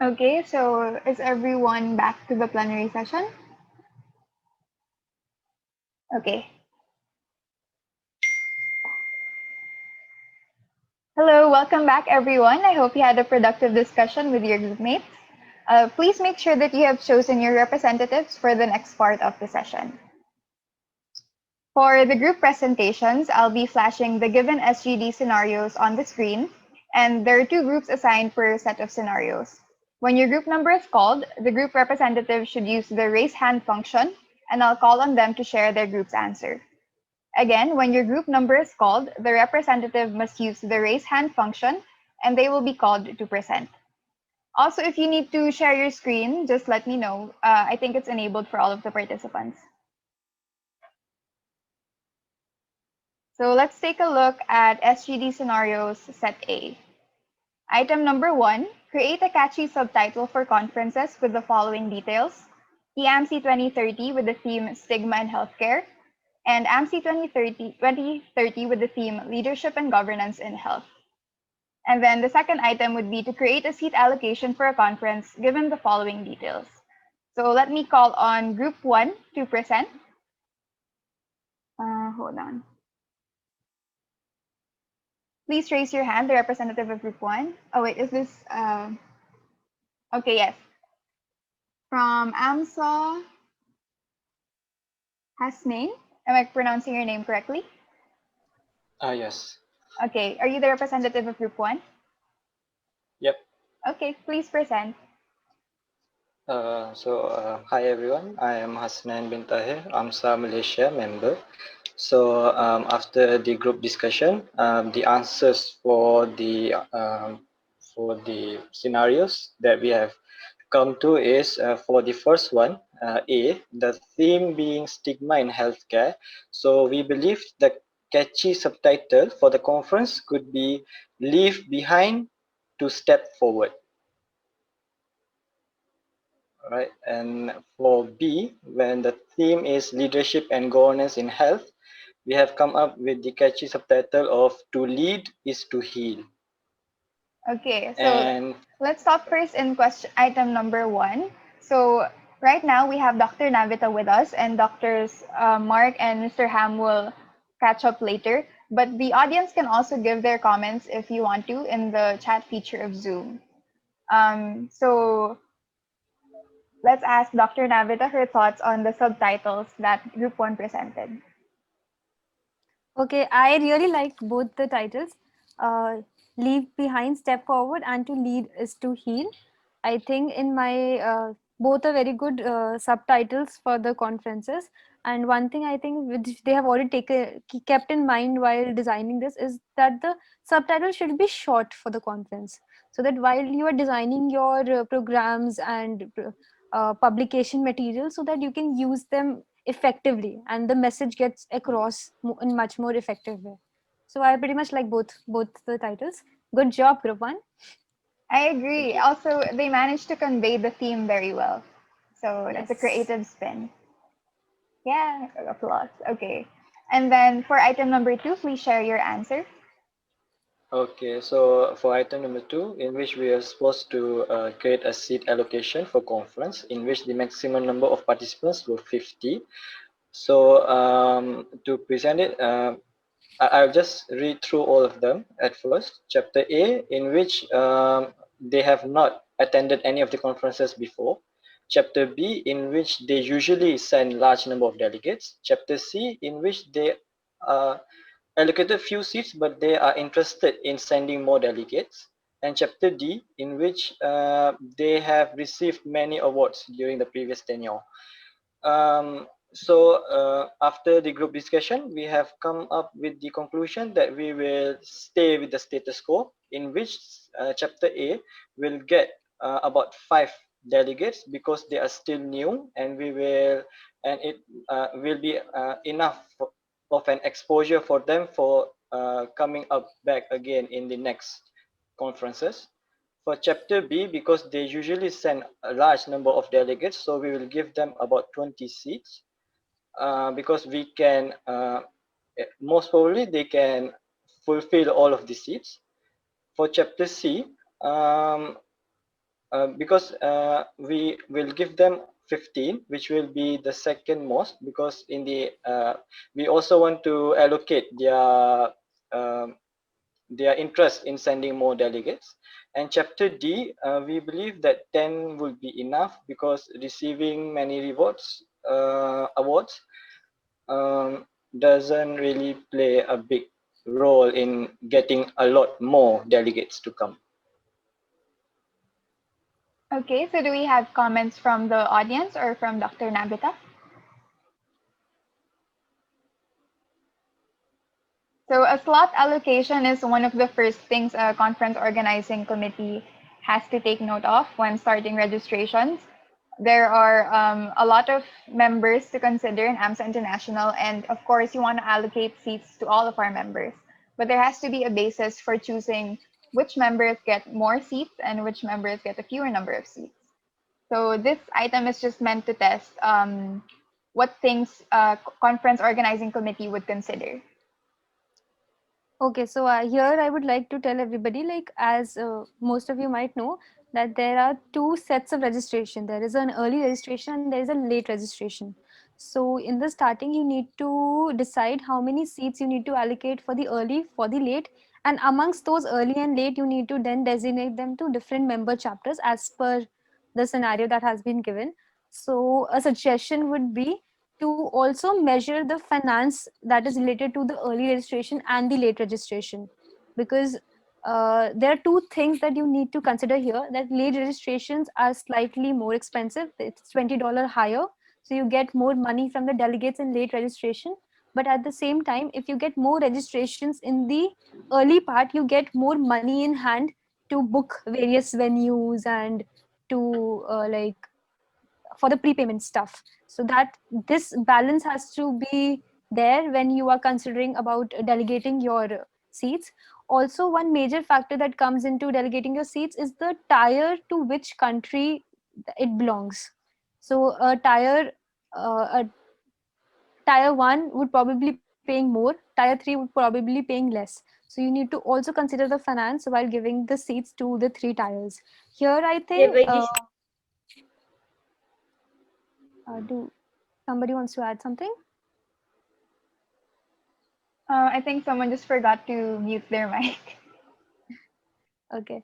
[SPEAKER 1] Okay, so is everyone back to the plenary session? Okay. Hello, welcome back everyone. I hope you had a productive discussion with your group mates. Please make sure that you have chosen your representatives for the next part of the session. For the group presentations, I'll be flashing the given SGD scenarios on the screen, and there are 2 groups assigned per set of scenarios. When your group number is called, the group representative should use the raise hand function, and I'll call on them to share their group's answer. Again, when your group number is called, the representative must use the raise hand function and they will be called to present. Also, if you need to share your screen, just let me know. I think it's enabled for all of the participants. So let's take a look at SGD scenarios set A. Item number 1, create a catchy subtitle for conferences with the following details. EAMSC 2030 with the theme Stigma in Healthcare, and AMSC 2030 with the theme Leadership and Governance in Health. And then the second item would be to create a seat allocation for a conference given the following details. So let me call on Group 1 to present. Hold on. Please raise your hand, the representative of Group 1. Oh, wait, is this... Okay, yes. From AMSA, Hasnain. Am I pronouncing your name correctly?
[SPEAKER 9] Yes.
[SPEAKER 1] Okay, are you the representative of Group 1?
[SPEAKER 9] Yep.
[SPEAKER 1] Okay, please present.
[SPEAKER 9] Hi everyone. I am Hasnain bin Tahir, AMSA Malaysia member. So after the group discussion, the answers for the scenarios that we have come to is for the first one, A, the theme being stigma in healthcare. So we believe the catchy subtitle for the conference could be "Leave Behind to Step Forward." Right, and for B, when the theme is leadership and governance in health, we have come up with the catchy subtitle of "To Lead is to Heal."
[SPEAKER 1] Okay, so
[SPEAKER 9] And
[SPEAKER 1] let's stop first in question item number 1. So right now we have Dr. Navita with us, and Doctors Mark and Mr. Ham will catch up later. But the audience can also give their comments if you want to in the chat feature of Zoom. So let's ask Dr. Navita her thoughts on the subtitles that Group 1 presented.
[SPEAKER 4] Okay, I really like both the titles. Leave behind, step forward, and to lead is to heal. I think in my both are very good subtitles for the conferences. And one thing I think which they have already kept in mind while designing this is that the subtitle should be short for the conference, so that while you are designing your programs and publication materials, so that you can use them effectively and the message gets across in much more effective way. So I pretty much like both the titles. Good job, Group 1.
[SPEAKER 1] I agree. Also, they managed to convey the theme very well. So that's a
[SPEAKER 4] Yes.
[SPEAKER 1] creative spin. Yeah, applause. Okay. And then for item number 2, please share your answer.
[SPEAKER 9] okay, so for item number 2, in which we are supposed to create a seat allocation for conference, in which the maximum number of participants were 50. So to present it, I'll just read through all of them at first. Chapter A, in which they have not attended any of the conferences before. Chapter B, in which they usually send large number of delegates. Chapter C, in which they allocated few seats, but they are interested in sending more delegates. And Chapter D, in which they have received many awards during the previous tenure. After the group discussion, we have come up with the conclusion that we will stay with the status quo, in which Chapter A will get about 5 delegates because they are still new, and it will be enough of an exposure for them for coming up back again in the next conferences. For Chapter B, because they usually send a large number of delegates, so we will give them about 20 seats. Because we can, most probably they can fulfill all of the seats. For Chapter C, because we will give them 15, which will be the second most, because in the we also want to allocate their interest in sending more delegates. And Chapter D, we believe that 10 will be enough, because receiving many awards doesn't really play a big role in getting a lot more delegates to come.
[SPEAKER 1] Okay, so do we have comments from the audience or from Dr. Nabita? So a slot allocation is one of the first things a conference organizing committee has to take note of when starting registrations. There are a lot of members to consider in AMSA International, and of course, you want to allocate seats to all of our members. But there has to be a basis for choosing which members get more seats and which members get a fewer number of seats. So this item is just meant to test what things a conference organizing committee would consider.
[SPEAKER 4] Okay, so here I would like to tell everybody, like as most of you might know, that there are two sets of registration. There is an early registration and there is a late registration. So in the starting, you need to decide how many seats you need to allocate for the early, for the late, and amongst those early and late, you need to then designate them to different member chapters as per the scenario that has been given. So a suggestion would be to also measure the finance that is related to the early registration and the late registration, because there are two things that you need to consider here. That late registrations are slightly more expensive. It's $20 higher, so you get more money from the delegates in late registration. But at the same time, if you get more registrations in the early part, you get more money in hand to book various venues and to like for the prepayment stuff. So that this balance has to be there when you are considering about delegating your seats. Also, one major factor that comes into delegating your seats is the tier to which country it belongs. So a tier 1 would probably paying more, tier 3 would probably paying less. So you need to also consider the finance while giving the seats to the three tiers. Here I think do somebody wants to add something?
[SPEAKER 1] I think someone just forgot to mute their mic.
[SPEAKER 4] Okay.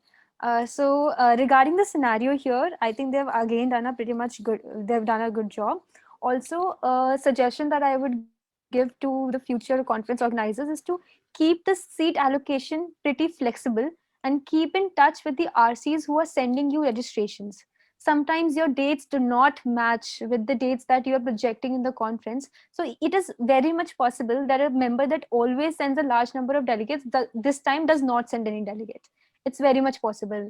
[SPEAKER 4] So regarding the scenario here, I think they've again done a pretty much good. They've done a good job. Also, a suggestion that I would give to the future conference organizers is to keep the seat allocation pretty flexible and keep in touch with the RCs who are sending you registrations. Sometimes your dates do not match with the dates that you are projecting in the conference. So it is very much possible that a member that always sends a large number of delegates this time does not send any delegates. It's very much possible.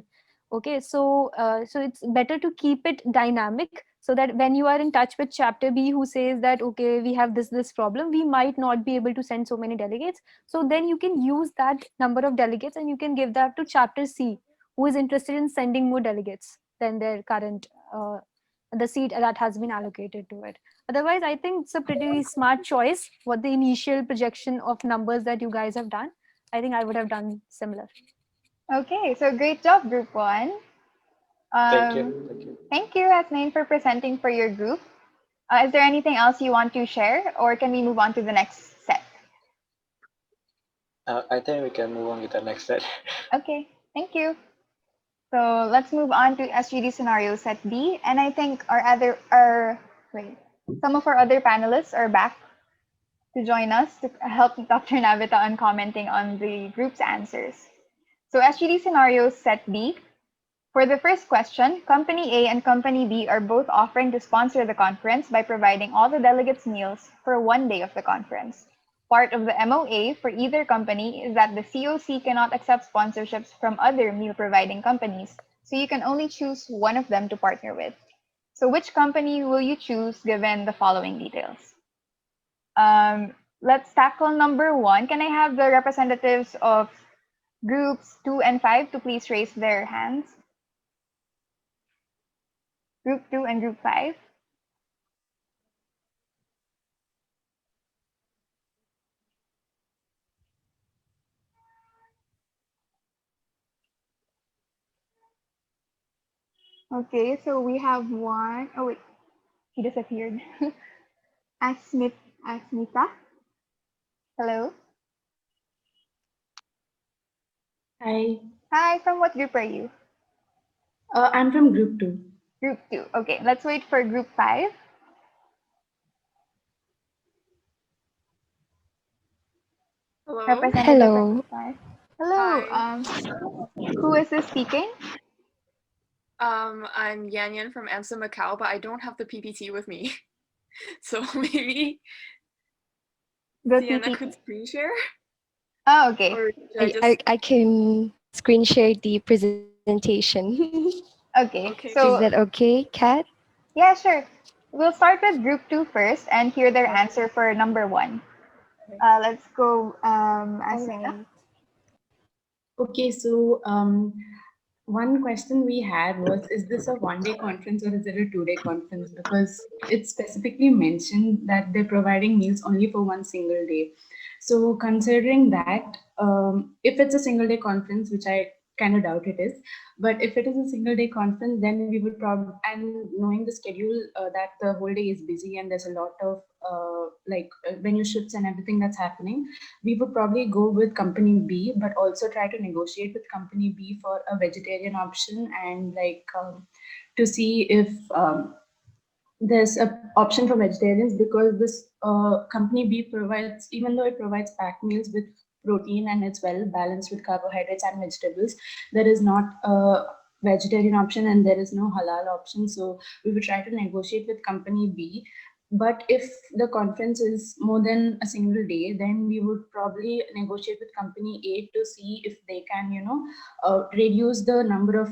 [SPEAKER 4] Okay, so it's better to keep it dynamic, so that when you are in touch with chapter B who says that okay, we have this problem, we might not be able to send so many delegates, so then you can use that number of delegates and you can give that to chapter C, who is interested in sending more delegates than their current the seat that has been allocated to it. Otherwise, I think it's a pretty smart choice. What the initial projection of numbers that you guys have done, I think I would have done similar.
[SPEAKER 1] Okay, so great job, Group 1.
[SPEAKER 9] Thank you.
[SPEAKER 1] Thank you, Hasnain, for presenting for your group. Is there anything else you want to share, or can we move on to the next set?
[SPEAKER 9] I think we can move on with the next set.
[SPEAKER 1] Okay, thank you. So let's move on to SGD scenario set B, and I think some of our other panelists are back to join us to help Dr. Navita on commenting on the group's answers. So SGD scenario set B. For the first question, Company A and Company B are both offering to sponsor the conference by providing all the delegates' meals for one day of the conference. Part of the MOA for either company is that the COC cannot accept sponsorships from other meal-providing companies, so you can only choose one of them to partner with. So which company will you choose given the following details? Let's tackle number 1. Can I have the representatives of groups 2 and 5 to please raise their hands? Group 2 and Group 5. Okay, so we have one. Oh wait, he disappeared. Asmita. Hello.
[SPEAKER 10] Hi,
[SPEAKER 1] Hi, from what group are you?
[SPEAKER 10] I'm from Group 2.
[SPEAKER 1] Group 2. Okay, let's wait for Group 5.
[SPEAKER 11] Hello.
[SPEAKER 1] Representative
[SPEAKER 11] Hello.
[SPEAKER 1] for Group 5. Hello.
[SPEAKER 11] Hi.
[SPEAKER 1] Who is this speaking?
[SPEAKER 11] I'm Yan Yan from AMSA Macau, but I don't have the PPT with me. So maybe
[SPEAKER 1] The
[SPEAKER 11] Sienna
[SPEAKER 1] PPT.
[SPEAKER 11] could screen share?
[SPEAKER 1] Oh, okay.
[SPEAKER 11] Or should I just...
[SPEAKER 12] I can screen share the presentation.
[SPEAKER 1] Okay.
[SPEAKER 11] Okay.
[SPEAKER 12] Is
[SPEAKER 1] So
[SPEAKER 12] that okay, Kat?
[SPEAKER 1] yeah, sure. We'll start with group 2 first and hear their answer for number 1. Let's go, Asmita.
[SPEAKER 12] Alright.
[SPEAKER 10] Okay, so one question we had was, is this a one-day conference or is it a two-day conference? Because it specifically mentioned that they're providing meals only for one single day. So considering that, if it's a single day conference, which I kind of doubt it is, but if it is a single day conference, then we would probably, and knowing the schedule that the whole day is busy and there's a lot of venue shifts and everything that's happening, we would probably go with company B, but also try to negotiate with company B for a vegetarian option and to see if there's an option for vegetarians, because this company B provides, even though it provides packed meals with protein and it's well balanced with carbohydrates and vegetables, there is not a vegetarian option and there is no halal option. So we would try to negotiate with company B. But if the conference is more than a single day, then we would probably negotiate with company A to see if they can, reduce the number of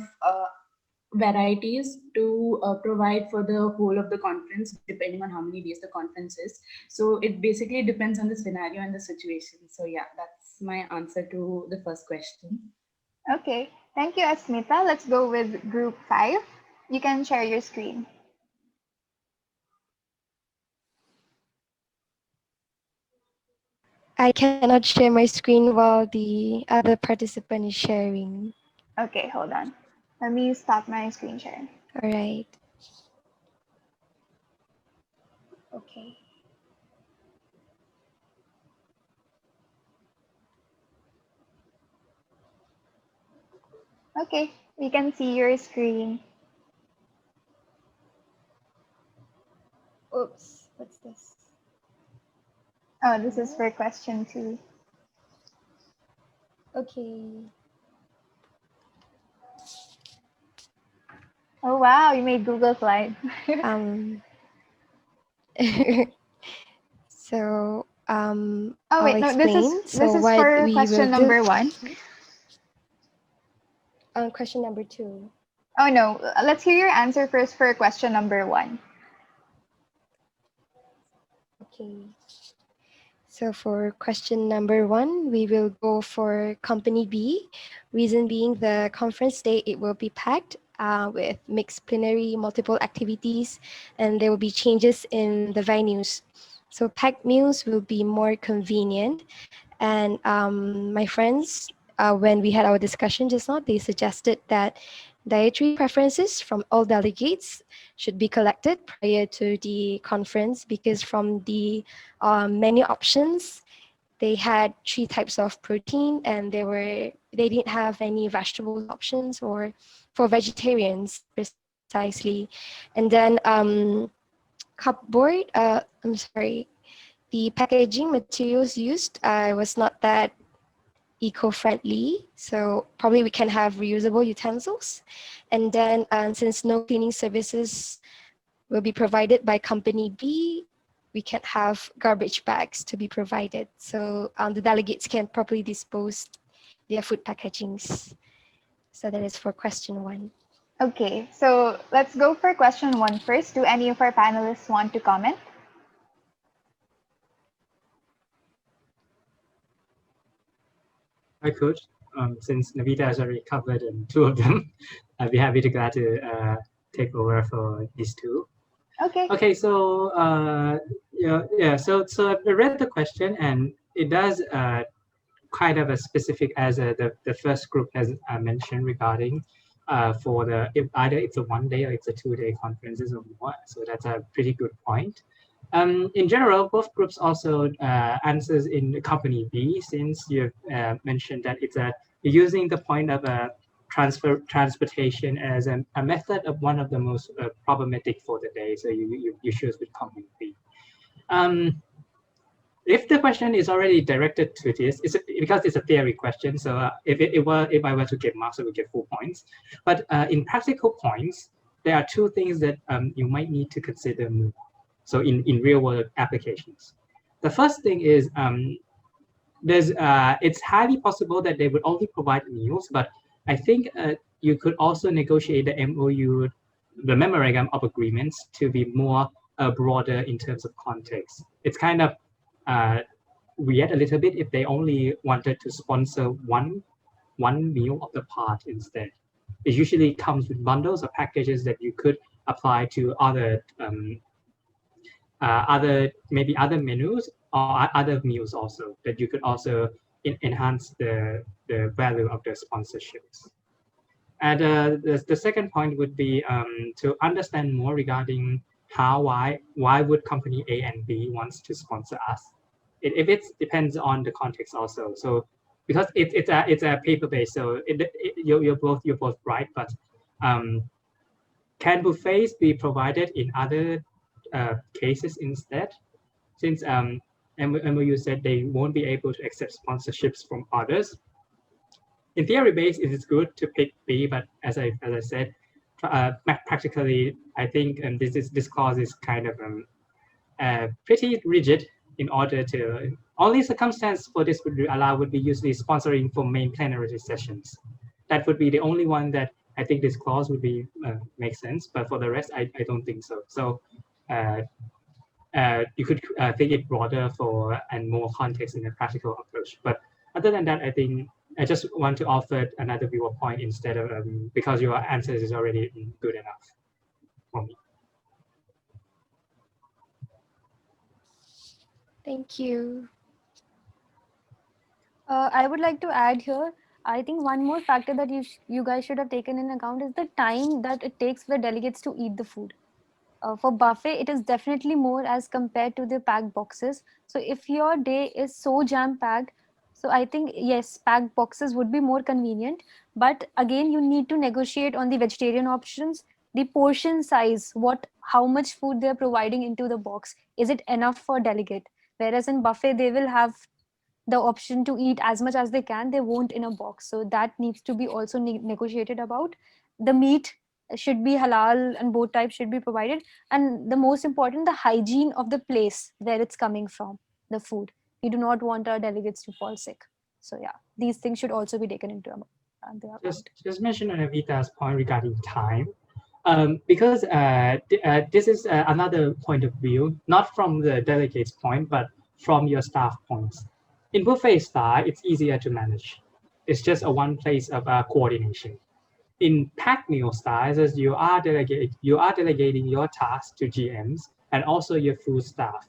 [SPEAKER 10] varieties to provide for the whole of the conference, depending on how many days the conference is. So it basically depends on the scenario and the situation. So yeah, that's my answer to the first question.
[SPEAKER 1] Okay. Thank you, Asmita. Let's go with group 5. You can share your screen.
[SPEAKER 12] I cannot share my screen while the other participant is sharing.
[SPEAKER 1] Okay, hold on. Let me stop my screen sharing.
[SPEAKER 12] All right. Okay.
[SPEAKER 1] Okay, we can see your screen.
[SPEAKER 12] Oops, what's this?
[SPEAKER 1] Oh, this is for question 2.
[SPEAKER 12] Okay.
[SPEAKER 1] Oh, wow, you made Google Slide.
[SPEAKER 12] So
[SPEAKER 1] Oh, wait,
[SPEAKER 12] I'll
[SPEAKER 1] no, this
[SPEAKER 12] explain.
[SPEAKER 1] is
[SPEAKER 12] So what
[SPEAKER 1] for
[SPEAKER 12] we
[SPEAKER 1] question
[SPEAKER 12] will do.
[SPEAKER 1] number 1.
[SPEAKER 12] Question number 2.
[SPEAKER 1] Oh, no, let's hear your answer first for question number 1.
[SPEAKER 12] Okay. So for question number 1, we will go for company B. Reason being, the conference day, it will be packed with mixed plenary, multiple activities, and there will be changes in the venues. So packed meals will be more convenient. And my friends, when we had our discussion just now, they suggested that dietary preferences from all delegates should be collected prior to the conference, because from the menu options, they had 3 types of protein and they didn't have any vegetable options or for vegetarians precisely. And then cupboard, I'm sorry, the packaging materials used was not that eco-friendly, so probably we can have reusable utensils. And then since no cleaning services will be provided by company B, we can't have garbage bags to be provided, so the delegates can properly dispose their food packagings. So that is for question 1.
[SPEAKER 1] Okay, so let's go for question 1 first. Do any of our panelists want to comment?
[SPEAKER 6] I could, since Navita has already covered 2 of them. I'd be happy to glad to take over for these 2.
[SPEAKER 1] Okay.
[SPEAKER 6] Okay, so so I read the question, and it does kind of a specific as the first group has mentioned regarding for the either it's a 1 day or it's a 2-day conferences or more. So that's a pretty good point. In general, both groups also answers in the company B, since you've mentioned that you're using the point of a transportation as a method of one of the most problematic for the day. So you choose with company B. If the question is already directed to this, because it's a theory question. So if I were to get marks, I would get 4 points. But in practical points, there are 2 things that you might need to consider more. So in real world applications, the first thing is it's highly possible that they would only provide meals, but I think you could also negotiate the MOU, the memorandum of agreements, to be more broader in terms of context. It's kind of weird a little bit if they only wanted to sponsor one meal of the part instead. It usually comes with bundles or packages that you could apply to other maybe other menus or other meals also, that you could also enhance the value of the sponsorships. And the second point would be to understand more regarding why would company A and B wants to sponsor us. If it depends on the context also. So because it's a paper based, so you're both right. But can buffets be provided in other cases instead? Since MOU said they won't be able to accept sponsorships from others. In theory base, it is good to pick B, but as I said, practically, I think this clause is kind of pretty rigid. In order to, only circumstance for this would be usually sponsoring for main plenary sessions. That would be the only one that I think this clause would be make sense. But for the rest, I don't think so. So you could think it broader for and more context in a practical approach. But other than that, I think I just want to offer another viewpoint instead of because your answers is already good enough for me.
[SPEAKER 12] Thank you.
[SPEAKER 4] I would like to add here, I think one more factor that you guys should have taken in account is the time that it takes for delegates to eat the food. For buffet, it is definitely more as compared to the packed boxes. So if your day is so jam-packed, so I think, yes, packed boxes would be more convenient. But again, you need to negotiate on the vegetarian options, the portion size, how much food they're providing into the box. Is it enough for delegate? Whereas in buffet, they will have the option to eat as much as they can. They won't in a box. So that needs to be also negotiated about. The meat should be halal and both types should be provided. And the most important, the hygiene of the place where it's coming from, the food. We do not want our delegates to fall sick. So yeah, these things should also be taken into account.
[SPEAKER 6] Just mention Anavita's point regarding time. Because this is another point of view, not from the delegate's point, but from your staff points. In buffet style, it's easier to manage. It's just a one place of coordination. In packed meal styles, as you are delegating your tasks to GMs and also your food staff.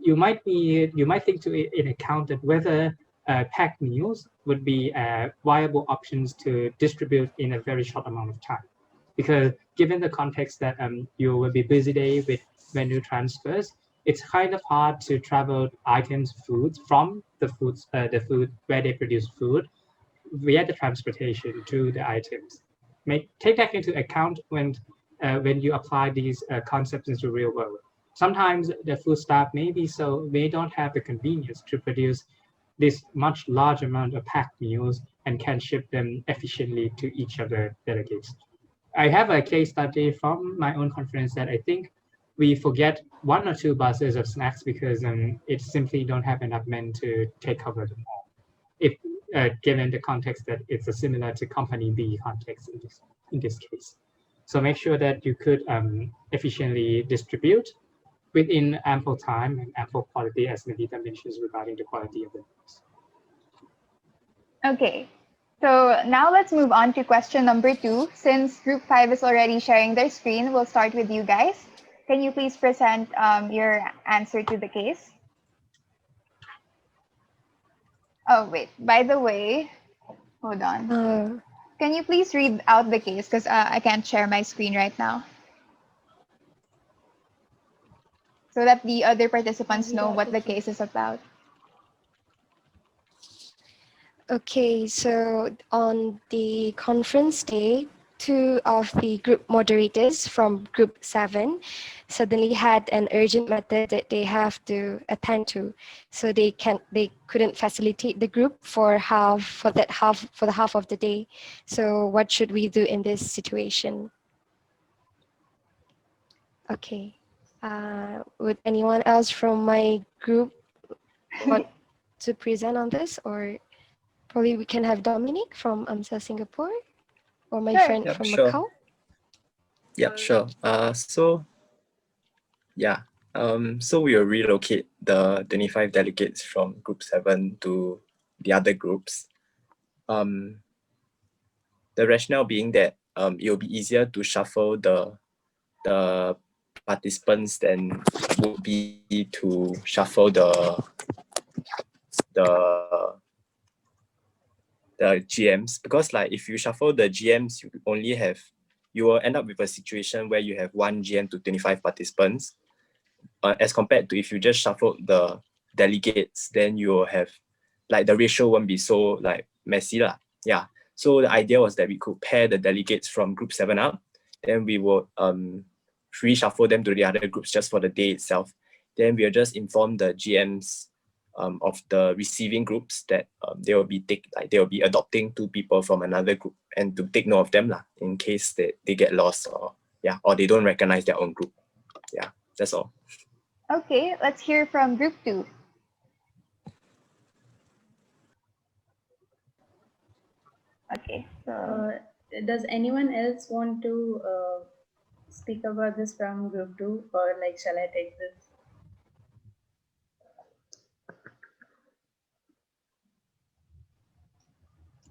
[SPEAKER 6] You might think in account that whether packed meals would be viable options to distribute in a very short amount of time. Because given the context that you will be busy day with menu transfers, it's kind of hard to travel items, foods from the food where they produce food via the transportation to the items. Take that into account when you apply these concepts into real world. Sometimes the food staff may don't have the convenience to produce this much large amount of packed meals and can ship them efficiently to each of the delegates. I have a case study from my own conference that I think we forget 1 or 2 buses of snacks because it simply don't have enough men to take cover them all. If given the context that it's a similar to company B context in this case. So make sure that you could efficiently distribute within ample time and ample quality, as Navita mentions regarding the quality of the meals.
[SPEAKER 1] Okay, so now let's move on to question number 2. Since group 5 is already sharing their screen, we'll start with you guys. Can you please present your answer to the case? Oh, wait, by the way, hold on. Can you please read out the case? Because I can't share my screen right now. So that the other participants know what the case is about.
[SPEAKER 12] Okay, so on the conference day, 2 of the group moderators from group 7 suddenly had an urgent matter that they have to attend to, so they couldn't facilitate the group for the half of the day. So what should we do in this situation? Okay, would anyone else from my group want to present on this, or probably we can have Dominic from AMSA Singapore, or my
[SPEAKER 1] Sure.
[SPEAKER 12] friend
[SPEAKER 13] Yep,
[SPEAKER 12] from
[SPEAKER 13] sure.
[SPEAKER 12] Macau.
[SPEAKER 13] Yep, sure. So we will relocate the 25 delegates from group 7 to the other groups. The rationale being that it will be easier to shuffle the participants than would be to shuffle the GMs, because like if you shuffle the GMs, you will end up with a situation where you have one GM to 25 participants, as compared to if you just shuffle the delegates, then you will have like the ratio won't be so like messy lah. Yeah. So the idea was that we could pair the delegates from group 7 up, then we will reshuffle them to the other groups just for the day itself. Then we'll just inform the GMs of the receiving groups that they will be adopting 2 people from another group, and to take note of them lah, in case they get lost or they don't recognize their own group. Yeah, that's all.
[SPEAKER 1] Okay, let's hear from group 2. Okay, so
[SPEAKER 10] Does anyone else want to speak about this from group 2, or like shall I take this?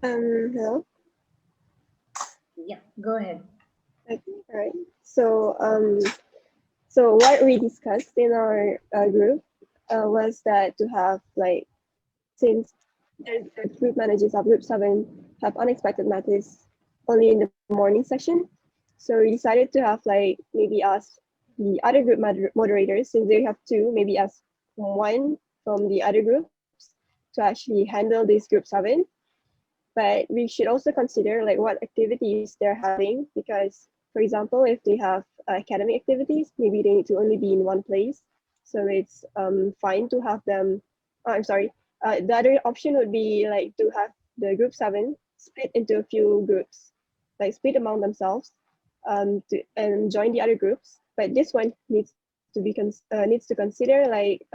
[SPEAKER 14] Hello.
[SPEAKER 10] Yeah, go ahead.
[SPEAKER 14] Okay, all right. So what we discussed in our group was that to have like, since the group managers of group 7 have unexpected matters only in the morning session, so we decided to have like maybe ask the other group moderators, since they have 2, maybe ask one from the other groups to actually handle this group 7. But we should also consider like what activities they're having, because for example, if they have academic activities, maybe they need to only be in one place. So it's fine to have them, the other option would be like to have the group 7 split into a few groups, like split among themselves and join the other groups. But this one needs to consider like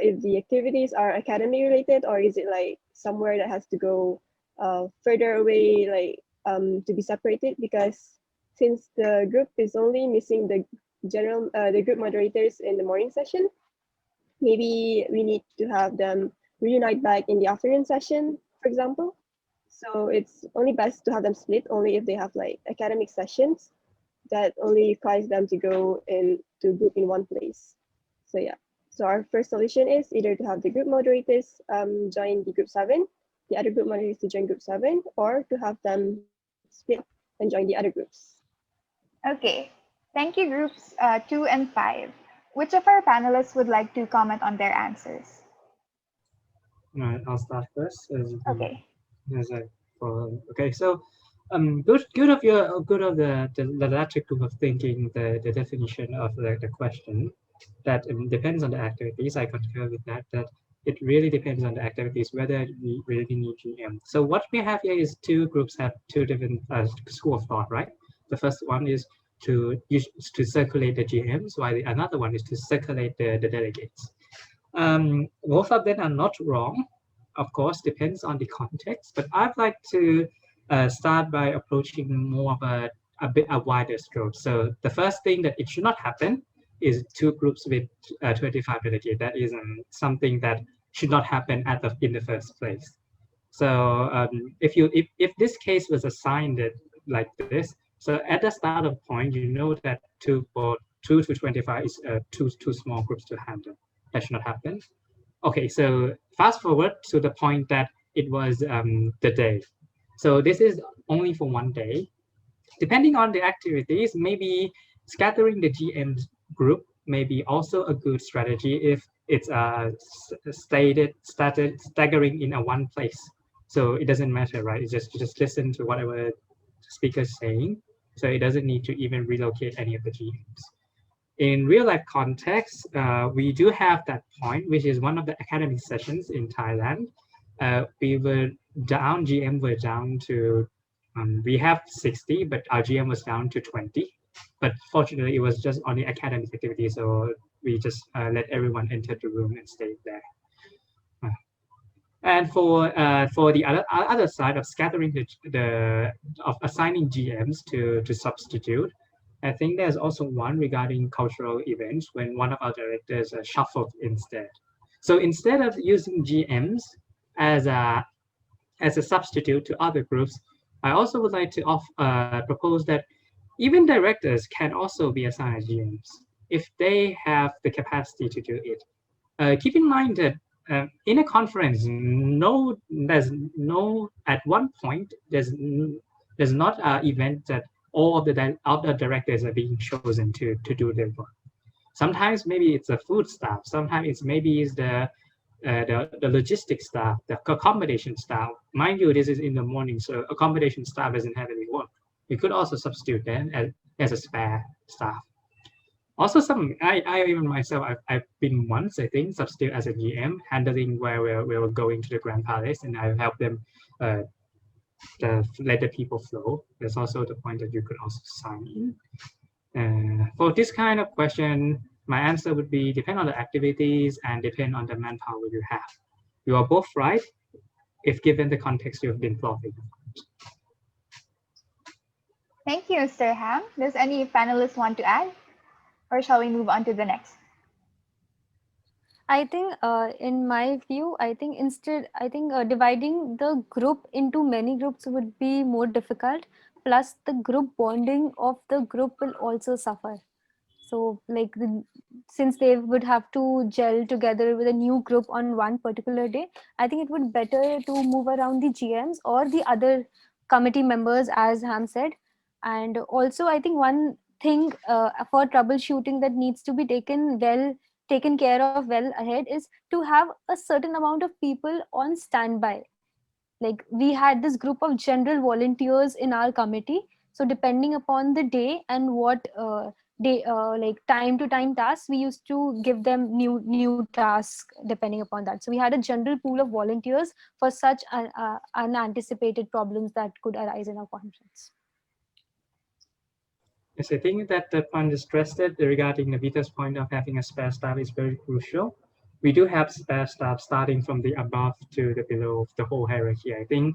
[SPEAKER 14] if the activities are academy related, or is it like somewhere that has to go further away, like to be separated, because since the group is only missing the group moderators in the morning session, maybe we need to have them reunite back in the afternoon session, for example. So it's only best to have them split only if they have like academic sessions that only requires them to go to group in one place. So yeah. So our first solution is either to have the group moderators join the group 7, the other group moderators to join group 7, or to have them split and join the other groups.
[SPEAKER 1] Okay, thank you groups 2 and 5. Which of our panelists would like to comment on their answers?
[SPEAKER 6] All right, I'll start first.
[SPEAKER 1] Okay.
[SPEAKER 6] Okay, so good of the latter group of thinking, the definition of the question, that depends on the activities. I concur with that it really depends on the activities whether we really need GM. So what we have here is 2 groups have 2 different school of thought, right? The first one is to circulate the GMs, while the another one is to circulate the delegates. Both of them are not wrong, of course, depends on the context, but I'd like to start by approaching more of a wider scope. So the first thing that it should not happen is 2 groups with 25 delegates. That is something that should not happen in the first place. So if this case was assigned like this, so at the start of point, you know that 2 to 25 is too small groups to handle. That should not happen. Okay, so fast forward to the point that it was the day. So this is only for one day. Depending on the activities, maybe scattering the GM group may be also a good strategy if it's staggering in one place. So it doesn't matter, right? It's just listen to whatever the speaker is saying. So it doesn't need to even relocate any of the GMs. In real life context, we do have that point, which is one of the academic sessions in Thailand. GM were down to, we have 60, but our GM was down to 20. But fortunately, it was just on the academic activity, so we just let everyone enter the room and stay there. And for the other side of scattering of assigning GMs to substitute, I think there's also one regarding cultural events when one of our directors shuffled instead. So instead of using GMs as a substitute to other groups, I also would like to propose that even directors can also be assigned as GMs if they have the capacity to do it. Keep in mind that in a conference, at one point, there's not an event that all of the directors are being chosen to do their work. Sometimes maybe it's the food staff. Sometimes it's maybe it's the logistics staff, the accommodation staff. Mind you, this is in the morning, so accommodation staff doesn't have any work. You could also substitute them as a spare staff. Also, I even myself, I've been once, I think, substitute as a GM, handling where we were going to the Grand Palace, and I helped them let the people flow. There's also the point that you could also sign in. For this kind of question, my answer would be depend on the activities and depend on the manpower you have. You are both right if given the context you have been plotting.
[SPEAKER 1] Thank you, Mr. Ham. Does any panelist want to add? Or shall we move on to the next?
[SPEAKER 4] I think in my view, I think dividing the group into many groups would be more difficult. Plus the group bonding of the group will also suffer. So like since they would have to gel together with a new group on one particular day, I think it would be better to move around the GMs or the other committee members, as Ham said. And also I think one thing for troubleshooting that needs to be taken care of well ahead is to have a certain amount of people on standby. Like we had this group of general volunteers in our committee. So depending upon the day and what like time to time tasks, we used to give them new tasks depending upon that. So we had a general pool of volunteers for such unanticipated problems that could arise in our conference.
[SPEAKER 6] Yes, I think that the point is stressed regarding Navita's point of having a spare staff is very crucial. We do have spare staff starting from the above to the below of the whole hierarchy. I think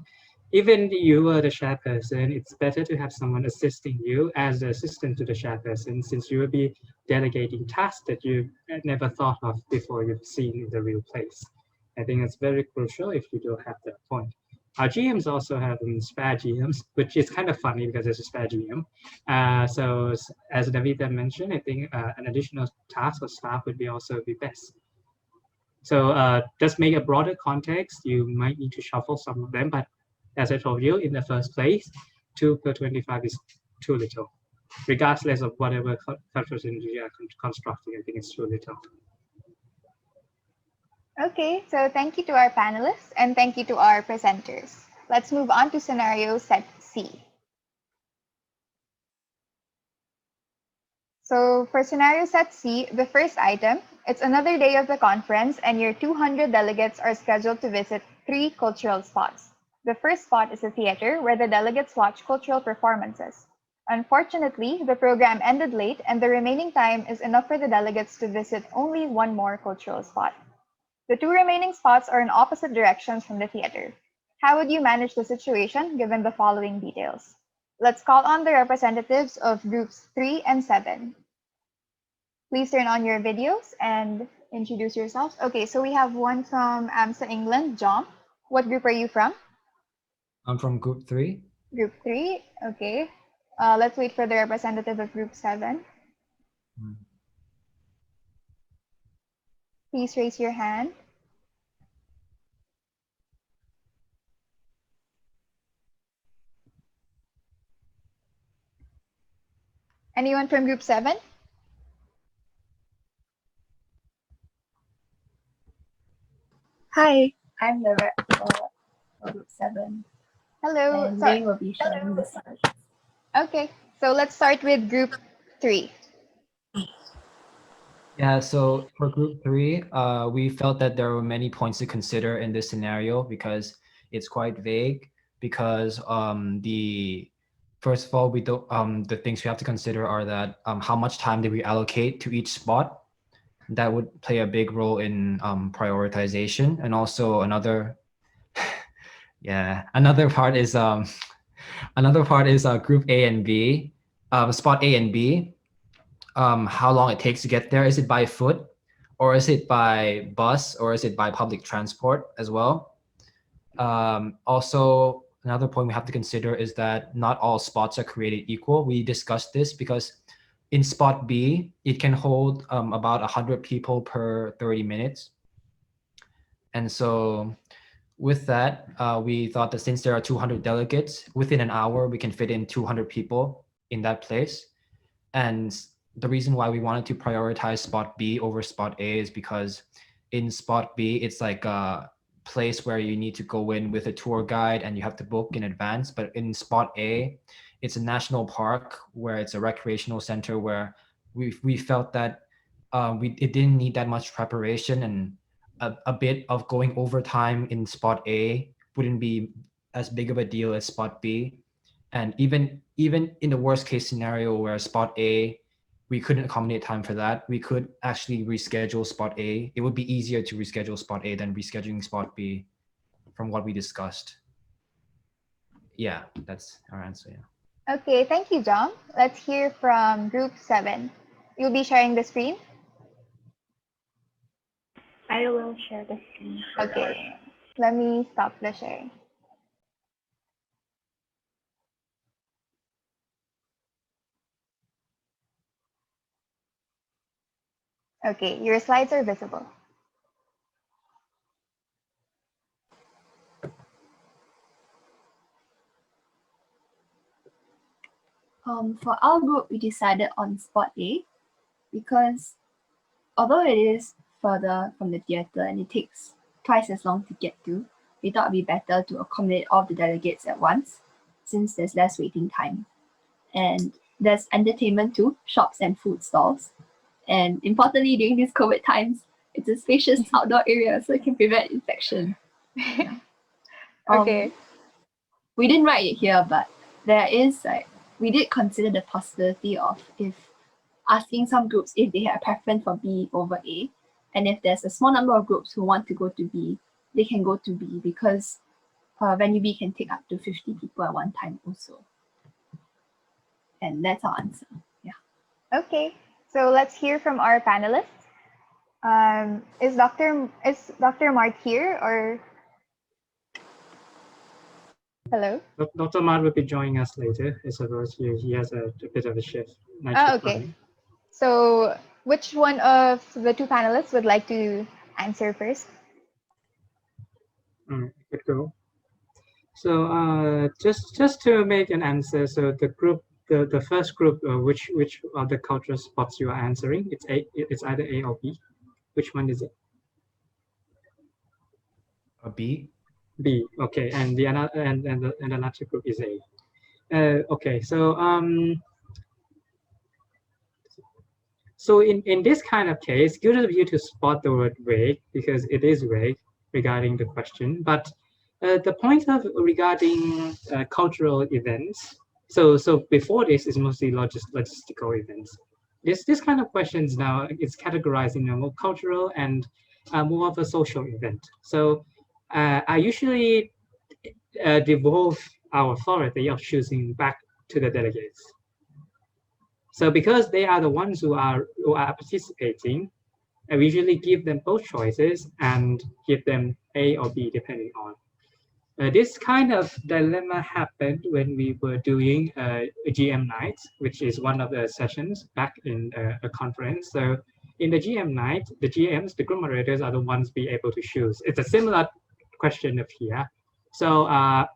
[SPEAKER 6] even you are the chairperson, it's better to have someone assisting you as the assistant to the chairperson, since you will be delegating tasks that you never thought of before you've seen in the real place. I think it's very crucial if you do have that point. Our GMs also have spare GMs, which is kind of funny because there's a spare GM. So as Navita mentioned, I think an additional task or staff would be also be best. So just make a broader context. You might need to shuffle some of them, but as I told you in the first place, 2 per 25 is too little. Regardless of whatever conference you are constructing, I think it's too little.
[SPEAKER 1] Okay, so thank you to our panelists and thank you to our presenters. Let's move on to scenario set C. So for scenario set C, the first item, it's another day of the conference and your 200 delegates are scheduled to visit 3 cultural spots. The first spot is a theater where the delegates watch cultural performances. Unfortunately, the program ended late and the remaining time is enough for the delegates to visit only one more cultural spot. The 2 remaining spots are in opposite directions from the theater. How would you manage the situation given the following details? Let's call on the representatives of groups 3 and 7. Please turn on your videos and introduce yourselves. Okay, so we have one from AMSA England, John. What group are you from?
[SPEAKER 15] I'm from group 3.
[SPEAKER 1] Group 3, okay. Let's wait for the representative of group 7. Please raise your hand. Anyone from group 7?
[SPEAKER 16] Hi, I'm the rep for group 7.
[SPEAKER 1] Hello.
[SPEAKER 16] And they will be sharing the slides.
[SPEAKER 1] Okay, so let's start with group 3.
[SPEAKER 15] Yeah, so for group 3, we felt that there were many points to consider in this scenario because it's quite vague. Because first of all, we don't the things we have to consider are that how much time did we allocate to each spot? That would play a big role in prioritization, and also another Yeah. Another part is group A and B, spot A and B. How long it takes to get there? Is it by foot, or is it by bus, or is it by public transport as well? Also, another point we have to consider is that not all spots are created equal. We discussed this because in spot B, it can hold about 100 people per 30 minutes. And so with that, we thought that since there are 200 delegates, within an hour, we can fit in 200 people in that place. And the reason why we wanted to prioritize spot B over spot A is because in spot B, it's like a place where you need to go in with a tour guide and you have to book in advance. But in spot A, it's a national park where it's a recreational center where we felt that it didn't need that much preparation, and a bit of going overtime in spot A wouldn't be as big of a deal as spot B. And even in the worst case scenario where spot A, we couldn't accommodate time for that, we could actually reschedule spot A. It would be easier to reschedule spot A than rescheduling spot B from what we discussed. Yeah, that's our answer. Yeah.
[SPEAKER 1] Okay, thank you, John. Let's hear from group 7. You'll be sharing the screen?
[SPEAKER 16] I will share the screen.
[SPEAKER 1] Okay, let me stop the sharing. Okay, your slides are visible.
[SPEAKER 16] For our group, we decided on spot A because although it is further from the theatre and it takes twice as long to get to, we thought it'd be better to accommodate all the delegates at once since there's less waiting time. And there's entertainment too, shops and food stalls. And importantly, during these COVID times, it's a spacious outdoor area so it can prevent infection.
[SPEAKER 1] Okay.
[SPEAKER 16] We didn't write it here, but there is we did consider the possibility of if asking some groups if they have a preference for B over A. And if there's a small number of groups who want to go to B, they can go to B because venue B can take up to 50 people at one time also. And that's our answer. Yeah.
[SPEAKER 1] Okay, so let's hear from our panelists. Is Dr. Mark here or? Hello?
[SPEAKER 6] Dr. Mart will be joining us later. I suppose he has a bit of a shift.
[SPEAKER 1] Okay.
[SPEAKER 6] Running.
[SPEAKER 1] So which one of the two panelists would like to answer first?
[SPEAKER 6] Good go. So just to make an answer, so the first group, which of the cultural spots you are answering, it's either A or B. Which one is it?
[SPEAKER 15] B.
[SPEAKER 6] B. Okay, and the another and another group is A. Okay, so so in this kind of case, good of you to spot the word vague because it is vague regarding the question. But the point of regarding cultural events. So before this is mostly logistical events. This kind of questions now is categorized in a more cultural and more of a social event. So I usually devolve our authority of choosing back to the delegates. So because they are the ones who are participating, I usually give them both choices and give them A or B depending on. This kind of dilemma happened when we were doing a GM night, which is one of the sessions back in a conference. So in the GM night, the GMs, the group moderators, are the ones be able to choose. It's a similar question of here. So at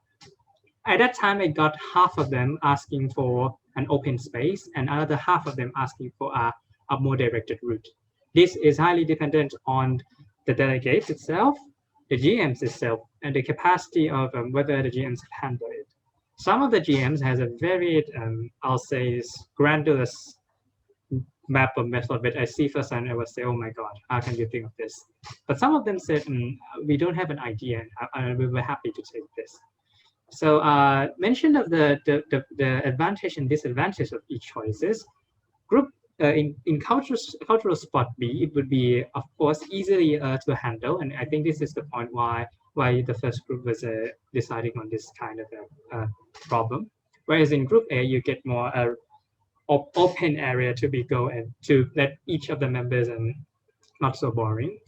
[SPEAKER 6] that time, I got half of them asking for an open space and another half of them asking for a more directed route. This is highly dependent on the delegates itself, the GMs itself, and the capacity of whether the GMs handle it. Some of the GMs has a very, I'll say, grandiose map of method, but I see first and I would say, oh my God, how can you think of this? But some of them said, we don't have an idea, and we were happy to take this. So mention of the advantage and disadvantage of each choices. Group in cultural spot B, it would be, of course, easily to handle. And I think this is the point why why the first group was deciding on this kind of problem. Whereas in group A, you get more open area to be go and to let each of the members and not so boring.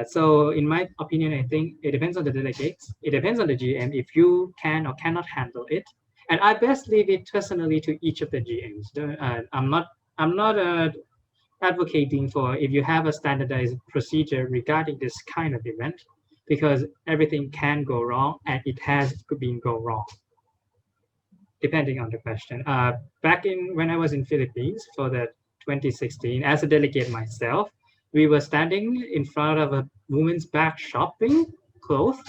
[SPEAKER 6] So in my opinion, I think it depends on the delegates. It depends on the GM if you can or cannot handle it. And I best leave it personally to each of the GMs. I'm not advocating for if you have a standardized procedure regarding this kind of event, because everything can go wrong and it has been go wrong, depending on the question. Back in when I was in Philippines for the 2016, as a delegate myself, we were standing in front of a woman's bag shopping clothes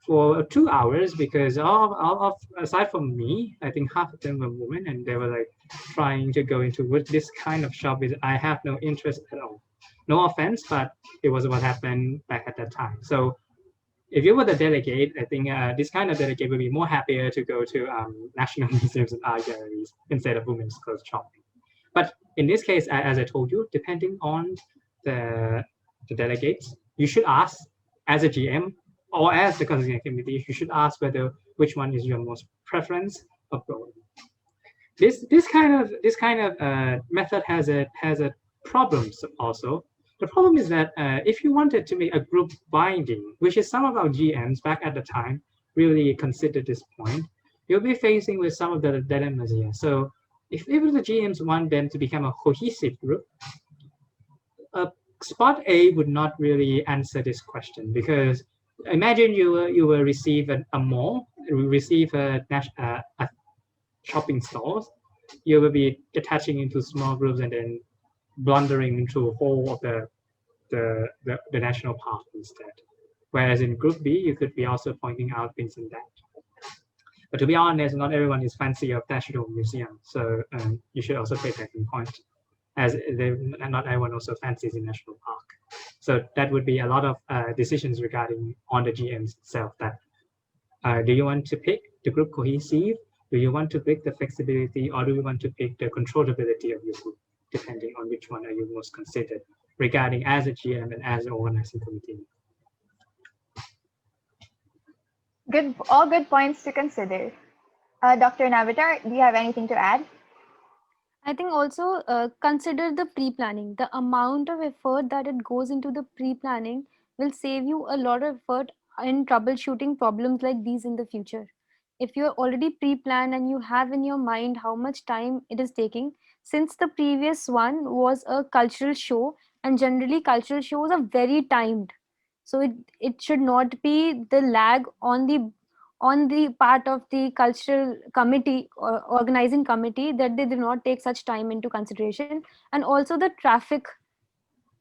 [SPEAKER 6] for 2 hours because all aside from me, I think half of them were women, and they were like trying to go into what this kind of shop is. I have no interest at all. No offense, but it was what happened back at that time. So if you were the delegate, I think this kind of delegate would be more happier to go to national museums and art galleries instead of women's clothes shopping. But in this case, as I told you, depending on the delegates, you should ask as a GM or as the consulting committee, you should ask which one is your most preference of going. This kind of method has a problems also. The problem is that if you wanted to make a group binding, which is some of our GMs back at the time really considered this point, you'll be facing with some of the dilemmas here. So if the GMs want them to become a cohesive group, spot A would not really answer this question, because imagine you will receive a mall, receive a shopping stores, you will be attaching into small groups and then blundering into a whole of the national park instead. Whereas in group B, you could be also pointing out things in that. But to be honest, not everyone is fancy of National Museum, so you should also take that in point, as not everyone also fancies in National Park. So that would be a lot of decisions regarding on the GMs itself. That do you want to pick the group cohesive? Do you want to pick the flexibility, or do you want to pick the controllability of your group, depending on which one are you most considered regarding as a GM and as an organizing committee?
[SPEAKER 1] All good points to consider. Dr. Navitar, do you have anything to add?
[SPEAKER 4] I think also consider the pre-planning. The amount of effort that it goes into the pre-planning will save you a lot of effort in troubleshooting problems like these in the future. If you're already pre-planned and you have in your mind how much time it is taking, since the previous one was a cultural show, and generally cultural shows are very timed. So it should not be the lag on the part of the cultural committee or organizing committee that they do not take such time into consideration, and also the traffic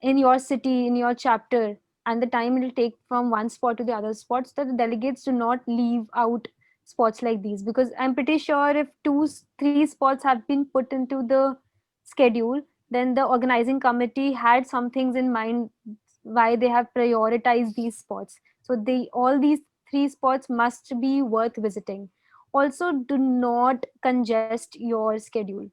[SPEAKER 4] in your city, in your chapter, and the time it will take from one spot to the other spots, that the delegates do not leave out spots like these, because I'm pretty sure if 2-3 spots have been put into the schedule, then the organizing committee had some things in mind why they have prioritized these spots. So all these 3 spots must be worth visiting. Also, do not congest your schedule.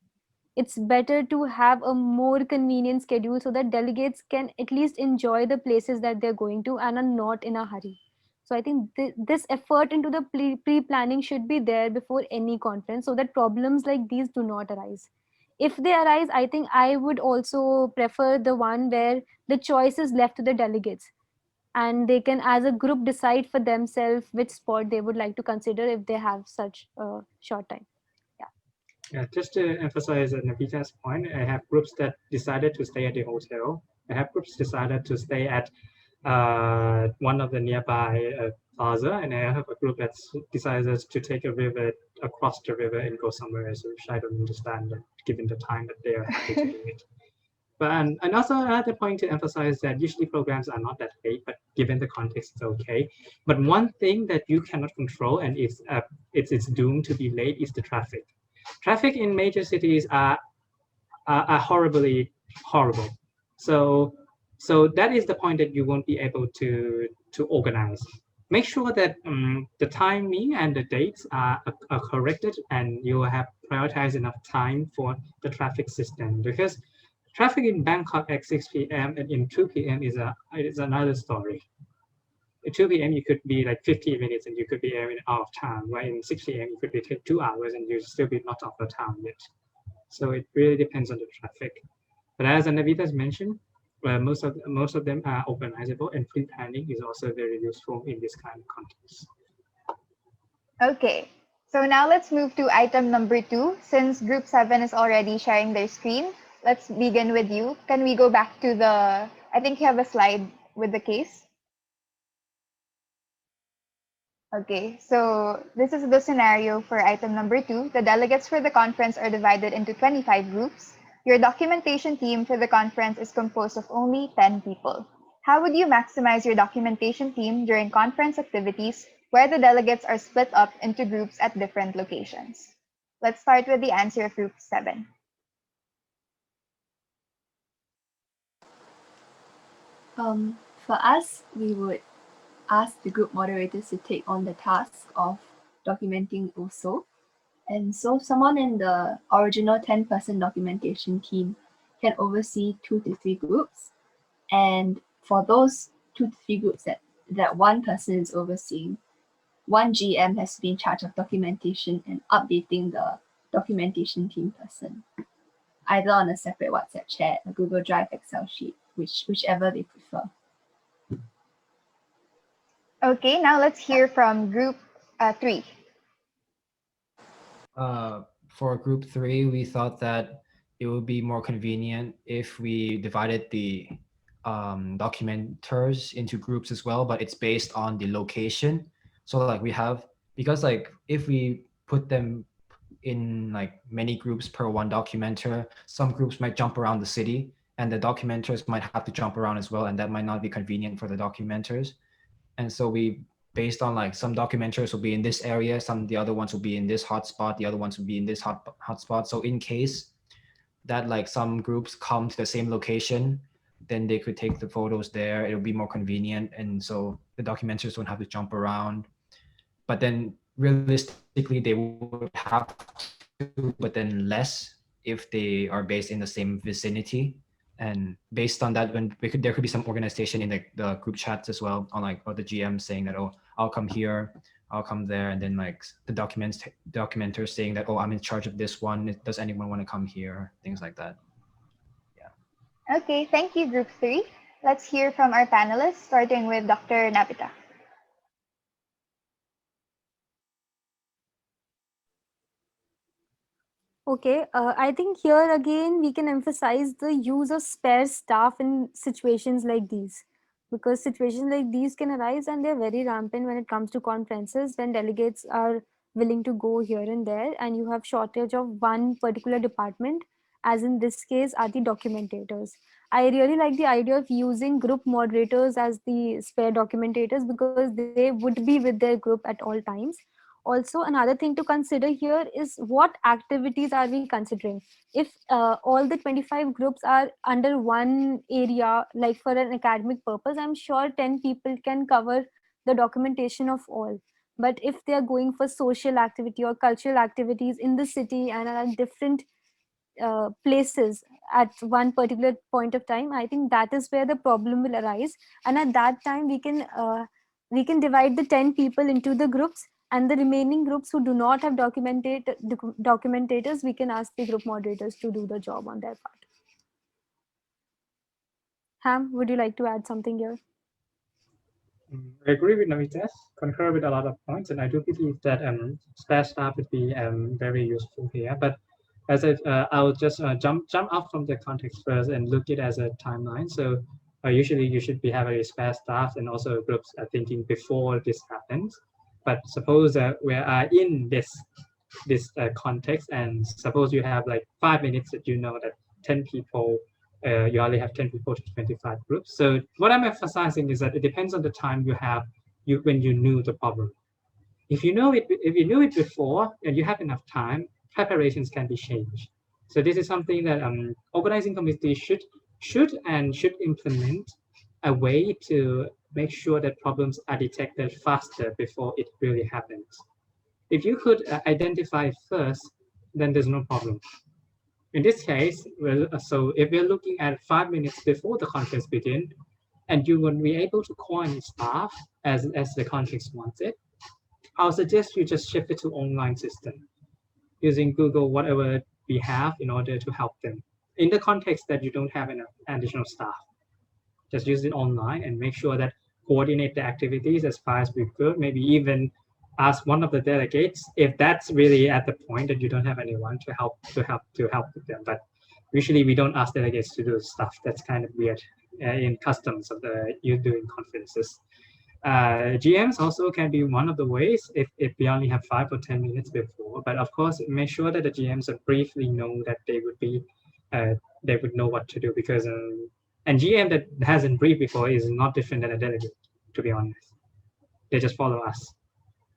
[SPEAKER 4] It's better to have a more convenient schedule so that delegates can at least enjoy the places that they're going to and are not in a hurry. So I think this effort into the pre-planning should be there before any conference, so that problems like these do not arise. If they arise, I think I would also prefer the one where the choice is left to the delegates, and they can as a group decide for themselves which spot they would like to consider if they have such a short time.
[SPEAKER 6] Yeah, just to emphasize Navita's point, I have groups that decided to stay at the hotel. I have groups decided to stay at one of the nearby plaza, and I have a group that decided to take a river across the river and go somewhere else, which I don't understand, given the time that they are happy to do it. But and also another point to emphasize that usually programs are not that late, but given the context, it's okay. But one thing that you cannot control, and it's doomed to be late, is the traffic. Traffic in major cities are horribly horrible. So that is the point that you won't be able to organize. Make sure that the timing and the dates are corrected, and you will have prioritized enough time for the traffic system, because traffic in Bangkok at 6 p.m. and in 2 p.m. is another story. at 2 p.m. you could be like 50 minutes and you could be out of town, while in 6 p.m. you could be 2 hours and you still be not out of town yet. So it really depends on the traffic. But as Anavita has mentioned, most of them are organizable, and pre-planning is also very useful in this kind of context.
[SPEAKER 1] Okay, so now let's move to item number 2. Since group 7 is already sharing their screen, let's begin with you. Can we go back to the, I think you have a slide with the case. Okay, so this is the scenario for item number 2. The delegates for the conference are divided into 25 groups. Your documentation team for the conference is composed of only 10 people. How would you maximize your documentation team during conference activities where the delegates are split up into groups at different locations? Let's start with the answer of group 7.
[SPEAKER 16] For us, we would ask the group moderators to take on the task of documenting also. And so someone in the original 10-person documentation team can oversee 2 to 3 groups. And for those 2 to 3 groups that one person is overseeing, one GM has to be in charge of documentation and updating the documentation team person, either on a separate WhatsApp chat, a Google Drive, Excel sheet, whichever they prefer.
[SPEAKER 1] Okay, now let's hear from group 3.
[SPEAKER 15] For group 3, we thought that it would be more convenient if we divided the documenters into groups as well, but it's based on the location. So like we have, because like if we put them in like many groups per one documenter, some groups might jump around the city and the documenters might have to jump around as well, and that might not be convenient for the documenters. And so we based on like some documenters will be in this area, the other ones will be in this hotspot, the other ones will be in this hotspot. So in case that like some groups come to the same location, then they could take the photos there. It'll be more convenient, and so the documenters don't have to jump around. But then realistically, they would have to, but then less if they are based in the same vicinity. And based on that, there could be some organization in the group chats as well, on like the GM saying that, oh, I'll come here, I'll come there, and then like the documenters saying that, oh, I'm in charge of this one. Does anyone want to come here? Things like that. Yeah.
[SPEAKER 1] Okay, thank you, group 3. Let's hear from our panelists, starting with Dr. Nabita.
[SPEAKER 4] Okay, I think here again we can emphasize the use of spare staff in situations like these, because situations like these can arise and they're very rampant when it comes to conferences, when delegates are willing to go here and there and you have shortage of one particular department, as in this case are the documentators. I really like the idea of using group moderators as the spare documentators because they would be with their group at all times. Also, another thing to consider here is what activities are we considering. If all the 25 groups are under one area, like for an academic purpose, I'm sure 10 people can cover the documentation of all. But if they are going for social activity or cultural activities in the city and are at different places at one particular point of time, I think that is where the problem will arise. And at that time, we can divide the 10 people into the groups, and the remaining groups who do not have documentators, we can ask the group moderators to do the job on their part. Ham, would you like to add something here?
[SPEAKER 6] I agree with Navita, concur with a lot of points, and I do believe that spare staff would be very useful here. But as I'll just jump out from the context first and look it as a timeline. So usually you should be having a spare staff and also groups thinking before this happens. But suppose that we are in this context, and suppose you have like 5 minutes that you know that 10 people, you only have 10 people to 25 groups. So what I'm emphasizing is that it depends on the time you have when you knew the problem. If you knew it before and you have enough time, preparations can be changed. So this is something that organizing committees should implement a way to make sure that problems are detected faster before it really happens. If you could identify first, then there's no problem. In this case, so if we're looking at 5 minutes before the conference begins, and you will be able to call in staff as the context wants it, I'll suggest you just shift it to online system using Google, whatever we have, in order to help them. In the context that you don't have enough additional staff, just use it online and make sure that coordinate the activities as far as we could. Maybe even ask one of the delegates if that's really at the point that you don't have anyone to help with them. But usually we don't ask delegates to do stuff. That's kind of weird in customs of you doing conferences. GMs also can be one of the ways if we only have 5 or 10 minutes before, but of course make sure that the GMs briefly know that they would know what to do, because and GM that hasn't briefed before is not different than a delegate, to be honest. They just follow us.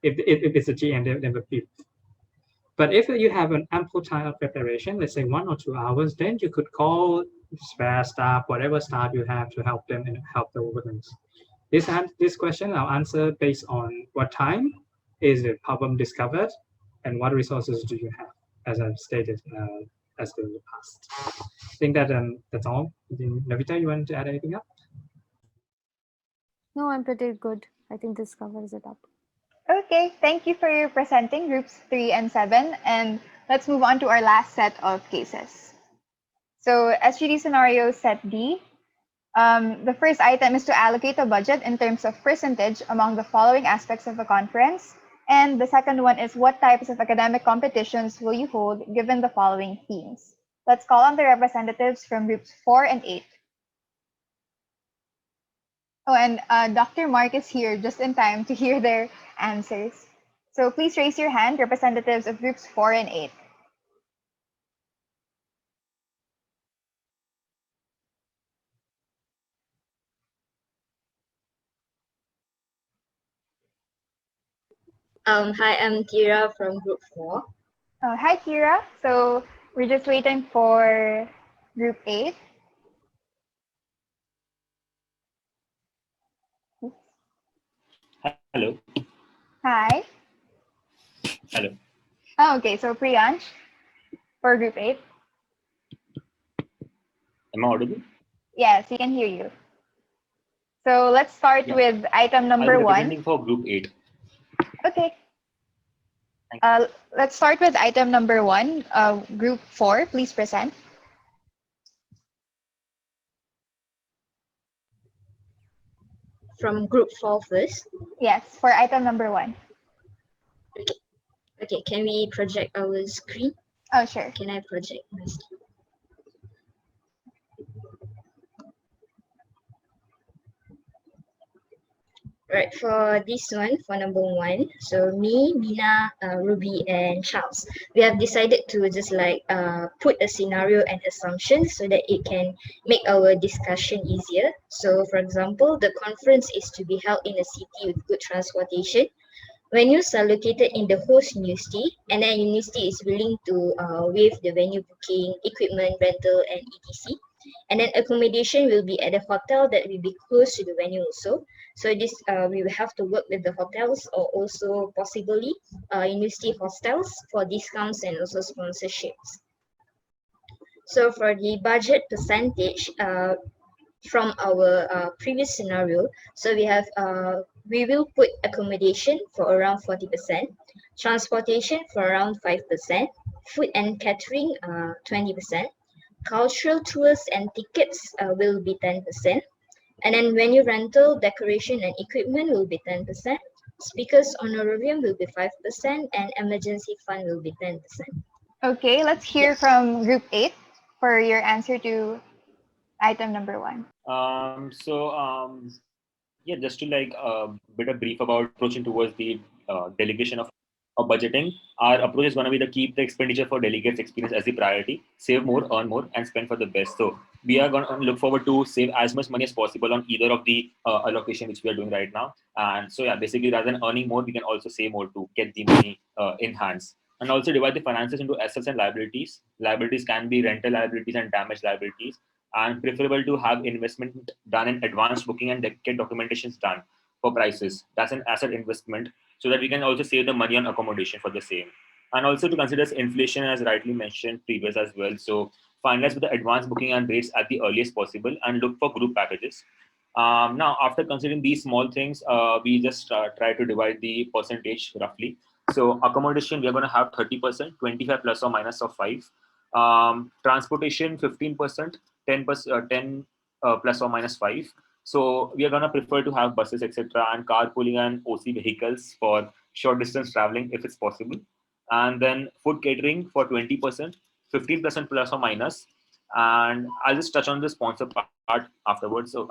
[SPEAKER 6] If it's a GM, they never brief. But if you have an ample time of preparation, let's say 1 or 2 hours, then you could call spare staff, whatever staff you have, to help them and help the organize. This question I'll answer based on what time is the problem discovered and what resources do you have, as I've stated as in the past. I think that that's all. Navita, you want to add anything up?
[SPEAKER 4] No, I'm pretty good. I think this covers it up.
[SPEAKER 1] Okay, thank you for your presenting groups 3 and 7, and let's move on to our last set of cases. So SGD scenario set D. The first item is to allocate a budget in terms of percentage among the following aspects of a conference. And the second one is, what types of academic competitions will you hold given the following themes? Let's call on the representatives from groups 4 and 8. Oh, and Dr. Mark is here just in time to hear their answers. So please raise your hand, representatives of groups 4 and 8.
[SPEAKER 17] Hi, I'm Kira from Group 4.
[SPEAKER 1] Hi, Kira. So we're just waiting for Group 8.
[SPEAKER 18] Hello.
[SPEAKER 1] Hi.
[SPEAKER 18] Hello.
[SPEAKER 1] Oh, okay, so Priyansh for Group 8.
[SPEAKER 18] Am I audible?
[SPEAKER 1] Yes, we can hear you. So let's start with item number
[SPEAKER 18] I'm
[SPEAKER 1] 1.
[SPEAKER 18] representing for Group 8.
[SPEAKER 1] Okay. Let's start with item number 1. Group 4, please present.
[SPEAKER 17] From Group 4 first?
[SPEAKER 1] Yes, for item number 1.
[SPEAKER 17] Okay, can we project our screen?
[SPEAKER 1] Oh, sure.
[SPEAKER 17] Can I project my screen? Right, for this one, for number 1, so me, Mina, Ruby, and Charles, we have decided to just put a scenario and assumption so that it can make our discussion easier. So for example, the conference is to be held in a city with good transportation. Venues are located in the host university, and then university is willing to waive the venue booking, equipment rental, and etc. And then accommodation will be at a hotel that will be close to the venue also. So this we will have to work with the hotels or also possibly university hostels for discounts and also sponsorships. So for the budget percentage, from our previous scenario, so we will put accommodation for around 40%, transportation for around 5%, food and catering 20%, cultural tours and tickets will be 10%, and then venue rental, decoration and equipment will be 10%, speakers honorarium will be 5%, and emergency fund will be 10%.
[SPEAKER 1] Okay, let's hear from Group 8 for your answer to item number 1.
[SPEAKER 18] Yeah, just to bit of brief about approaching towards the delegation of budgeting. Our approach is going to be to keep the expenditure for delegates experience as the priority, save more, earn more, and spend for the best. So we are going to look forward to save as much money as possible on either of the allocation which we are doing right now. And so yeah, basically rather than earning more, we can also save more to get the money in hands. And also divide the finances into assets and liabilities. Liabilities can be rental liabilities and damage liabilities, and preferable to have investment done in advanced booking and get documentations done for prices. That's an asset investment, so that we can also save the money on accommodation for the same. And also to consider inflation, as rightly mentioned previous as well. So finalize with the advanced booking and rates at the earliest possible, and look for group packages. Now, after considering these small things, we just try to divide the percentage roughly. So accommodation, we are going to have 30%, 25 plus or minus of 5. Transportation, 15%, 10 plus or minus 5. So we are going to prefer to have buses, etc., and carpooling and OC vehicles for short distance traveling if it's possible. And then food catering for 20%, 15% plus or minus. And I'll just touch on the sponsor part afterwards. So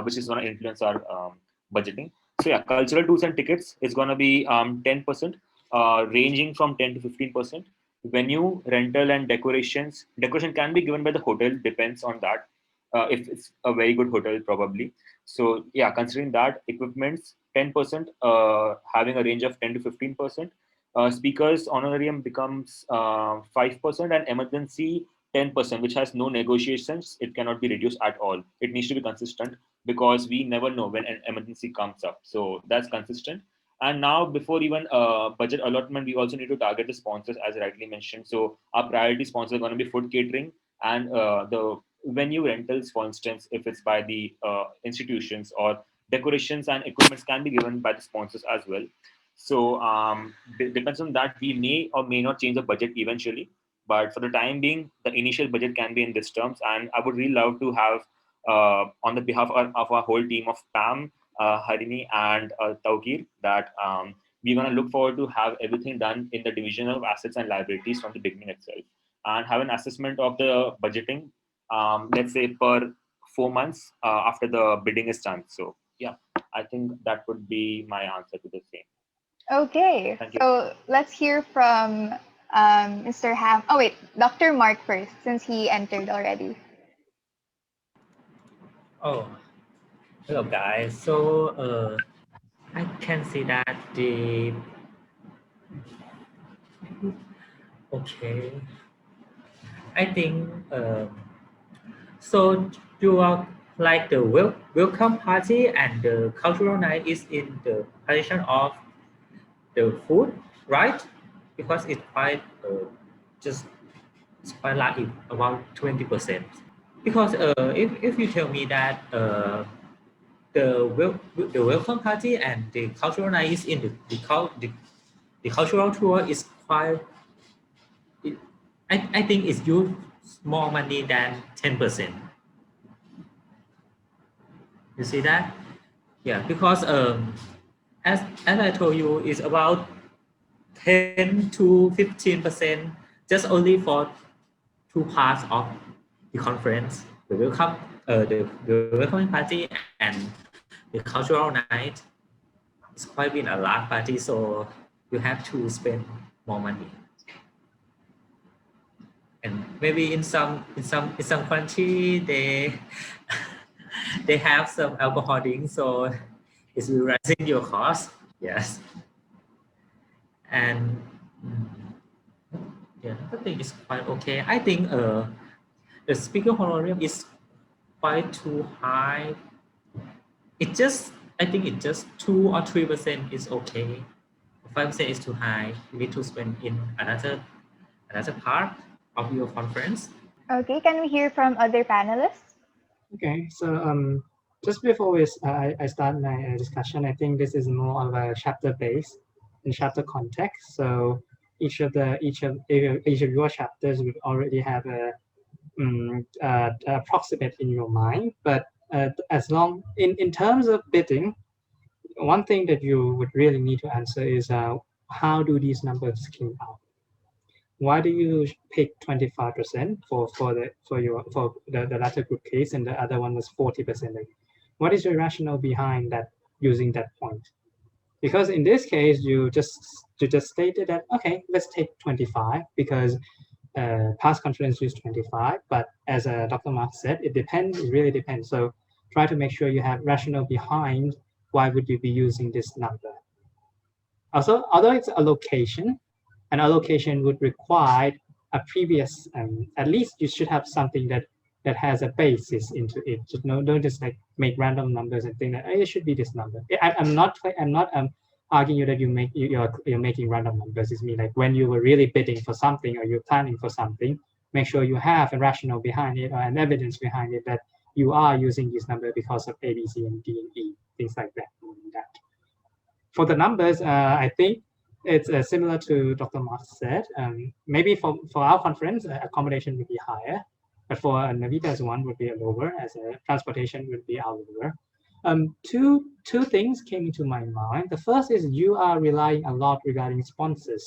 [SPEAKER 18] which is going to influence our budgeting. So yeah, cultural tools and tickets is going to be 10%, ranging from 10 to 15%. Venue, rental, and decorations. Decoration can be given by the hotel, depends on that. If it's a very good hotel, probably. So yeah, considering that, equipments 10%, having a range of 10 to 15%. Speakers honorarium becomes 5%, and emergency 10%, which has no negotiations. It cannot be reduced at all. It needs to be consistent because we never know when an emergency comes up. So that's consistent. And now, before even budget allotment, we also need to target the sponsors, as rightly mentioned. So our priority sponsors are going to be food catering and the venue rentals, for instance, if it's by the institutions, or decorations and equipments can be given by the sponsors as well. So depends on that. We may or may not change the budget eventually, but for the time being, the initial budget can be in this terms. And I would really love to have, on the behalf of our whole team of Pam, Harini, and Tawkir, that we're going to look forward to have everything done in the division of assets and liabilities from the beginning itself, and have an assessment of the budgeting, let's say per 4 months after the bidding is done. So yeah, I think that would be my answer to the same.
[SPEAKER 1] Okay, so let's hear from Mr. Ham. Oh wait, Dr. Mark first, since he entered already.
[SPEAKER 5] Oh, hello guys. So I can see that okay. I think so. You are like the welcome party and the cultural night is in the position of the food, right? Because it's quite just it's quite like about 20%. Because if you tell me that the welcome party and the cultural night is in the cultural tour is quite. I think it's use more money than 10%. You see that? Yeah, because as I told you, it's about 10 to 15% just only for 2 parts of the conference, the welcoming party and the cultural night. It's quite been a large party, so you have to spend more money. And maybe in some country they have some alcohol drinks, so it's raising your cost. Yes. And yeah, I think it's quite okay. I think the speaker honorarium is quite too high. I think it just 2 or 3% is okay. 5% is too high. You need to spend in another part of your conference.
[SPEAKER 1] Okay, can we hear from other panelists?
[SPEAKER 6] Okay, so just before I start my discussion, I think this is more of a chapter based and chapter context. So each of your chapters would already have a approximate in your mind. But as long in terms of bidding, one thing that you would really need to answer is how do these numbers came out? Why do you pick 25% for the latter group case, and the other one was 40%? Like, what is your rationale behind that, using that point? Because in this case, you just stated that, okay, let's take 25 because past conference used 25, but as Dr. Mark said, it really depends. So try to make sure you have rationale behind why would you be using this number. Also, although it's allocation, an allocation would require a previous, at least you should have something that has a basis into it. Just don't just like make random numbers and think that it should be this number. I'm not arguing you that you're making random numbers. It's me, like when you were really bidding for something or you're planning for something, make sure you have a rationale behind it or an evidence behind it that you are using this number because of A, B, C, and D, and E, things like that. For the numbers, I think it's similar to Dr. Mark said. Maybe for our conference, accommodation would be higher, but for Navita's one would be lower, as transportation would be our lower. Two things came into my mind. The first is you are relying a lot regarding sponsors,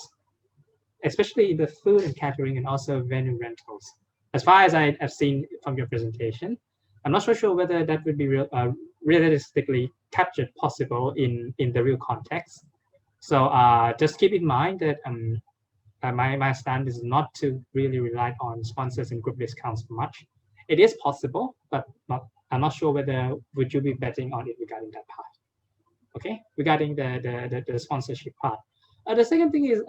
[SPEAKER 6] especially in the food and catering and also venue rentals. As far as I have seen from your presentation, I'm not so sure whether that would be realistically captured possible in the real context. So just keep in mind that my stand is not to really rely on sponsors and group discounts much. It is possible, but I'm not sure whether would you be betting on it regarding that part. Okay, regarding the sponsorship part. The second thing is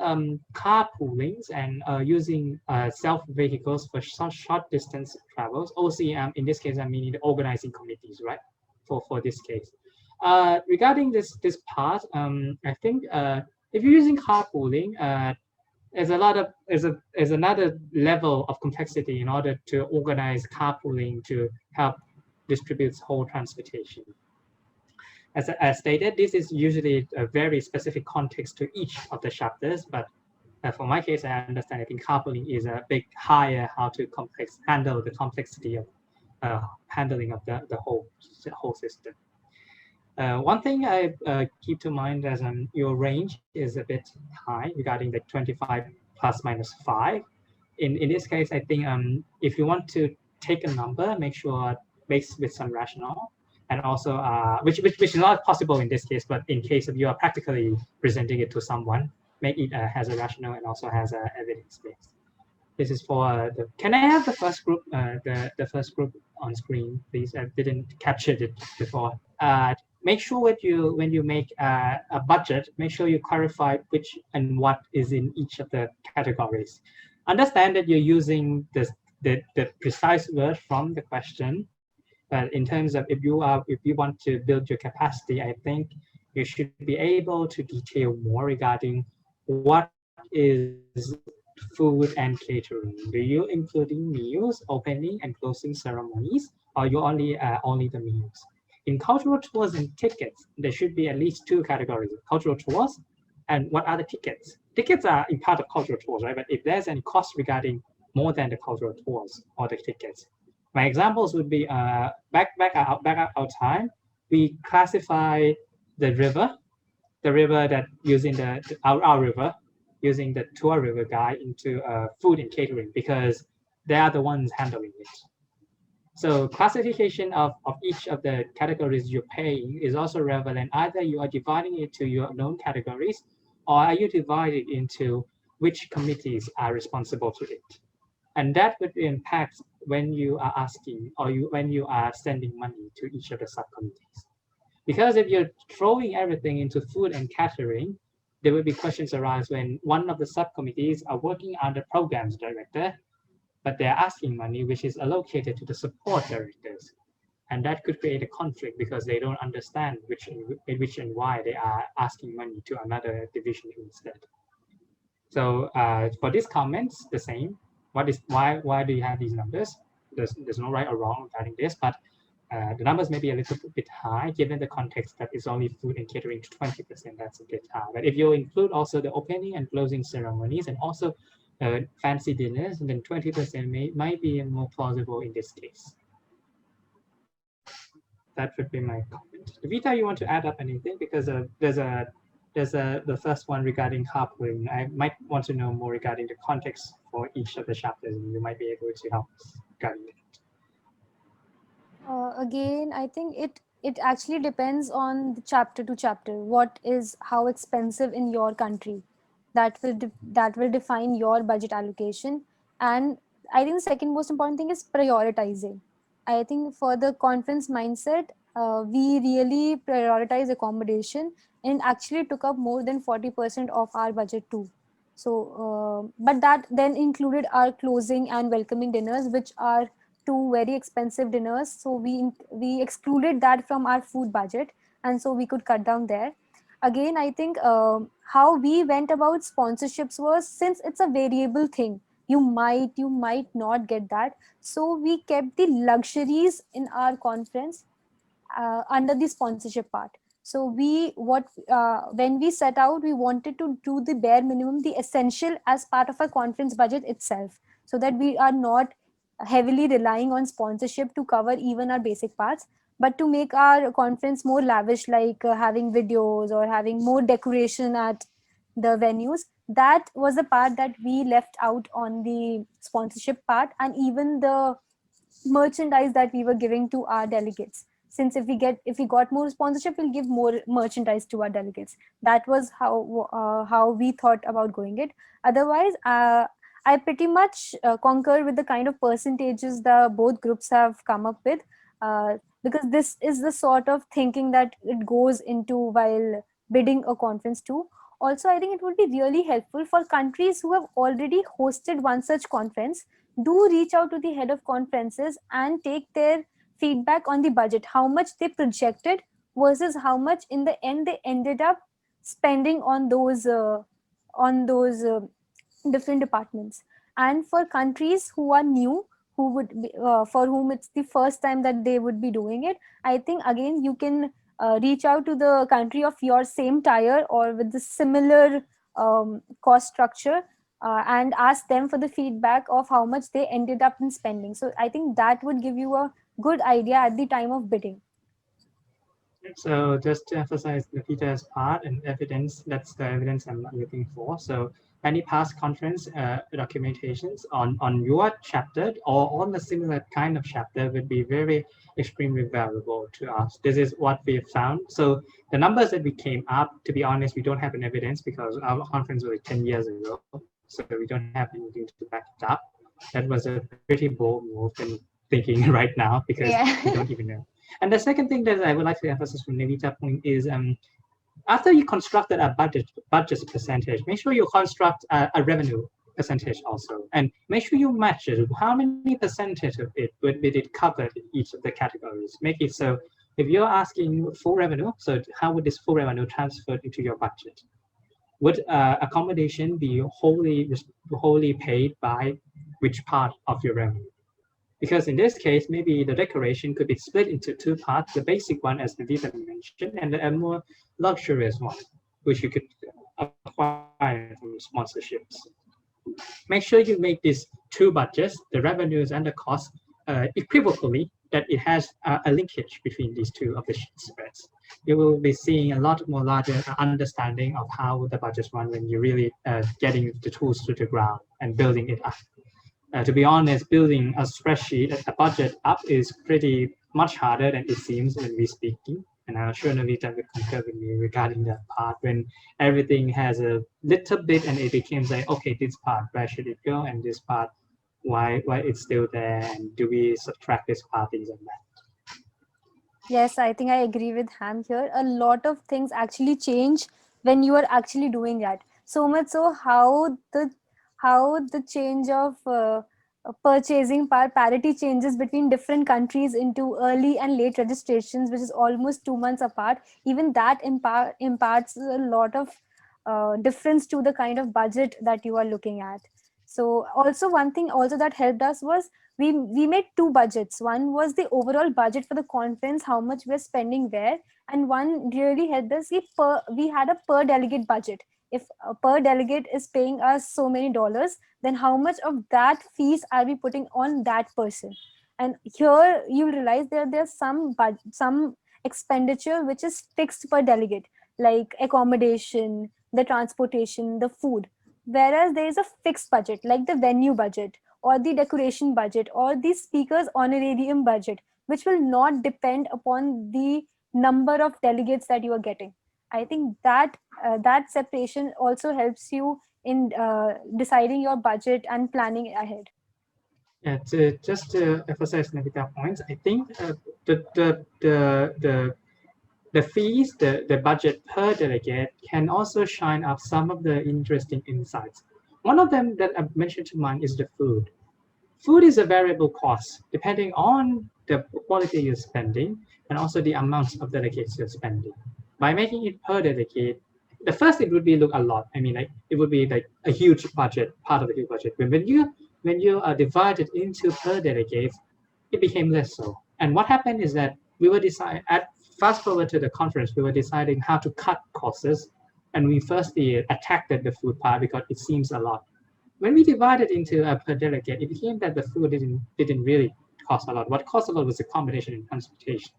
[SPEAKER 6] carpoolings and using self-vehicles for short distance travels. OCM, in this case, I mean the organizing committees, right? For this case. Regarding this part, I think if you're using carpooling, there's another level of complexity in order to organize carpooling to help distribute whole transportation. As stated, this is usually a very specific context to each of the chapters, but for my case, I understand I think carpooling is a big higher how to handle the complexity of handling of the whole system. One thing I keep to mind as your range is a bit high regarding the 25 plus minus 5. In this case, I think if you want to take a number, make sure based with some rationale, and also which is not possible in this case, but in case of you are practically presenting it to someone, make it has a rationale and also has a evidence base. This is for the. Can I have the first group? The first group on screen, please. I didn't capture it before. Make sure when you make a budget, make sure you clarify which and what is in each of the categories. Understand that you're using the precise word from the question, but in terms of if you want to build your capacity, I think you should be able to detail more regarding what is food and catering. Do you including meals, opening and closing ceremonies, or you only the meals? In cultural tours and tickets, there should be at least two categories: cultural tours and what are the tickets. Tickets are in part of cultural tours, right? But if there's any cost regarding more than the cultural tours or the tickets. My examples would be back our time, we classify the river that using our river, using the tour river guide into food and catering because they are the ones handling it. So classification of each of the categories you're paying is also relevant. Either you are dividing it to your known categories, or are you dividing into which committees are responsible to it? And that would impact when you are asking or when you are sending money to each of the subcommittees. Because if you're throwing everything into food and catering, there will be questions arise when one of the subcommittees are working under programs director, but they're asking money which is allocated to the support directors. And that could create a conflict because they don't understand which and why they are asking money to another division instead. So for these comments, the same. Why do you have these numbers? There's no right or wrong regarding this, but the numbers may be a little bit high given the context that it's only food and catering to 20%. That's a bit high. But if you include also the opening and closing ceremonies and also fancy dinners, and then 20% might be more plausible in this case. That would be my comment. Vita, you want to add up anything? Because there's the first one regarding carpooling. I might want to know more regarding the context for each of the chapters, and you might be able to help us regarding it.
[SPEAKER 4] Again, I think it actually depends on the chapter to chapter. What is how expensive in your country? That will define your budget allocation. And I think the second most important thing is prioritizing. I think for the conference mindset, we really prioritize accommodation and actually took up more than 40% of our budget too. So, but that then included our closing and welcoming dinners, which are two very expensive dinners. So we excluded that from our food budget, and so we could cut down there. Again, I think how we went about sponsorships was, since it's a variable thing, you might not get that. So we kept the luxuries in our conference under the sponsorship part. So when we set out, we wanted to do the bare minimum, the essential as part of our conference budget itself, so that we are not heavily relying on sponsorship to cover even our basic parts, but to make our conference more lavish, like having videos or having more decoration at the venues. That was the part that we left out on the sponsorship part, and even the merchandise that we were giving to our delegates. Since if we got more sponsorship, we'll give more merchandise to our delegates. That was how we thought about going it. Otherwise, I pretty much concur with the kind of percentages the both groups have come up with, because this is the sort of thinking that it goes into while bidding a conference too. Also, I think it would be really helpful for countries who have already hosted one such conference. Do reach out to the head of conferences and take their feedback on the budget, how much they projected versus how much in the end they ended up spending on those different departments. And for countries who are new, who would be, for whom it's the first time that they would be doing it, I think again you can reach out to the country of your same tier or with the similar cost structure, and ask them for the feedback of how much they ended up in spending. So I think that would give you a good idea at the time of bidding.
[SPEAKER 6] So just to emphasize Nikita's part and evidence, that's the evidence I'm looking for. So any past conference documentations on your chapter or on a similar kind of chapter would be very extremely valuable to us. This is what we have found. So the numbers that we came up, to be honest, we don't have an evidence because our conference was like 10 years ago. So we don't have anything to back it up. That was a pretty bold move in thinking right now because we don't even know. And the second thing that I would like to emphasize from Nevita's point is after you constructed a budget percentage, make sure you construct a revenue percentage also, and make sure you match it. How many percentage of it would it cover in each of the categories? Make it so if you're asking full revenue, so how would this full revenue transfer into your budget? Would accommodation be wholly paid by which part of your revenue? Because in this case, maybe the decoration could be split into two parts, the basic one, as Navita mentioned, and a more luxurious one, which you could acquire from sponsorships. Make sure you make these two budgets, the revenues and the costs, equivocally, that it has a linkage between these two of the spreads. You will be seeing a lot more larger understanding of how the budgets run when you're really getting the tools to the ground and building it up. To be honest, building a spreadsheet, a budget up is pretty much harder than it seems when we're speaking. And I'm sure Navita will concur with me regarding that part when everything has a little bit and it becomes like, okay, this part, where should it go? And this part, why it's still there? And do we subtract this part, things like that?
[SPEAKER 4] Yes, I think I agree with Ham here. A lot of things actually change when you are actually doing that. So much so how the change of purchasing power parity changes between different countries into early and late registrations, which is almost 2 months apart. Even that imparts a lot of difference to the kind of budget that you are looking at. So also one thing also that helped us was we made two budgets. One was the overall budget for the conference, how much we're spending where, and one really helped us. We had a per delegate budget. If a per delegate is paying us so many dollars, then how much of that fees are we putting on that person? And here you realize there's some expenditure which is fixed per delegate, like accommodation, the transportation, the food. Whereas there is a fixed budget, like the venue budget or the decoration budget or the speaker's honorarium budget, which will not depend upon the number of delegates that you are getting. I think that that separation also helps you in deciding your budget and planning ahead.
[SPEAKER 6] Yeah, just to emphasize Navita's points, I think the fees, the budget per delegate can also shine up some of the interesting insights. One of them that I mentioned to mind is the food. Food is a variable cost depending on the quality you're spending and also the amount of delegates you're spending. By making it per delegate, I the first it would be look a lot. I mean, like it would be like a huge budget, part of the huge budget. But when you are divided into per delegates, it became less so. And what happened is that we were deciding at fast forward to the conference, we were deciding how to cut costs, and we firstly attacked the food part because it seems a lot. When we divided into a per delegate, it became that the food didn't really cost a lot. What cost a lot was the combination in transportation.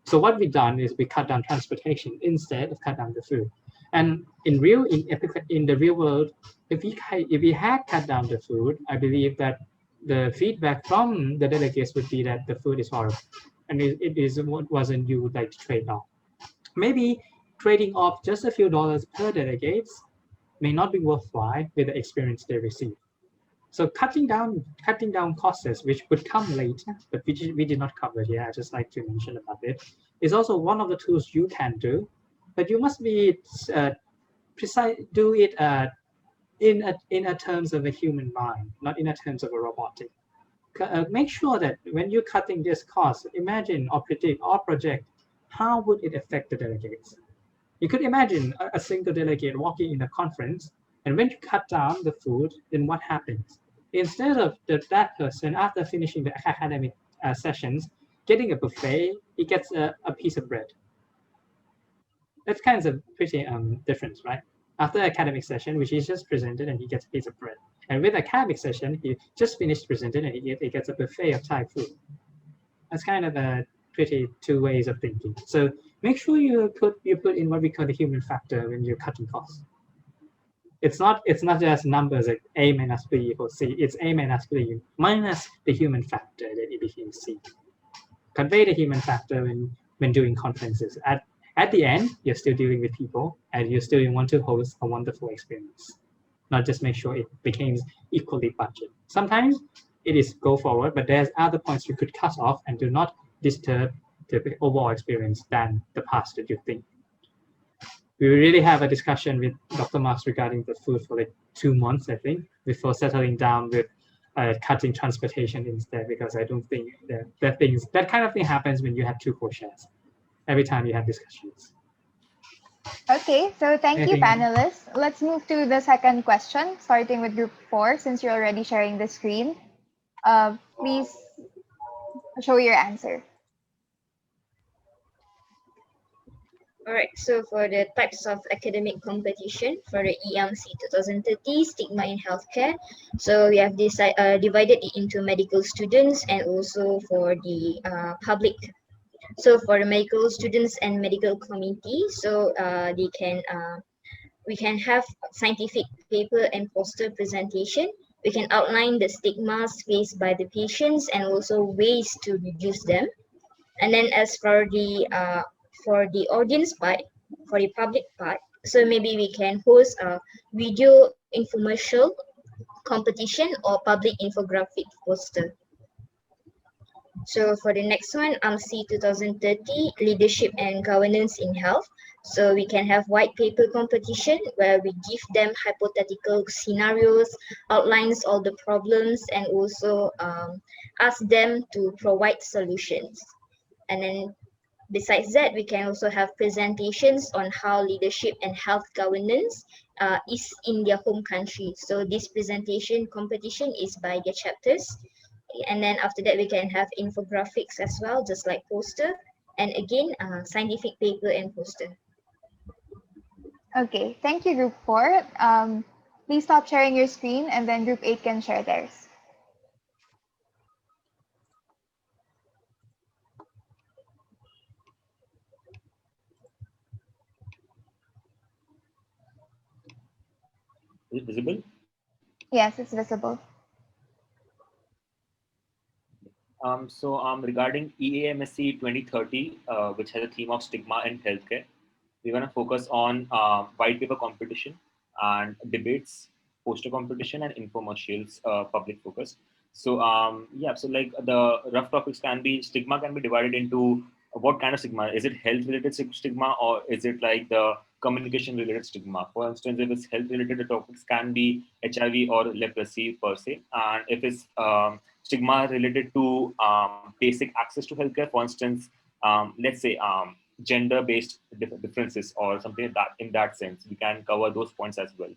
[SPEAKER 6] So what we done is we cut down transportation instead of cut down the food. And in the real world, if we had cut down the food, I believe that the feedback from the delegates would be that the food is horrible, and it is what wasn't you would like to trade off. Maybe trading off just a few dollars per delegates may not be worthwhile with the experience they receive. So cutting down costs, which would come later, but we did not cover here, I just like to mention about it, is also one of the tools you can do, but you must be precise, do it in a terms of a human mind, not in a terms of a robotic. Make sure that when you're cutting this cost, imagine or predict or project how would it affect the delegates. You could imagine a single delegate walking in a conference, and when you cut down the food, then what happens? Instead of that person, after finishing the academic sessions, getting a buffet, he gets a piece of bread. That's kind of pretty different, right? After academic session, which is just presented, and he gets a piece of bread. And with academic session, he just finished presented, and he gets a buffet of Thai food. That's kind of a pretty two ways of thinking. So make sure you put in what we call the human factor when you're cutting costs. It's not just numbers like A minus B equals C. It's A minus B minus the human factor that it becomes C. Convey the human factor when doing conferences. At the end, you're still dealing with people, and you still want to host a wonderful experience. Not just make sure it becomes equally budget. Sometimes it is go forward, but there's other points you could cut off and do not disturb the overall experience than the past that you think. We really have a discussion with Dr. Marks regarding the food for like 2 months, I think, before settling down with cutting transportation instead, because I don't think that kind of thing happens when you have two co-chairs every time you have discussions.
[SPEAKER 1] Okay, so thank you, panelists. Let's move to the second question, starting with group 4, since you're already sharing the screen. Please show your answer.
[SPEAKER 17] All right, so for the types of academic competition for the EAMSC 2030 Stigma in Healthcare, so we have divided it into medical students and also for the public. So for the medical students and medical committee, so we can have scientific paper and poster presentation. We can outline the stigmas faced by the patients and also ways to reduce them. And then as for the audience part, for the public part, so maybe we can host a video infomercial competition or public infographic poster. So for the next one, AMSC 2030, Leadership and Governance in Health. So we can have white paper competition where we give them hypothetical scenarios, outlines all the problems, and also ask them to provide solutions. And then besides that, we can also have presentations on how leadership and health governance is in their home country. So this presentation competition is by their chapters. And then after that, we can have infographics as well, just like poster. And again, scientific paper and poster.
[SPEAKER 1] Okay, thank you, group 4. Please stop sharing your screen, and then group 8 can share theirs.
[SPEAKER 18] Is it visible?
[SPEAKER 1] Yes, it's visible.
[SPEAKER 18] Regarding EAMSC 2030, which has a theme of stigma in healthcare, we're going to focus on white paper competition and debates, poster competition, and infomercials, public focus. So so like the rough topics stigma can be divided into what kind of stigma. Is it health related stigma, or is it like the communication related stigma? For instance, if it's health related, the topics can be HIV or leprosy per se. And if it's stigma related to basic access to healthcare, for instance, let's say gender-based differences or something like that. In that sense, we can cover those points as well.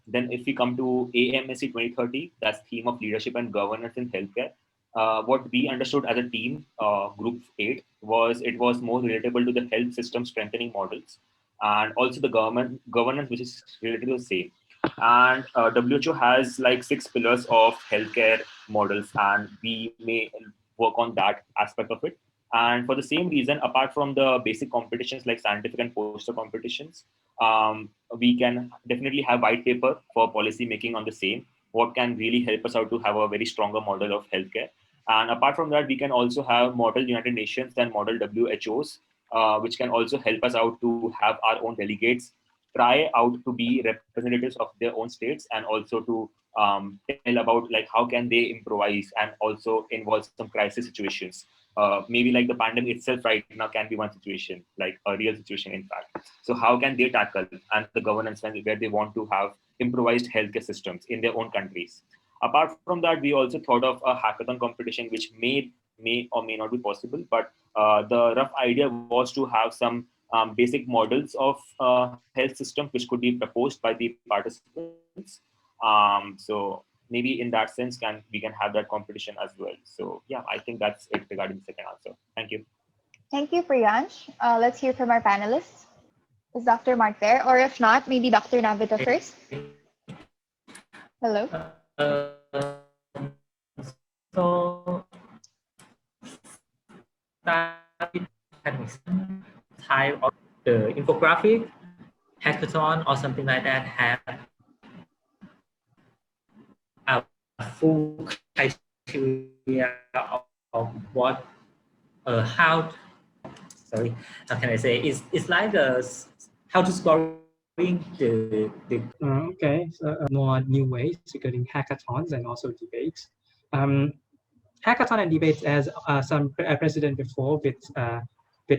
[SPEAKER 18] Then if we come to AMSC 2030, that's theme of leadership and governance in healthcare. What we understood as a team, group 8, was it was more relatable to the health system strengthening models and also the governance, which is related to the same. And WHO has like 6 pillars of healthcare models, and we may work on that aspect of it. And for the same reason, apart from the basic competitions like scientific and poster competitions, we can definitely have white paper for policy making on the same, what can really help us out to have a very stronger model of healthcare. And apart from that, we can also have model United Nations and model WHOs, which can also help us out to have our own delegates try out to be representatives of their own states, and also to tell about like how can they improvise and also involve some crisis situations. Maybe like the pandemic itself right now can be one situation, like a real situation in fact. So how can they tackle and the governance where they want to have improvised healthcare systems in their own countries. Apart from that, we also thought of a hackathon competition, which may or may not be possible, but the rough idea was to have some basic models of health systems which could be proposed by the participants. So maybe in that sense we can have that competition as well. So yeah, I think that's it regarding the second answer. Thank you.
[SPEAKER 1] Thank you, Priyansh. Let's hear from our panelists. Is Dr. Mark there? Or if not, maybe Dr. Navita first. Hello.
[SPEAKER 5] So type of the infographic hackathon or something like that have a full criteria of what how can I say, it's like how to scoring the
[SPEAKER 6] Okay, so more new ways regarding hackathons and also debates. Hackathon and debates, as some precedent before with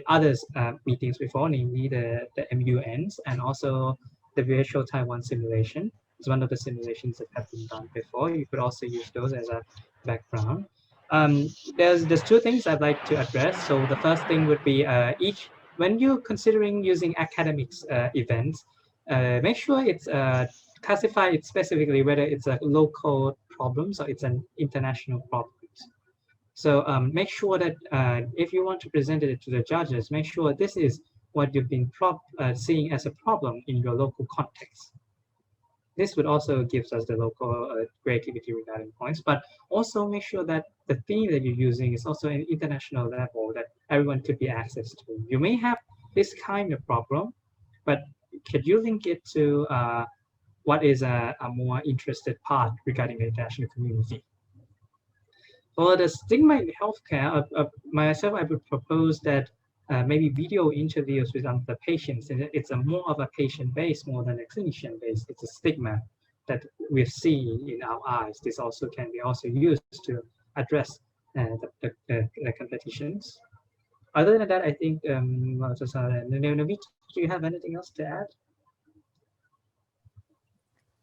[SPEAKER 6] others meetings before, namely the MUNs and also the virtual Taiwan simulation. It's one of the simulations that have been done before. You could also use those as a background. There's two things I'd like to address. So the first thing would be when you're considering using academics events, make sure it's classify it specifically whether it's a local problems or it's an international problem. So make sure that if you want to present it to the judges, make sure this is what you've been seeing as a problem in your local context. This would also give us the local creativity regarding points, but also make sure that the theme that you're using is also an international level that everyone could be access to. You may have this kind of problem, but could you link it to what is a more interested part regarding the international community? For the stigma in healthcare, myself, I would propose that maybe video interviews with the patients, and it's more of a patient base more than a clinician base. It's a stigma that we've seen in our eyes. This also can be also used to address the competitions. Other than that, I think, Navid, do you have anything else to add?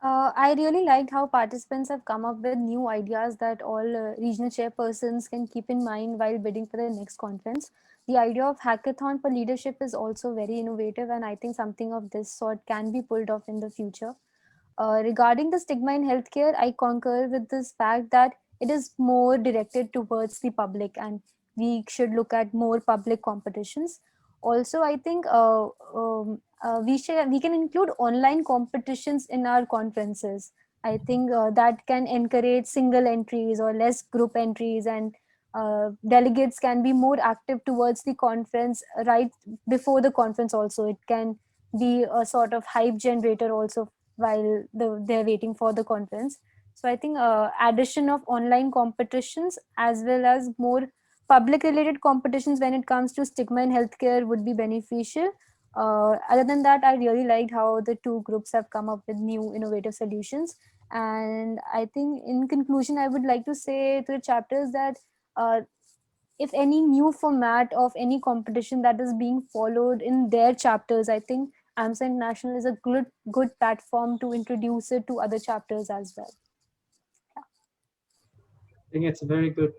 [SPEAKER 4] I really liked how participants have come up with new ideas that all regional chairpersons can keep in mind while bidding for the next conference. The idea of hackathon for leadership is also very innovative, and I think something of this sort can be pulled off in the future. Regarding the stigma in healthcare, I concur with this fact that it is more directed towards the public, and we should look at more public competitions. Also, I think we can include online competitions in our conferences. I think that can encourage single entries or less group entries, and delegates can be more active towards the conference right before the conference. Also, it can be a sort of hype generator also while they're waiting for the conference. So I think addition of online competitions as well as more public related competitions when it comes to stigma in healthcare would be beneficial. Other than that, I really liked how the two groups have come up with new innovative solutions. And I think in conclusion, I would like to say to the chapters that if any new format of any competition that is being followed in their chapters, I think AMSA International is a good platform to introduce it to other chapters as well.
[SPEAKER 6] I think it's a very good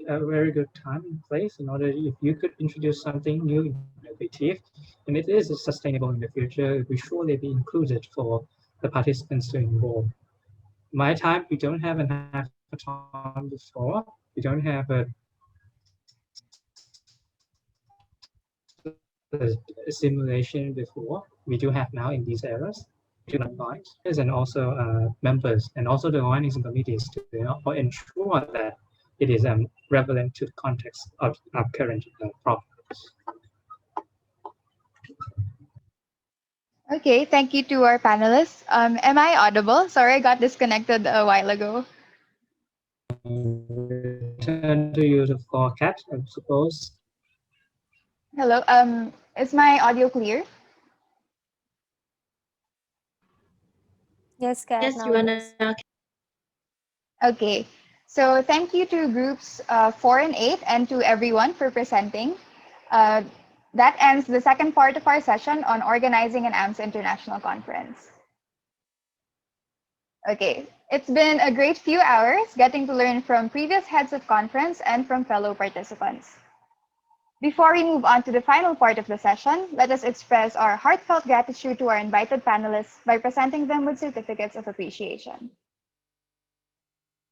[SPEAKER 6] time and place in order if you could introduce something new, innovative, and it is sustainable in the future, it will surely be included for the participants to involve. My time, we don't have an hackathon before. We don't have a simulation before. We do have now in these eras. To advisors and also members and also the organizing committees to ensure that it is relevant to the context of current problems.
[SPEAKER 1] Okay, thank you to our panelists. Am I audible? Sorry, I got disconnected a while ago.
[SPEAKER 6] Turn to you for Kat, I suppose.
[SPEAKER 1] Hello. Is my audio clear?
[SPEAKER 4] Yes, Kat.
[SPEAKER 17] Yes,
[SPEAKER 4] Now
[SPEAKER 17] you
[SPEAKER 4] it
[SPEAKER 17] wanna.
[SPEAKER 4] is.
[SPEAKER 1] Okay. So thank you to groups 4 and 8 and to everyone for presenting. That ends the second part of our session on organizing an AMSA International Conference. Okay, it's been a great few hours getting to learn from previous heads of conference and from fellow participants. Before we move on to the final part of the session, let us express our heartfelt gratitude to our invited panelists by presenting them with certificates of appreciation.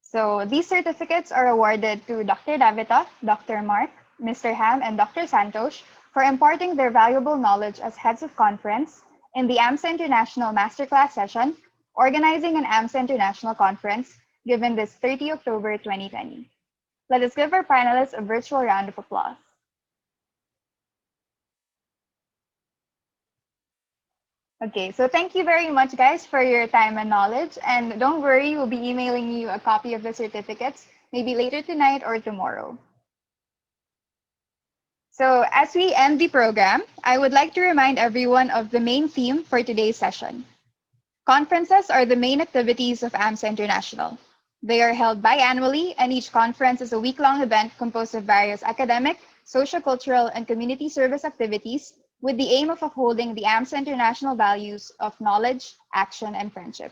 [SPEAKER 1] So these certificates are awarded to Dr. Davita, Dr. Mark, Mr. Ham, and Dr. Santosh for imparting their valuable knowledge as heads of conference in the AMSA International Masterclass session, Organizing an AMSA International Conference, given this 30 October 2020. Let us give our panelists a virtual round of applause. Okay, so thank you very much, guys, for your time and knowledge. And don't worry, we'll be emailing you a copy of the certificates, maybe later tonight or tomorrow. So as we end the program, I would like to remind everyone of the main theme for today's session. Conferences are the main activities of AMSA International. They are held biannually, and each conference is a week-long event composed of various academic, sociocultural, and community service activities with the aim of upholding the AMSA International values of knowledge, action, and friendship.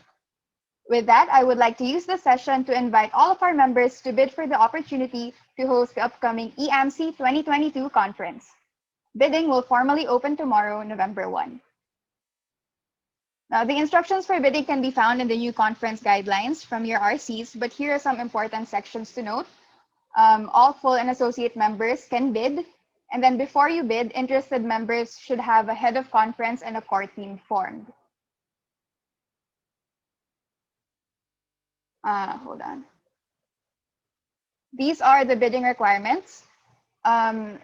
[SPEAKER 1] With that, I would like to use this session to invite all of our members to bid for the opportunity to host the upcoming EAMSC 2022 conference. Bidding will formally open tomorrow, November 1. Now, the instructions for bidding can be found in the new conference guidelines from your RCs, but here are some important sections to note. All full and associate members can bid, and then before you bid, interested members should have a head of conference and a core team formed. Hold on. These are the bidding requirements. AMSA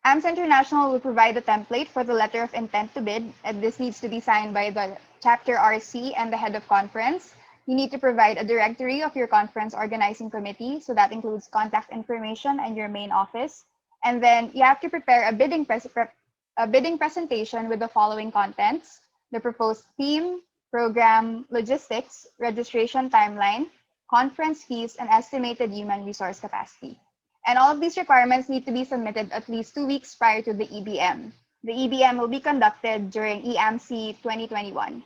[SPEAKER 1] International will provide a template for the letter of intent to bid, and this needs to be signed by the chapter RC and the head of conference. You need to provide a directory of your conference organizing committee, so that includes contact information and your main office. And then you have to prepare a bidding presentation with the following contents: the proposed theme, program, logistics, registration timeline, conference fees, and estimated human resource capacity. And all of these requirements need to be submitted at least 2 weeks prior to the EBM. The EBM will be conducted during EAMSC 2021.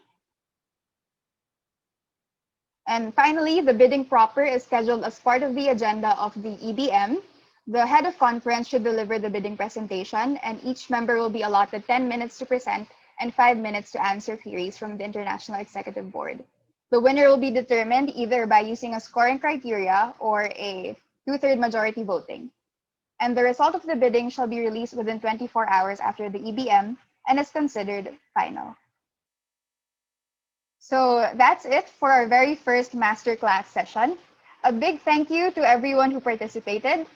[SPEAKER 1] And finally, the bidding proper is scheduled as part of the agenda of the EBM. The head of conference should deliver the bidding presentation, and each member will be allotted 10 minutes to present and 5 minutes to answer queries from the International Executive Board. The winner will be determined either by using a scoring criteria or a 2/3 majority voting. And the result of the bidding shall be released within 24 hours after the EBM and is considered final. So that's it for our very first masterclass session. A big thank you to everyone who participated.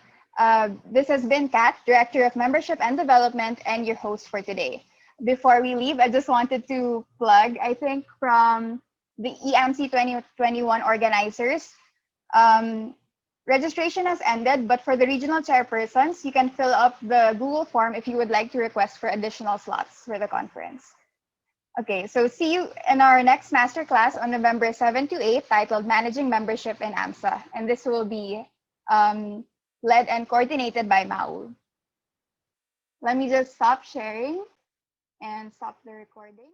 [SPEAKER 1] This has been Kat, Director of Membership and Development, and your host for today. Before we leave, I just wanted to plug, I think, from the EAMSC 2021 organizers. Registration has ended, but for the regional chairpersons, you can fill up the Google form if you would like to request for additional slots for the conference. Okay, so see you in our next masterclass on November 7 to 8, titled Managing Membership in AMSA. And this will be led and coordinated by Mau. Let me just stop sharing and stop the recording.